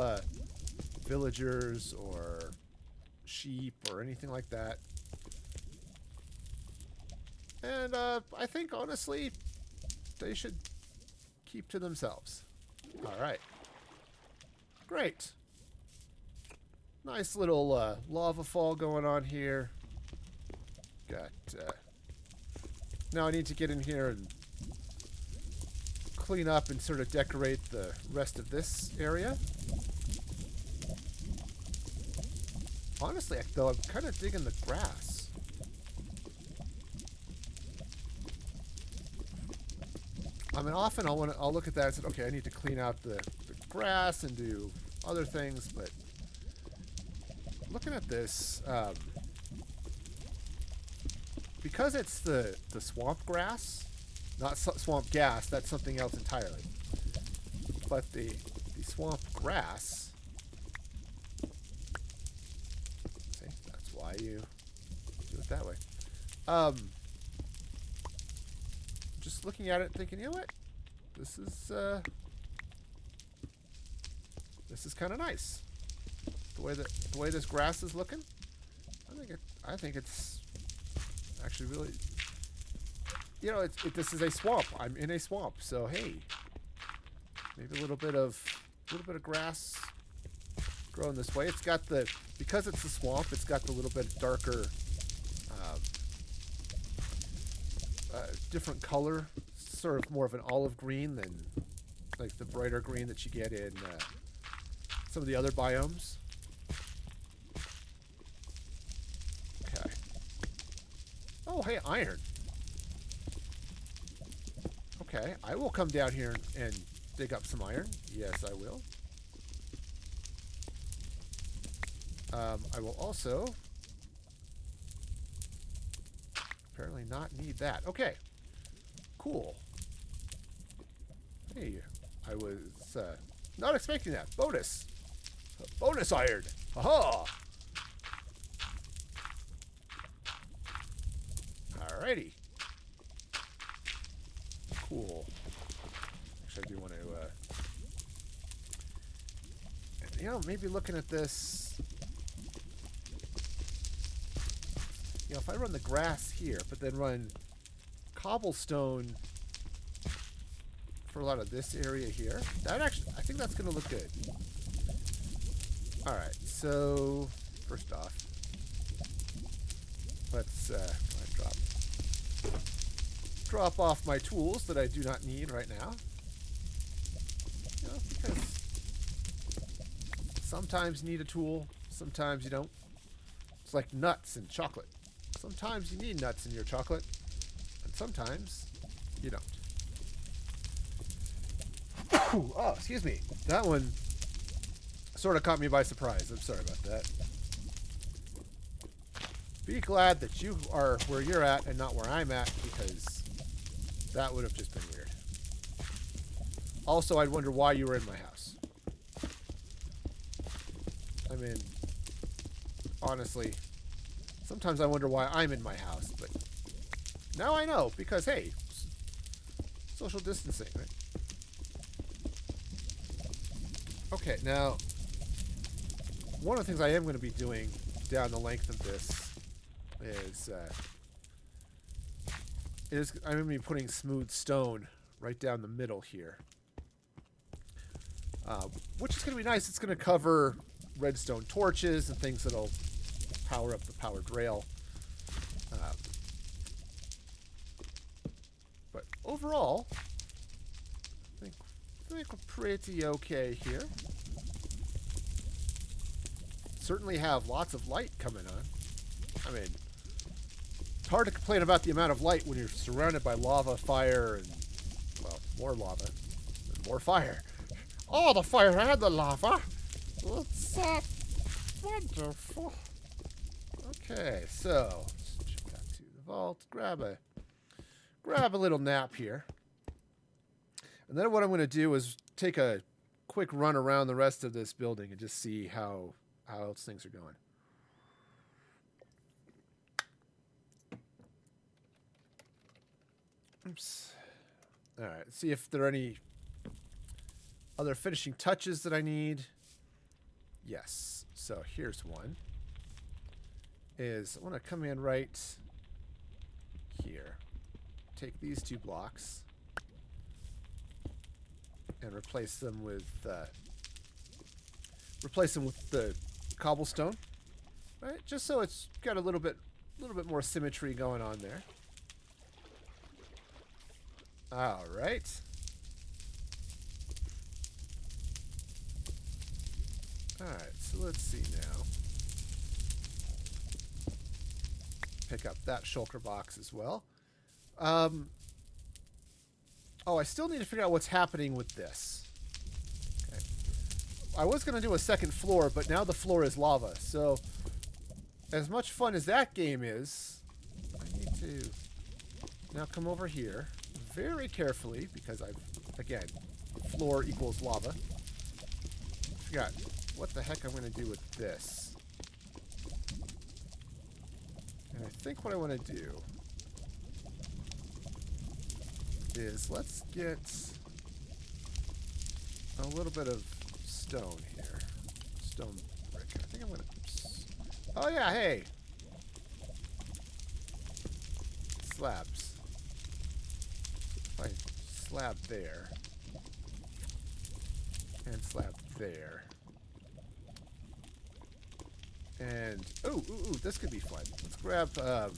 [SPEAKER 1] villagers or sheep or anything like that. And I think honestly they should keep to themselves. All right. Great. Nice little lava fall going on here. Got now I need to get in here and clean up and sort of decorate the rest of this area. Honestly, though, I'm kind of digging the grass. I mean, often I'll look at that and say, okay, I need to clean out the grass and do other things, but looking at this, because it's the swamp grass, not swamp gas, that's something else entirely. But the swamp grass, see, that's why you do it that way. Just looking at it, thinking, you know what, this is kind of nice. The way this grass is looking, I think it's actually really, you know, this is a swamp. I'm in a swamp, so hey, maybe a little bit of grass growing this way. It's got because it's a swamp, it's got the little bit darker, different color, sort of more of an olive green than like the brighter green that you get in some of the other biomes. Okay. Oh, hey, iron. Okay, I will come down here and dig up some iron. Yes, I will. I will also apparently not need that. Okay, cool. Hey, I was not expecting that. Bonus iron. Aha! Alrighty. Cool. Actually, I do want to, you know, maybe looking at this, you know, if I run the grass here, but then run cobblestone for a lot of this area here, that actually, I think that's going to look good. All right, so first off, let's drop off my tools that I do not need right now. You know, because sometimes you need a tool, sometimes you don't. It's like nuts and chocolate. Sometimes you need nuts in your chocolate, and sometimes you don't. Oh, excuse me. That one sort of caught me by surprise. I'm sorry about that. Be glad that you are where you're at and not where I'm at, because that would have just been weird. Also, I'd wonder why you were in my house. I mean, honestly, sometimes I wonder why I'm in my house, but now I know, because hey, Social distancing, right? Okay, now, one of the things I am going to be doing down the length of this is I'm going to be putting smooth stone right down the middle here. Which is going to be nice. It's going to cover redstone torches and things that'll power up the powered rail. But overall, I think we're pretty okay here. Certainly have lots of light coming on. I mean, it's hard to complain about the amount of light when you're surrounded by lava, fire, and, well, more lava and more fire. Oh, the fire and the lava. It's wonderful. Okay, so let's check out to the vault. Grab a little nap here. And then what I'm going to do is take a quick run around the rest of this building and just see how else things are going. Oops. All right, see if there are any other finishing touches that I need. Yes. So here's one. I want to come in right here. Take these 2 blocks and replace them with the cobblestone, right? Just so it's got a little bit more symmetry going on there. All right. All right. So let's see now. Pick up that shulker box as well. Oh, I still need to figure out what's happening with this. Okay. I was going to do a second floor, but now the floor is lava. So, as much fun as that game is, I need to now come over here very carefully, because again, floor equals lava. I forgot what the heck I'm going to do with this. And I think what I want to do is let's get a little bit of stone here. Stone brick. I think I'm going to... Oh, yeah, hey! Slabs. If I slab there. And slab there. And... Ooh, this could be fun. Let's grab a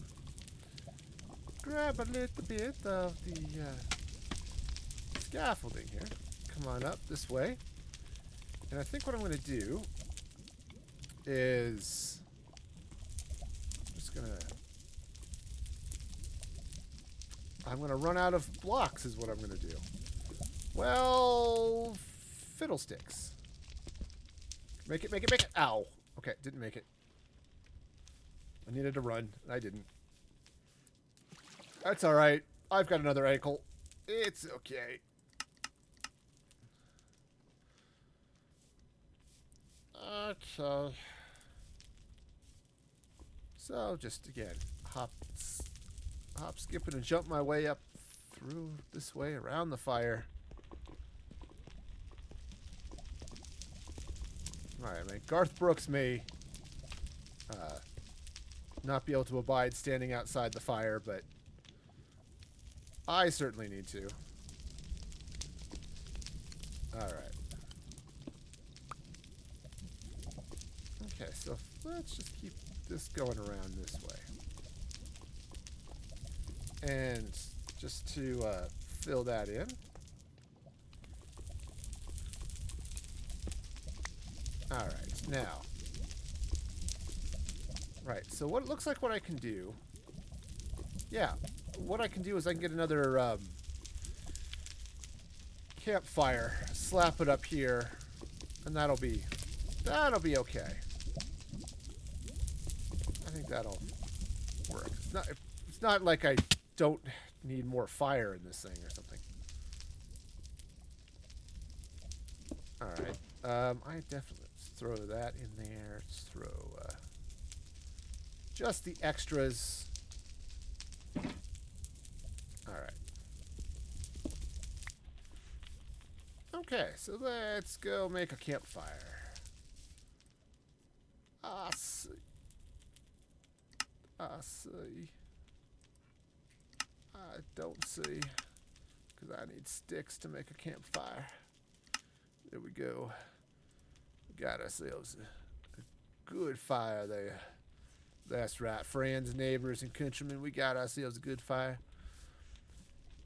[SPEAKER 1] little bit of the scaffolding here. Come on up this way. And I think what I'm going to do is... I'm going to run out of blocks is what I'm going to do. Well, fiddlesticks. Make it. Ow. Okay, didn't make it. I needed to run. I didn't. That's all right. I've got another ankle. It's okay. Okay. So, just again, hop, skipping, and jump my way up through this way, around the fire. Alright, I mean, Garth Brooks may not be able to abide standing outside the fire, but I certainly need to. Alright. Okay, so let's just keep this going around this way. And just to fill that in. Alright, now. Right, so what it looks like what I can do... Yeah, what I can do is I can get another campfire, slap it up here, and that'll be okay. I think that'll work. It's not like I don't need more fire in this thing or something. Alright. I definitely... Let's throw that in there. Let's throw... just the extras. Alright. Okay, so let's go make a campfire. I see. I see. I don't see. Because I need sticks to make a campfire. There we go. We got ourselves a good fire there. That's right, friends, neighbors, and countrymen. We got ourselves a good fire.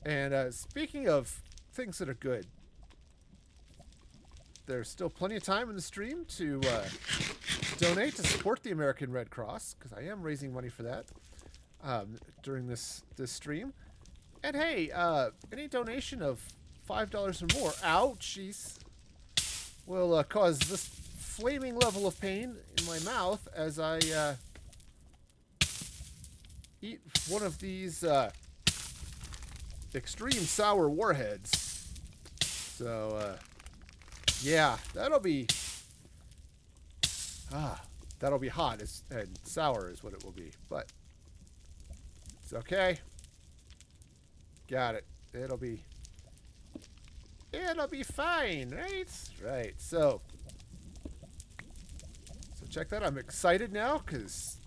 [SPEAKER 1] And speaking of things that are good, there's still plenty of time in the stream to donate to support the American Red Cross, because I am raising money for that during this stream. And hey, any donation of $5 or more, ouchies, will cause this flaming level of pain in my mouth as I eat one of these extreme sour warheads. So, yeah, that'll be hot and sour is what it will be, but it's okay. Got it. It'll be fine, right? Right. So check that. I'm excited now because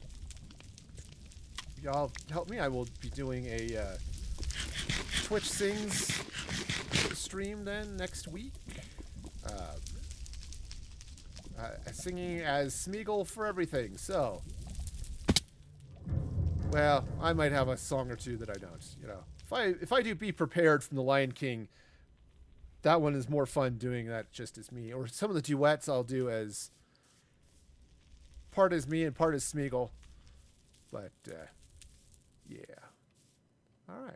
[SPEAKER 1] y'all help me. I will be doing a Twitch Sings stream then next week. Singing as Smeagol for everything. So, well, I might have a song or two that I don't. You know, if I do Be Prepared from The Lion King, that one is more fun doing that just as me. Or some of the duets I'll do as part as me and part as Smeagol. But yeah. All right.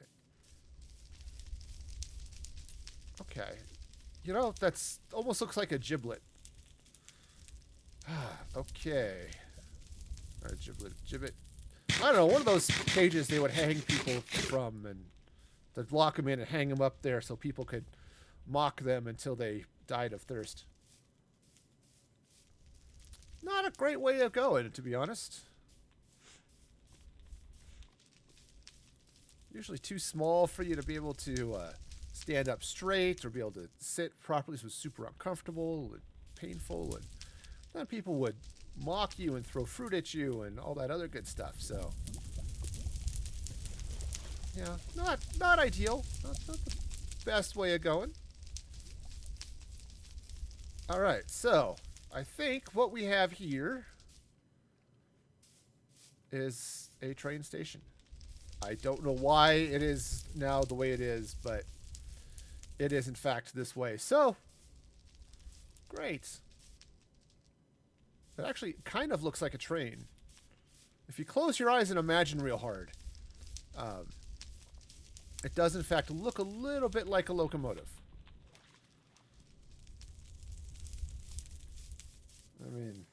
[SPEAKER 1] Okay. You know, that's almost looks like a giblet. Okay. Gibbet. I don't know, one of those cages they would hang people from, and they'd lock them in and hang them up there so people could mock them until they died of thirst. Not a great way of going, to be honest. Usually too small for you to be able to stand up straight or be able to sit properly, so it's super uncomfortable and painful, and then people would mock you and throw fruit at you and all that other good stuff. So, yeah, not ideal. Not the best way of going. All right, so I think what we have here is a train station. I don't know why it is now the way it is, but it is in fact this way. So, great. It actually kind of looks like a train. If you close your eyes and imagine real hard, it does in fact look a little bit like a locomotive. I mean,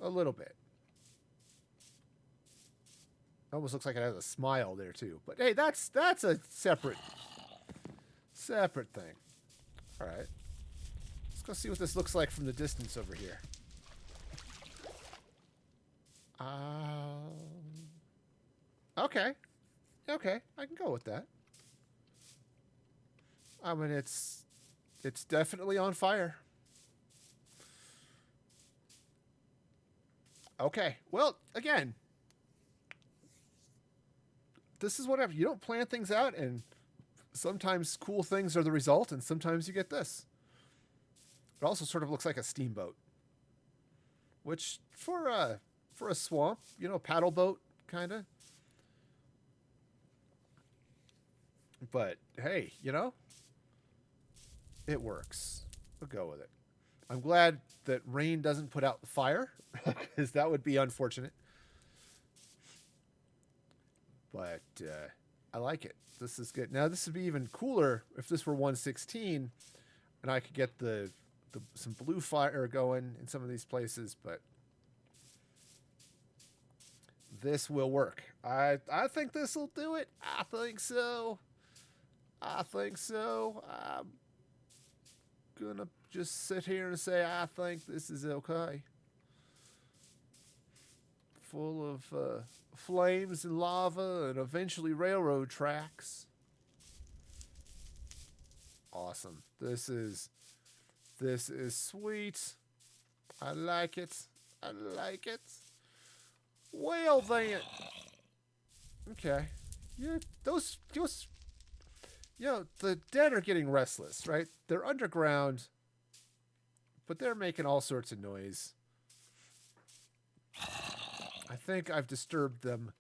[SPEAKER 1] a little bit. Almost looks like it has a smile there too. But hey, that's a separate thing. All right. Let's go see what this looks like from the distance over here. Okay. Okay, I can go with that. I mean, it's definitely on fire. Okay. Well, again, this is whatever. You don't plan things out, and sometimes cool things are the result, and sometimes you get this. It also sort of looks like a steamboat, which for a swamp, you know, paddle boat kind of. But hey, you know, it works. We'll go with it. I'm glad that rain doesn't put out the fire, because that would be unfortunate. But I like it. This is good. Now, this would be even cooler if this were 116, and I could get some blue fire going in some of these places. But this will work. I think this will do it. I think so. I'm gonna just sit here and say I think this is okay. Full of flames and lava and eventually railroad tracks. awesome. This is sweet. I like it. I like it. Well then. Okay. Yeah, those the dead are getting restless, right? They're underground, but they're making all sorts of noise. I think I've disturbed them.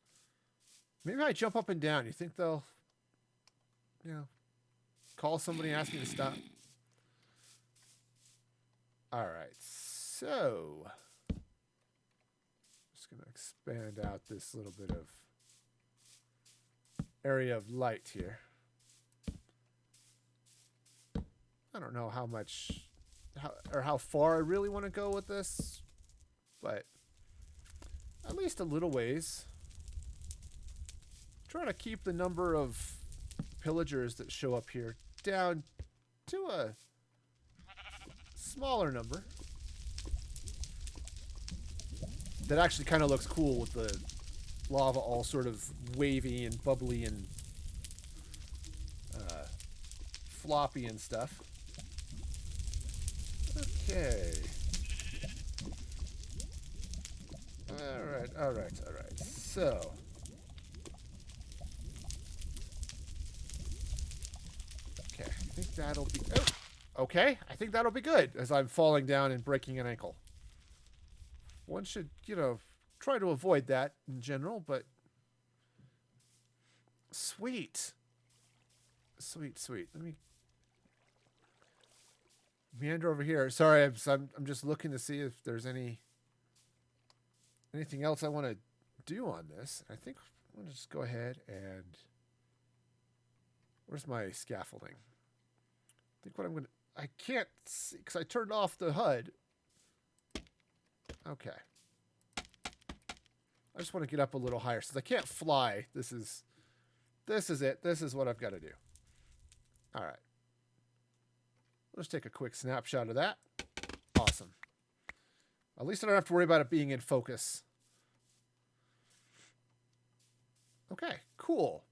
[SPEAKER 1] Maybe I jump up and down. You think they'll, call somebody and ask me to stop? All right, so just going to expand out this little bit of area of light here. I don't know how far I really want to go with this, but at least a little ways. Try to keep the number of pillagers that show up here down to a smaller number. That actually kind of looks cool with the lava all sort of wavy and bubbly and floppy and stuff. Okay. All right. So. Okay, I think that'll be... Oh, okay, I think that'll be good as I'm falling down and breaking an ankle. One should, try to avoid that in general, but... Sweet. Let me meander over here. Sorry, I'm just looking to see if there's anything else I want to do on this. I think I'm going to just go ahead and... Where's my scaffolding? I think what I'm going to... I can't see because I turned off the HUD. Okay. I just want to get up a little higher. Since I can't fly, this is it. This is what I've got to do. All right. Let's take a quick snapshot of that. Awesome. At least I don't have to worry about it being in focus. Okay, cool.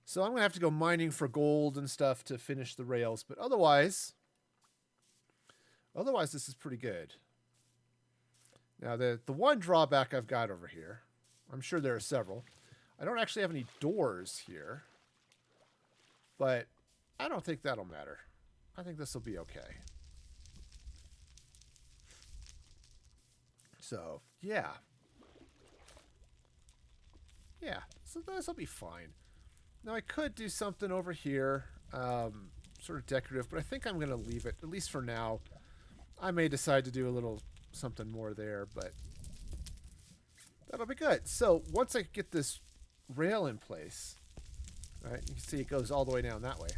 [SPEAKER 1] So I'm going to have to go mining for gold and stuff to finish the rails. But otherwise this is pretty good. Now, the one drawback I've got over here, I'm sure there are several. I don't actually have any doors here. But I don't think that'll matter. I think this will be okay. So, yeah. Yeah, so this will be fine. Now, I could do something over here, sort of decorative, but I think I'm going to leave it, at least for now. I may decide to do a little something more there, but that'll be good. So, once I get this rail in place, right, you can see it goes all the way down that way.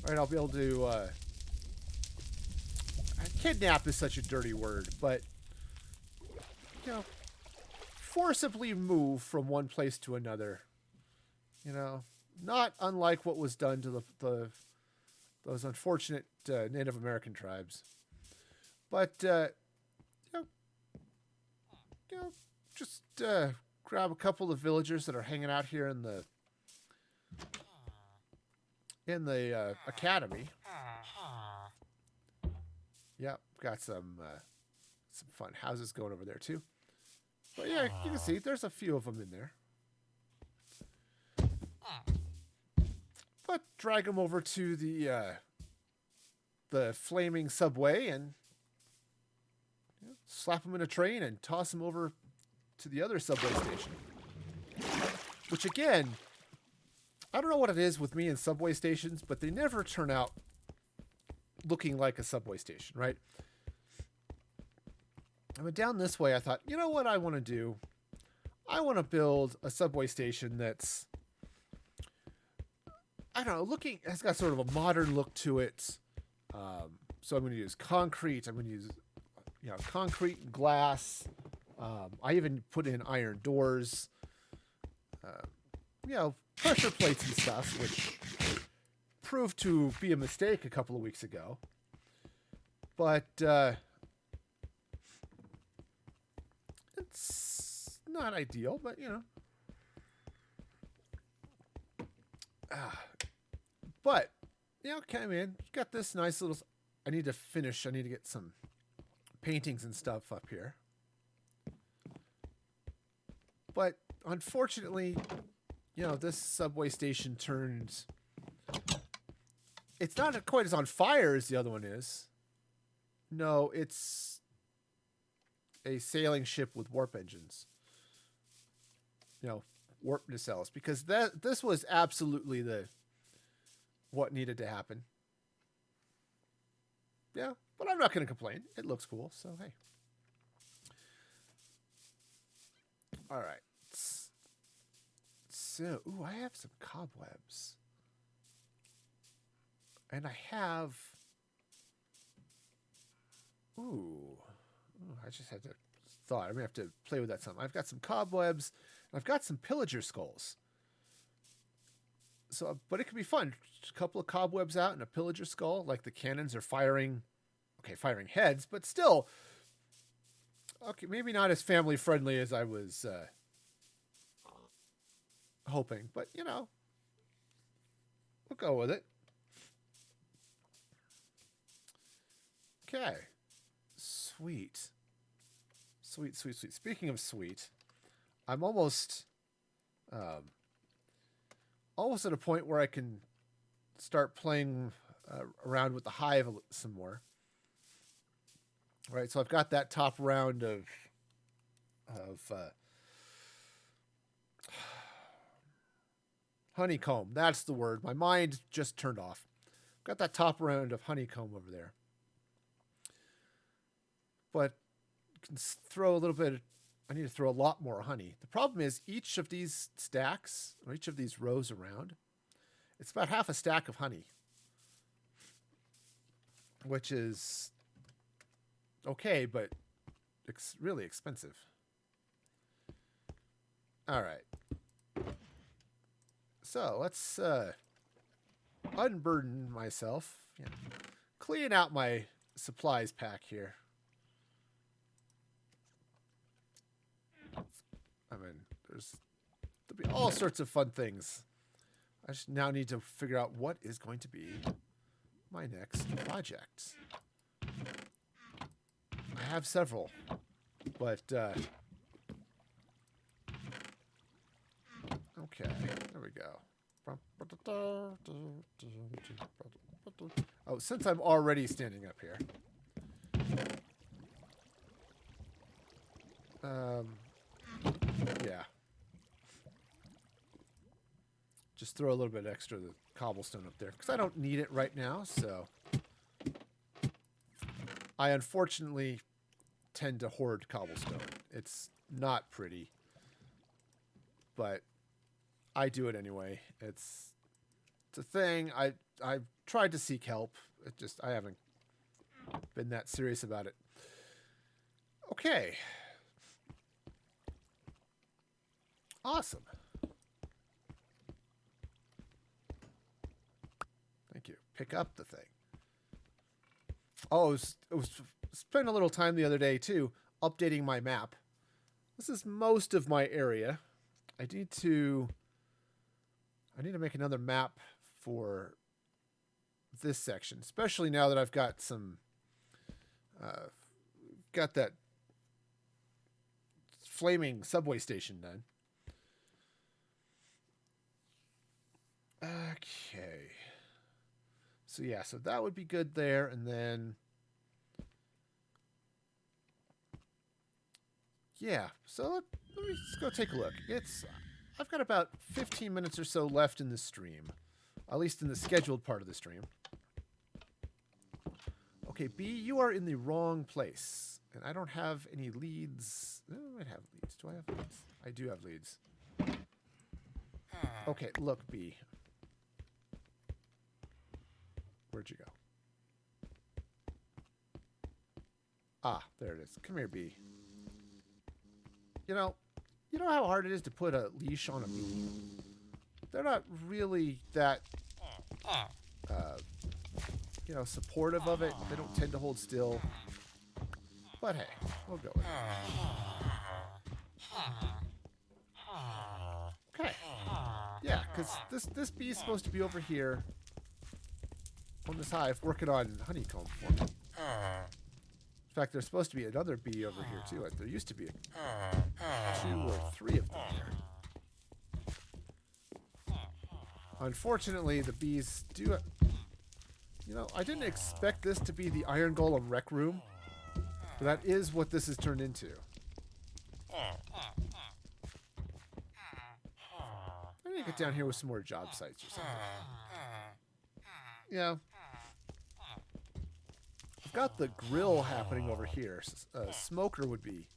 [SPEAKER 1] All right, I'll be able to, kidnap is such a dirty word, but, forcibly move from one place to another. Not unlike what was done to those unfortunate Native American tribes. But, just grab a couple of villagers that are hanging out here in the academy. Yep, got some fun houses going over there too. But yeah, you can see there's a few of them in there. But drag them over to the flaming subway and slap them in a train and toss them over to the other subway station. Which again, I don't know what it is with me and subway stations, but they never turn out looking like a subway station, right? I went down this way. I thought, you know what I want to do? I want to build a subway station that's, I don't know, has got sort of a modern look to it. So I'm going to use concrete. I'm going to use, concrete and glass. I even put in iron doors. Pressure plates and stuff, which proved to be a mistake a couple of weeks ago. But it's not ideal, but but Yeah, okay, man. Got this nice little. I need to finish. I need to get some paintings and stuff up here. But unfortunately, you know, this subway station turns. It's not quite as on fire as the other one is. No, it's a sailing ship with warp engines. You know, warp nacelles, because this was absolutely the what needed to happen. Yeah, but I'm not going to complain. It looks cool, so hey. All right. So, ooh, I have some cobwebs. And I have... Ooh, I just had to thought. I'm going to have to play with that some. I've got some cobwebs. And I've got some pillager skulls. So, but it can be fun. A couple of cobwebs out and a pillager skull. Like the cannons are firing... Okay, firing heads, but still... Okay, maybe not as family friendly as I was hoping, but you know, we'll go with it. Okay, sweet. Speaking of sweet, I'm almost at a point where I can start playing around with the hive some more. Right, so I've got that top round of honeycomb. That's the word. My mind just turned off. Got that top round of honeycomb over there. But can throw a little bit. I need to throw a lot more honey. The problem is each of these stacks, or each of these rows around, it's about half a stack of honey, which is okay, but it's really expensive. All right. So let's unburden myself. Yeah. Clean out my supplies pack here. I mean, there'll be all sorts of fun things. I just now need to figure out what is going to be my next project. I have several, but okay, there we go. Oh, since I'm already standing up here, yeah, just throw a little bit extra of the cobblestone up there because I don't need it right now. So I unfortunately tend to hoard cobblestone. It's not pretty, but I do it anyway. It's a thing. I've tried to seek help. I haven't been that serious about it. Okay. Awesome. Thank you. Pick up the thing. Oh, it was spent a little time the other day too, updating my map. This is most of my area. I need to make another map for this section, especially now that I've got some got that flaming subway station done. Okay. So yeah, so that would be good there, and then yeah, so let me just go take a look. I've got about 15 minutes or so left in the stream, at least in the scheduled part of the stream. Okay, B, you are in the wrong place, and I don't have any leads. Oh, I might have leads. Do I have leads? I do have leads. Okay, look, B. Where'd you go? Ah, there it is. Come here, B. You know how hard it is to put a leash on a bee? They're not really that, supportive of it. They don't tend to hold still. But hey, we'll go with it. Okay. Yeah, because this bee is supposed to be over here. on this hive working on honeycomb for me. In fact, there's supposed to be another bee over here too. There used to be 2 or 3 of them here. Unfortunately, the bees do... You know, I didn't expect this to be the Iron Golem rec room, but that is what this has turned into. I need to get down here with some more job sites or something. Yeah. I've got the grill happening over here. A smoker would be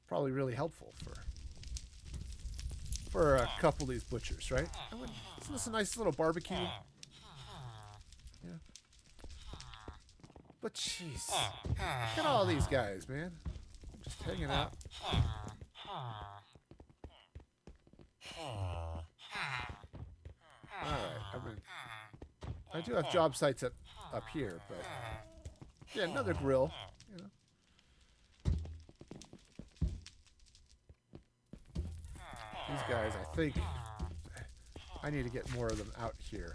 [SPEAKER 1] probably really helpful for a couple of these butchers, right? Isn't this a nice little barbecue? Yeah. But jeez, look at all these guys, man. Just hanging out. Alright, I do have job sites up here, but yeah, another grill, you know. These guys, I think I need to get more of them out here.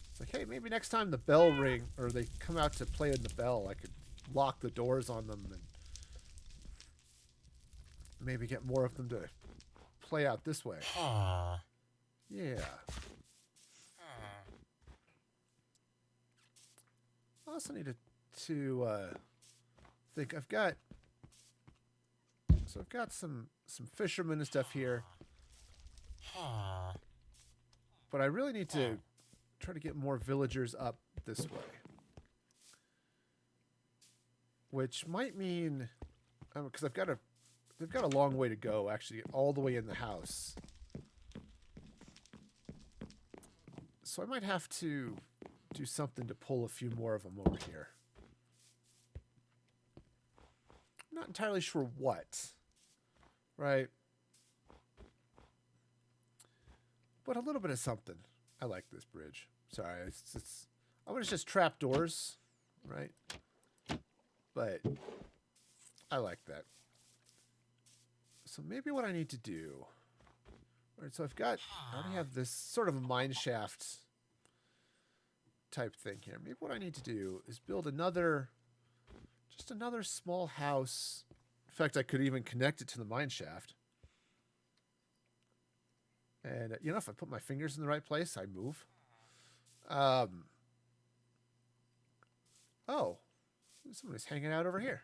[SPEAKER 1] It's like, hey, maybe next time the bell ring, or they come out to play in the bell, I could lock the doors on them and maybe get more of them to play out this way. Yeah. I also need to think. I've got some fishermen and stuff here, but I really need to try to get more villagers up this way, which might mean because they've got a long way to go actually get all the way in the house, so I might have to do something to pull a few more of them over here. I'm not entirely sure what, right? But a little bit of something. I like this bridge. Sorry, it's I want to just trap doors, right? But I like that. So maybe what I need to do. All right, so I already have this sort of a mine shaft type thing here. Maybe what I need to do is build just another small house. In fact, I could even connect it to the mine shaft. And, you know, if I put my fingers in the right place, I move. Oh, somebody's hanging out over here.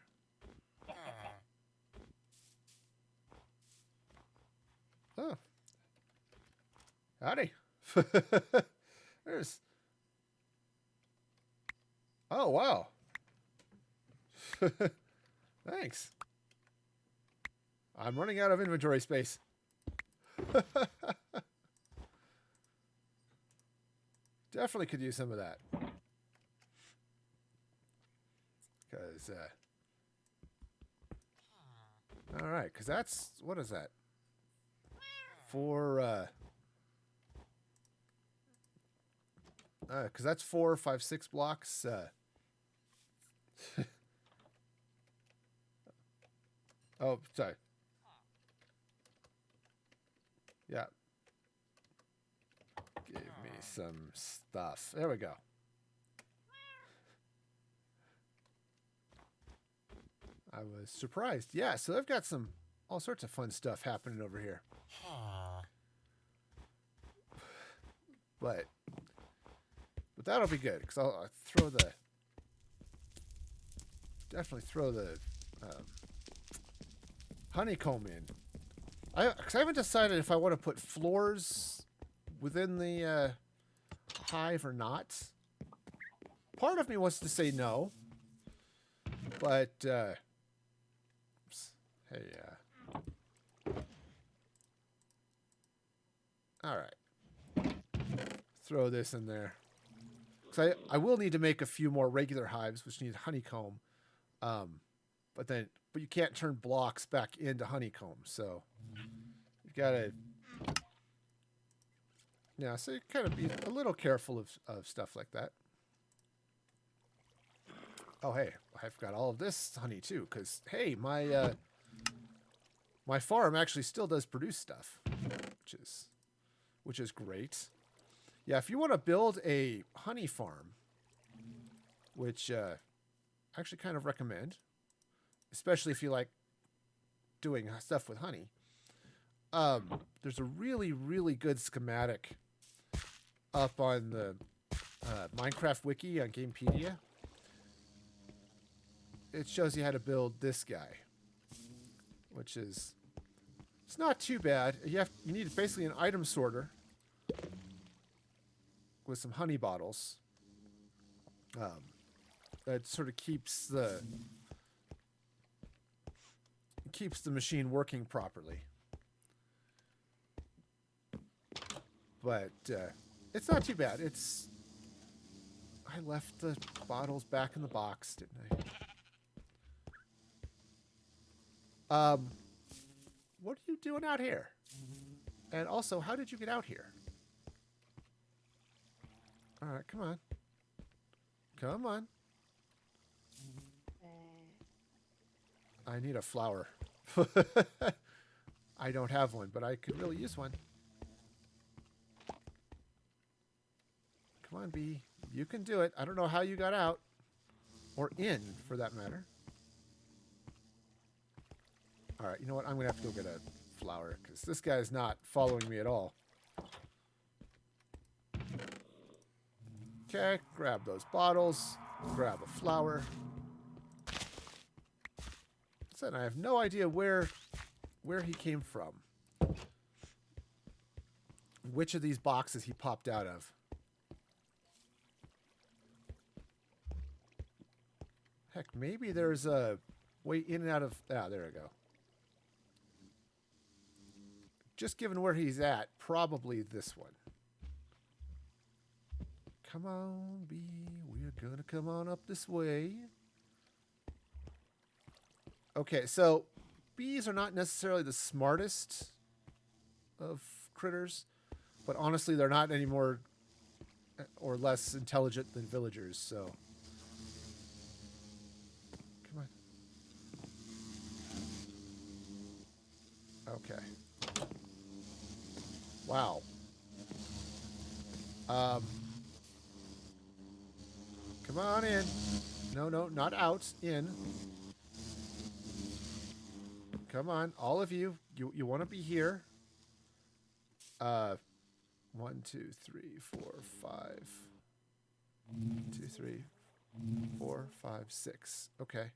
[SPEAKER 1] Oh. Howdy. There's... Oh, wow. Thanks. I'm running out of inventory space. Definitely could use some of that. Because, alright, because that's... What is that? Because that's 4, 5, 6 blocks. Oh, sorry. Yeah. Give me some stuff. There we go. I was surprised. Yeah, so they've got all sorts of fun stuff happening over here. But that'll be good because I'll definitely throw the honeycomb in. Because I haven't decided if I want to put floors within the hive or not. Part of me wants to say no, but oops, hey, all right, throw this in there. Because I will need to make a few more regular hives, which need honeycomb, but you can't turn blocks back into honeycomb, so you've got to. Yeah, so you kind of be a little careful of stuff like that. Oh, hey, I've got all of this honey too, because hey, my farm actually still does produce stuff, which is great. Yeah, if you want to build a honey farm, which I actually kind of recommend, especially if you like doing stuff with honey, there's a really, really good schematic up on the Minecraft wiki on Gamepedia. It shows you how to build this guy, which is, it's not too bad. You need basically an item sorter with some honey bottles. That sort of keeps the machine working properly. But it's not too bad. I left the bottles back in the box, didn't I? What are you doing out here? And also, how did you get out here? All right, come on. Come on. I need a flower. I don't have one, but I could really use one. Come on, bee. You can do it. I don't know how you got out. Or in, for that matter. All right, you know what? I'm going to have to go get a flower, because this guy's not following me at all. Okay, grab those bottles. Grab a flower. So I have no idea where he came from. Which of these boxes he popped out of. Heck, maybe there's a way in and out of... Ah, there we go. Just given where he's at, probably this one. Come on, bee. We're going to come on up this way. Okay, so bees are not necessarily the smartest of critters, but honestly, they're not any more or less intelligent than villagers, so... Come on. Okay. Wow. Come on in. No, not out. In. Come on, all of you. You want to be here. 1, 2, 3, 4, 5. 2, 3, 4, 5, 6. Okay.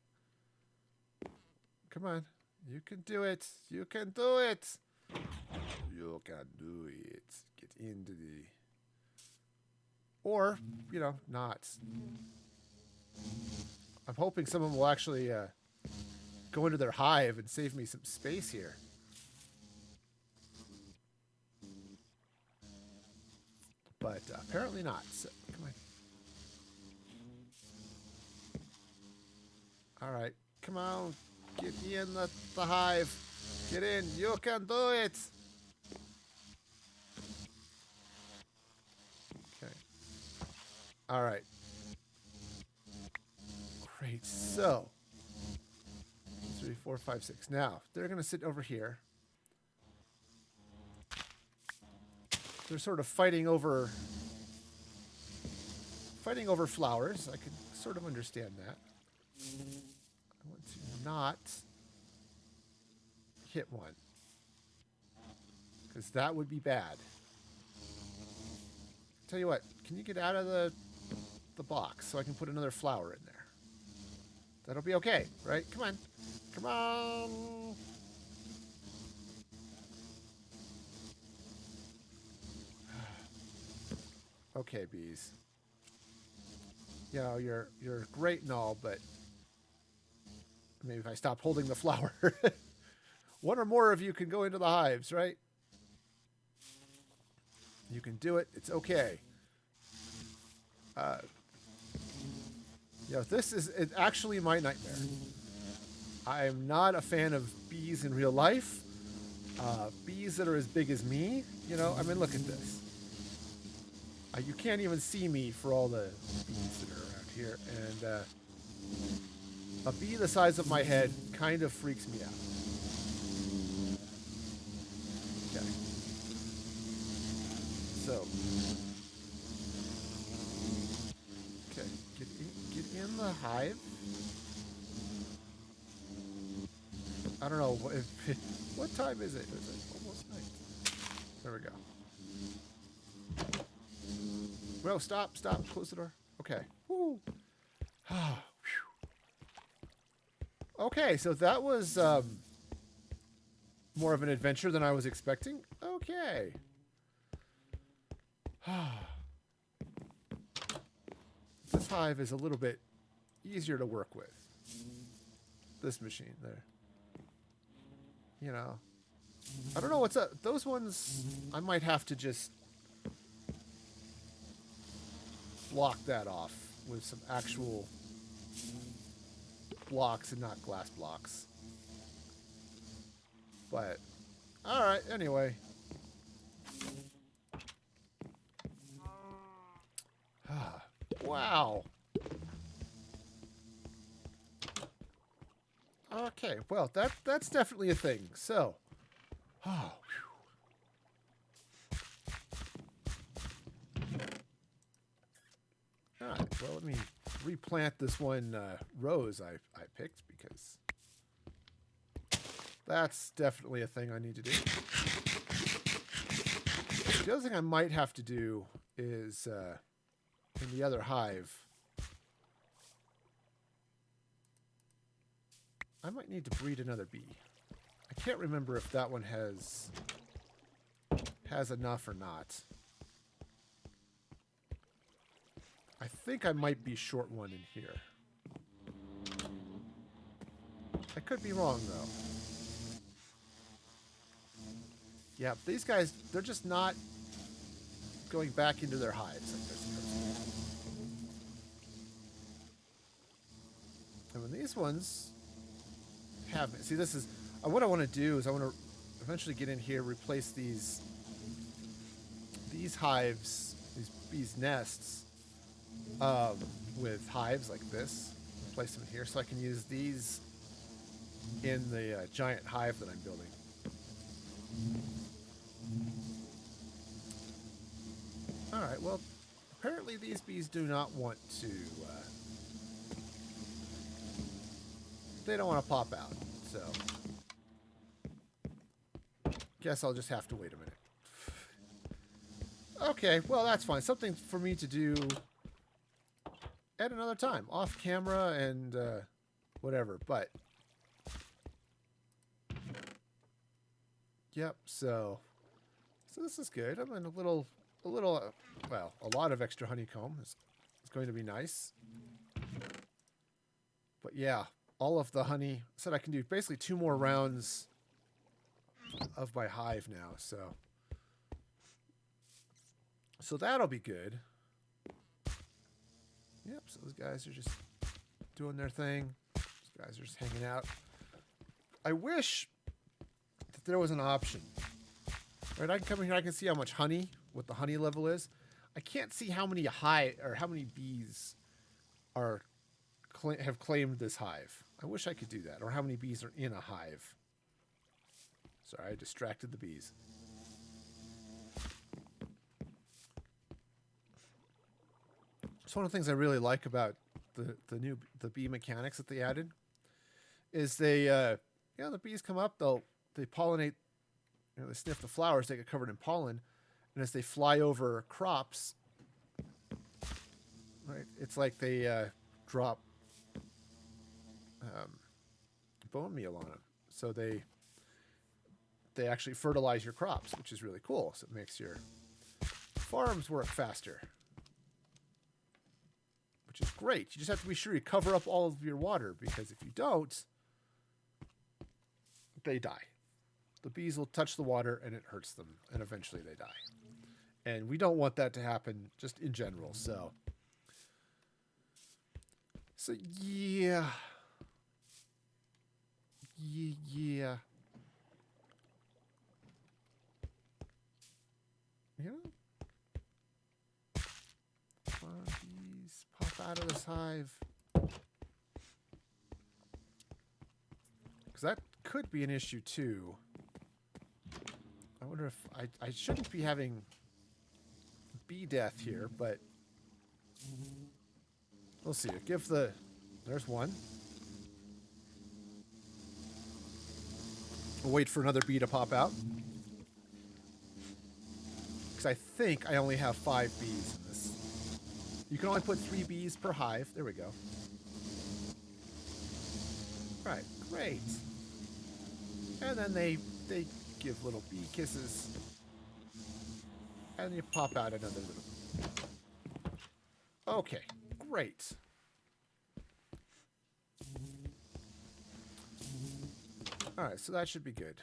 [SPEAKER 1] Come on. You can do it. You can do it. You can do it. Get into the... Or, you know, not. I'm hoping someone will actually go into their hive and save me some space here. But apparently not. So, come on. All right. Come on. Get in the hive. Get in. You can do it. Okay. All right. Great. So, 3, 4, 5, 6. Now, they're going to sit over here. They're sort of fighting over flowers. I can sort of understand that. I want to not hit one, because that would be bad. Tell you what, can you get out of the box so I can put another flower in there? That'll be okay, right? Come on. Come on. Okay, bees. You know, you're great and all, but maybe if I stop holding the flower, one or more of you can go into the hives, right? You can do it. It's okay. You know, this is actually my nightmare. I am not a fan of bees in real life. Bees that are as big as me, you know, I mean, look at this. You can't even see me for all the bees that are around here. And a bee the size of my head kind of freaks me out. Okay. So, the hive? I don't know. What time is it? Is it almost night? There we go. Well, stop. Close the door. Okay. Woo. Okay, so that was more of an adventure than I was expecting. Okay. This hive is a little bit easier to work with. This machine there. You know. I don't know what's up. Those ones, I might have to just block that off with some actual blocks and not glass blocks. But, alright, anyway. Wow. Okay, well, that's definitely a thing. So, oh, all right. Well, let me replant this one rose I picked because that's definitely a thing I need to do. The other thing I might have to do is in the other hive. I might need to breed another bee. I can't remember if that one has enough or not. I think I might be short one in here. I could be wrong, though. Yeah, these guys, they're just not going back into their hives like they're supposed to. And when these ones have... See, this is... what I want to do is I want to eventually get in here, replace these hives, these nests, with hives like this. Place them here so I can use these in the giant hive that I'm building. Alright, well, apparently these bees do not want to... they don't want to pop out, so... Guess I'll just have to wait a minute. Okay, well, that's fine. Something for me to do at another time, off camera and whatever, but... Yep, so this is good. I'm in a little, well, a lot of extra honeycomb. It's going to be nice. But yeah, all of the honey. Said I can do basically 2 more rounds of my hive now. So that'll be good. Yep, so those guys are just doing their thing. Those guys are just hanging out. I wish that there was an option. Right, I can come in here, I can see how much honey, what the honey level is. I can't see how many how many bees have claimed this hive. I wish I could do that, or how many bees are in a hive. Sorry, I distracted the bees. It's one of the things I really like about the bee mechanics that they added is they the bees come up, they pollinate, they sniff the flowers, they get covered in pollen, and as they fly over crops, right, it's like they drop bone meal on them, so they actually fertilize your crops, which is really cool. So it makes your farms work faster, which is great. You just have to be sure you cover up all of your water, because if you don't, they die. The bees will touch the water and it hurts them, and eventually they die. And we don't want that to happen just in general. So yeah. Yeah. You know? Bees pop out of this hive. Because that could be an issue too. I wonder if I shouldn't be having bee death here, but we'll see. Give the There's one. We'll wait for another bee to pop out. Because I think I only have 5 bees in this. You can only put 3 bees per hive. There we go. All right, great. And then they give little bee kisses. And you pop out another little. Okay, great. All right, so that should be good.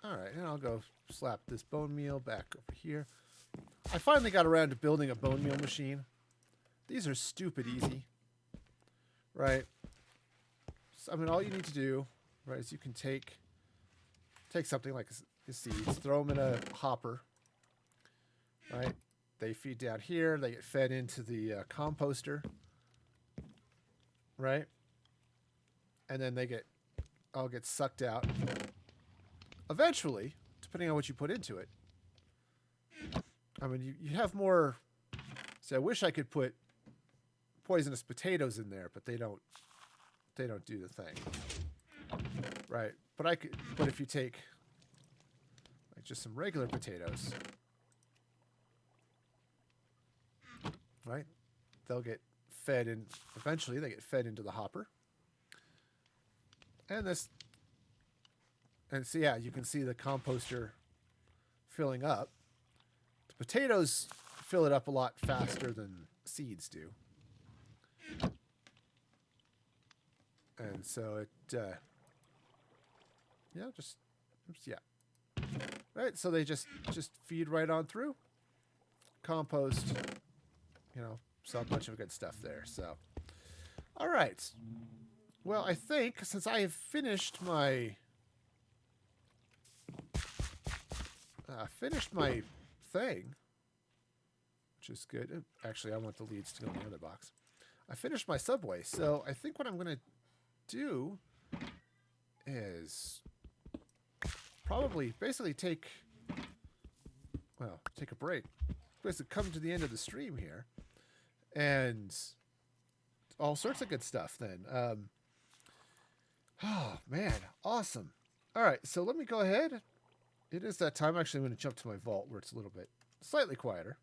[SPEAKER 1] All right, and I'll go slap this bone meal back over here. I finally got around to building a bone meal machine. These are stupid easy, right? So, I mean, all you need to do, right, is you can take something like the seeds, throw them in a hopper, right? They feed down here. They get fed into the composter, right? And then they all get sucked out. Eventually, depending on what you put into it. I mean, you have more. See, I wish I could put poisonous potatoes in there, but they don't do the thing, right? But I could. But if you take like just some regular potatoes, right? They'll get fed in. Eventually, they get fed into the hopper, and this. And so yeah, you can see the composter filling up. The potatoes fill it up a lot faster than seeds do. And so it, yeah. Right, so they just feed right on through. Compost, so a bunch of good stuff there. So, all right. Well, I think since I have finished my thing, which is good. Actually, I want the leads to go in the other box. I finished my Subway, so I think what I'm going to do is probably basically take a break. Basically come to the end of the stream here, and all sorts of good stuff then. Oh, man. Awesome. All right, so let me go ahead. It is that time. Actually, I'm going to jump to my vault where it's a little bit slightly quieter.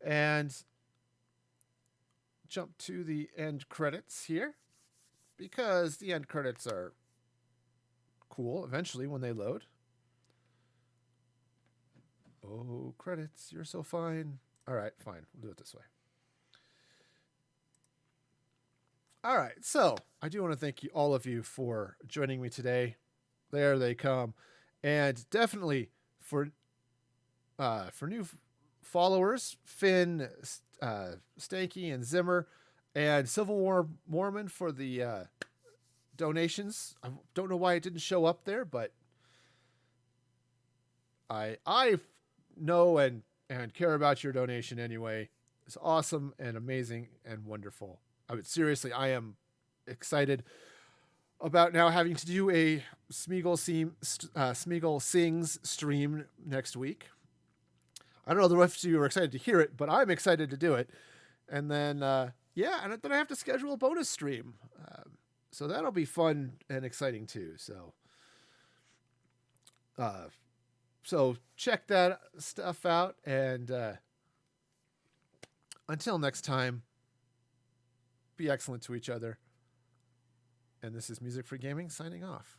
[SPEAKER 1] And jump to the end credits here, because the end credits are cool eventually when they load. Oh, credits, you're so fine. All right, fine. We'll do it this way. All right, so I do want to thank you, all of you, for joining me today. There they come. And definitely for new followers, Finn, Stanky, and Zimmer, and Civil War Mormon for the donations. I don't know why it didn't show up there, but I know and care about your donation anyway. It's awesome and amazing and wonderful. Seriously, I am excited about now having to do a Smeagol Sings stream next week. I don't know the rest of you are excited to hear it, but I'm excited to do it. And then, and then I have to schedule a bonus stream. So that'll be fun and exciting too. So check that stuff out. And until next time, be excellent to each other. And this is Music for Gaming signing off.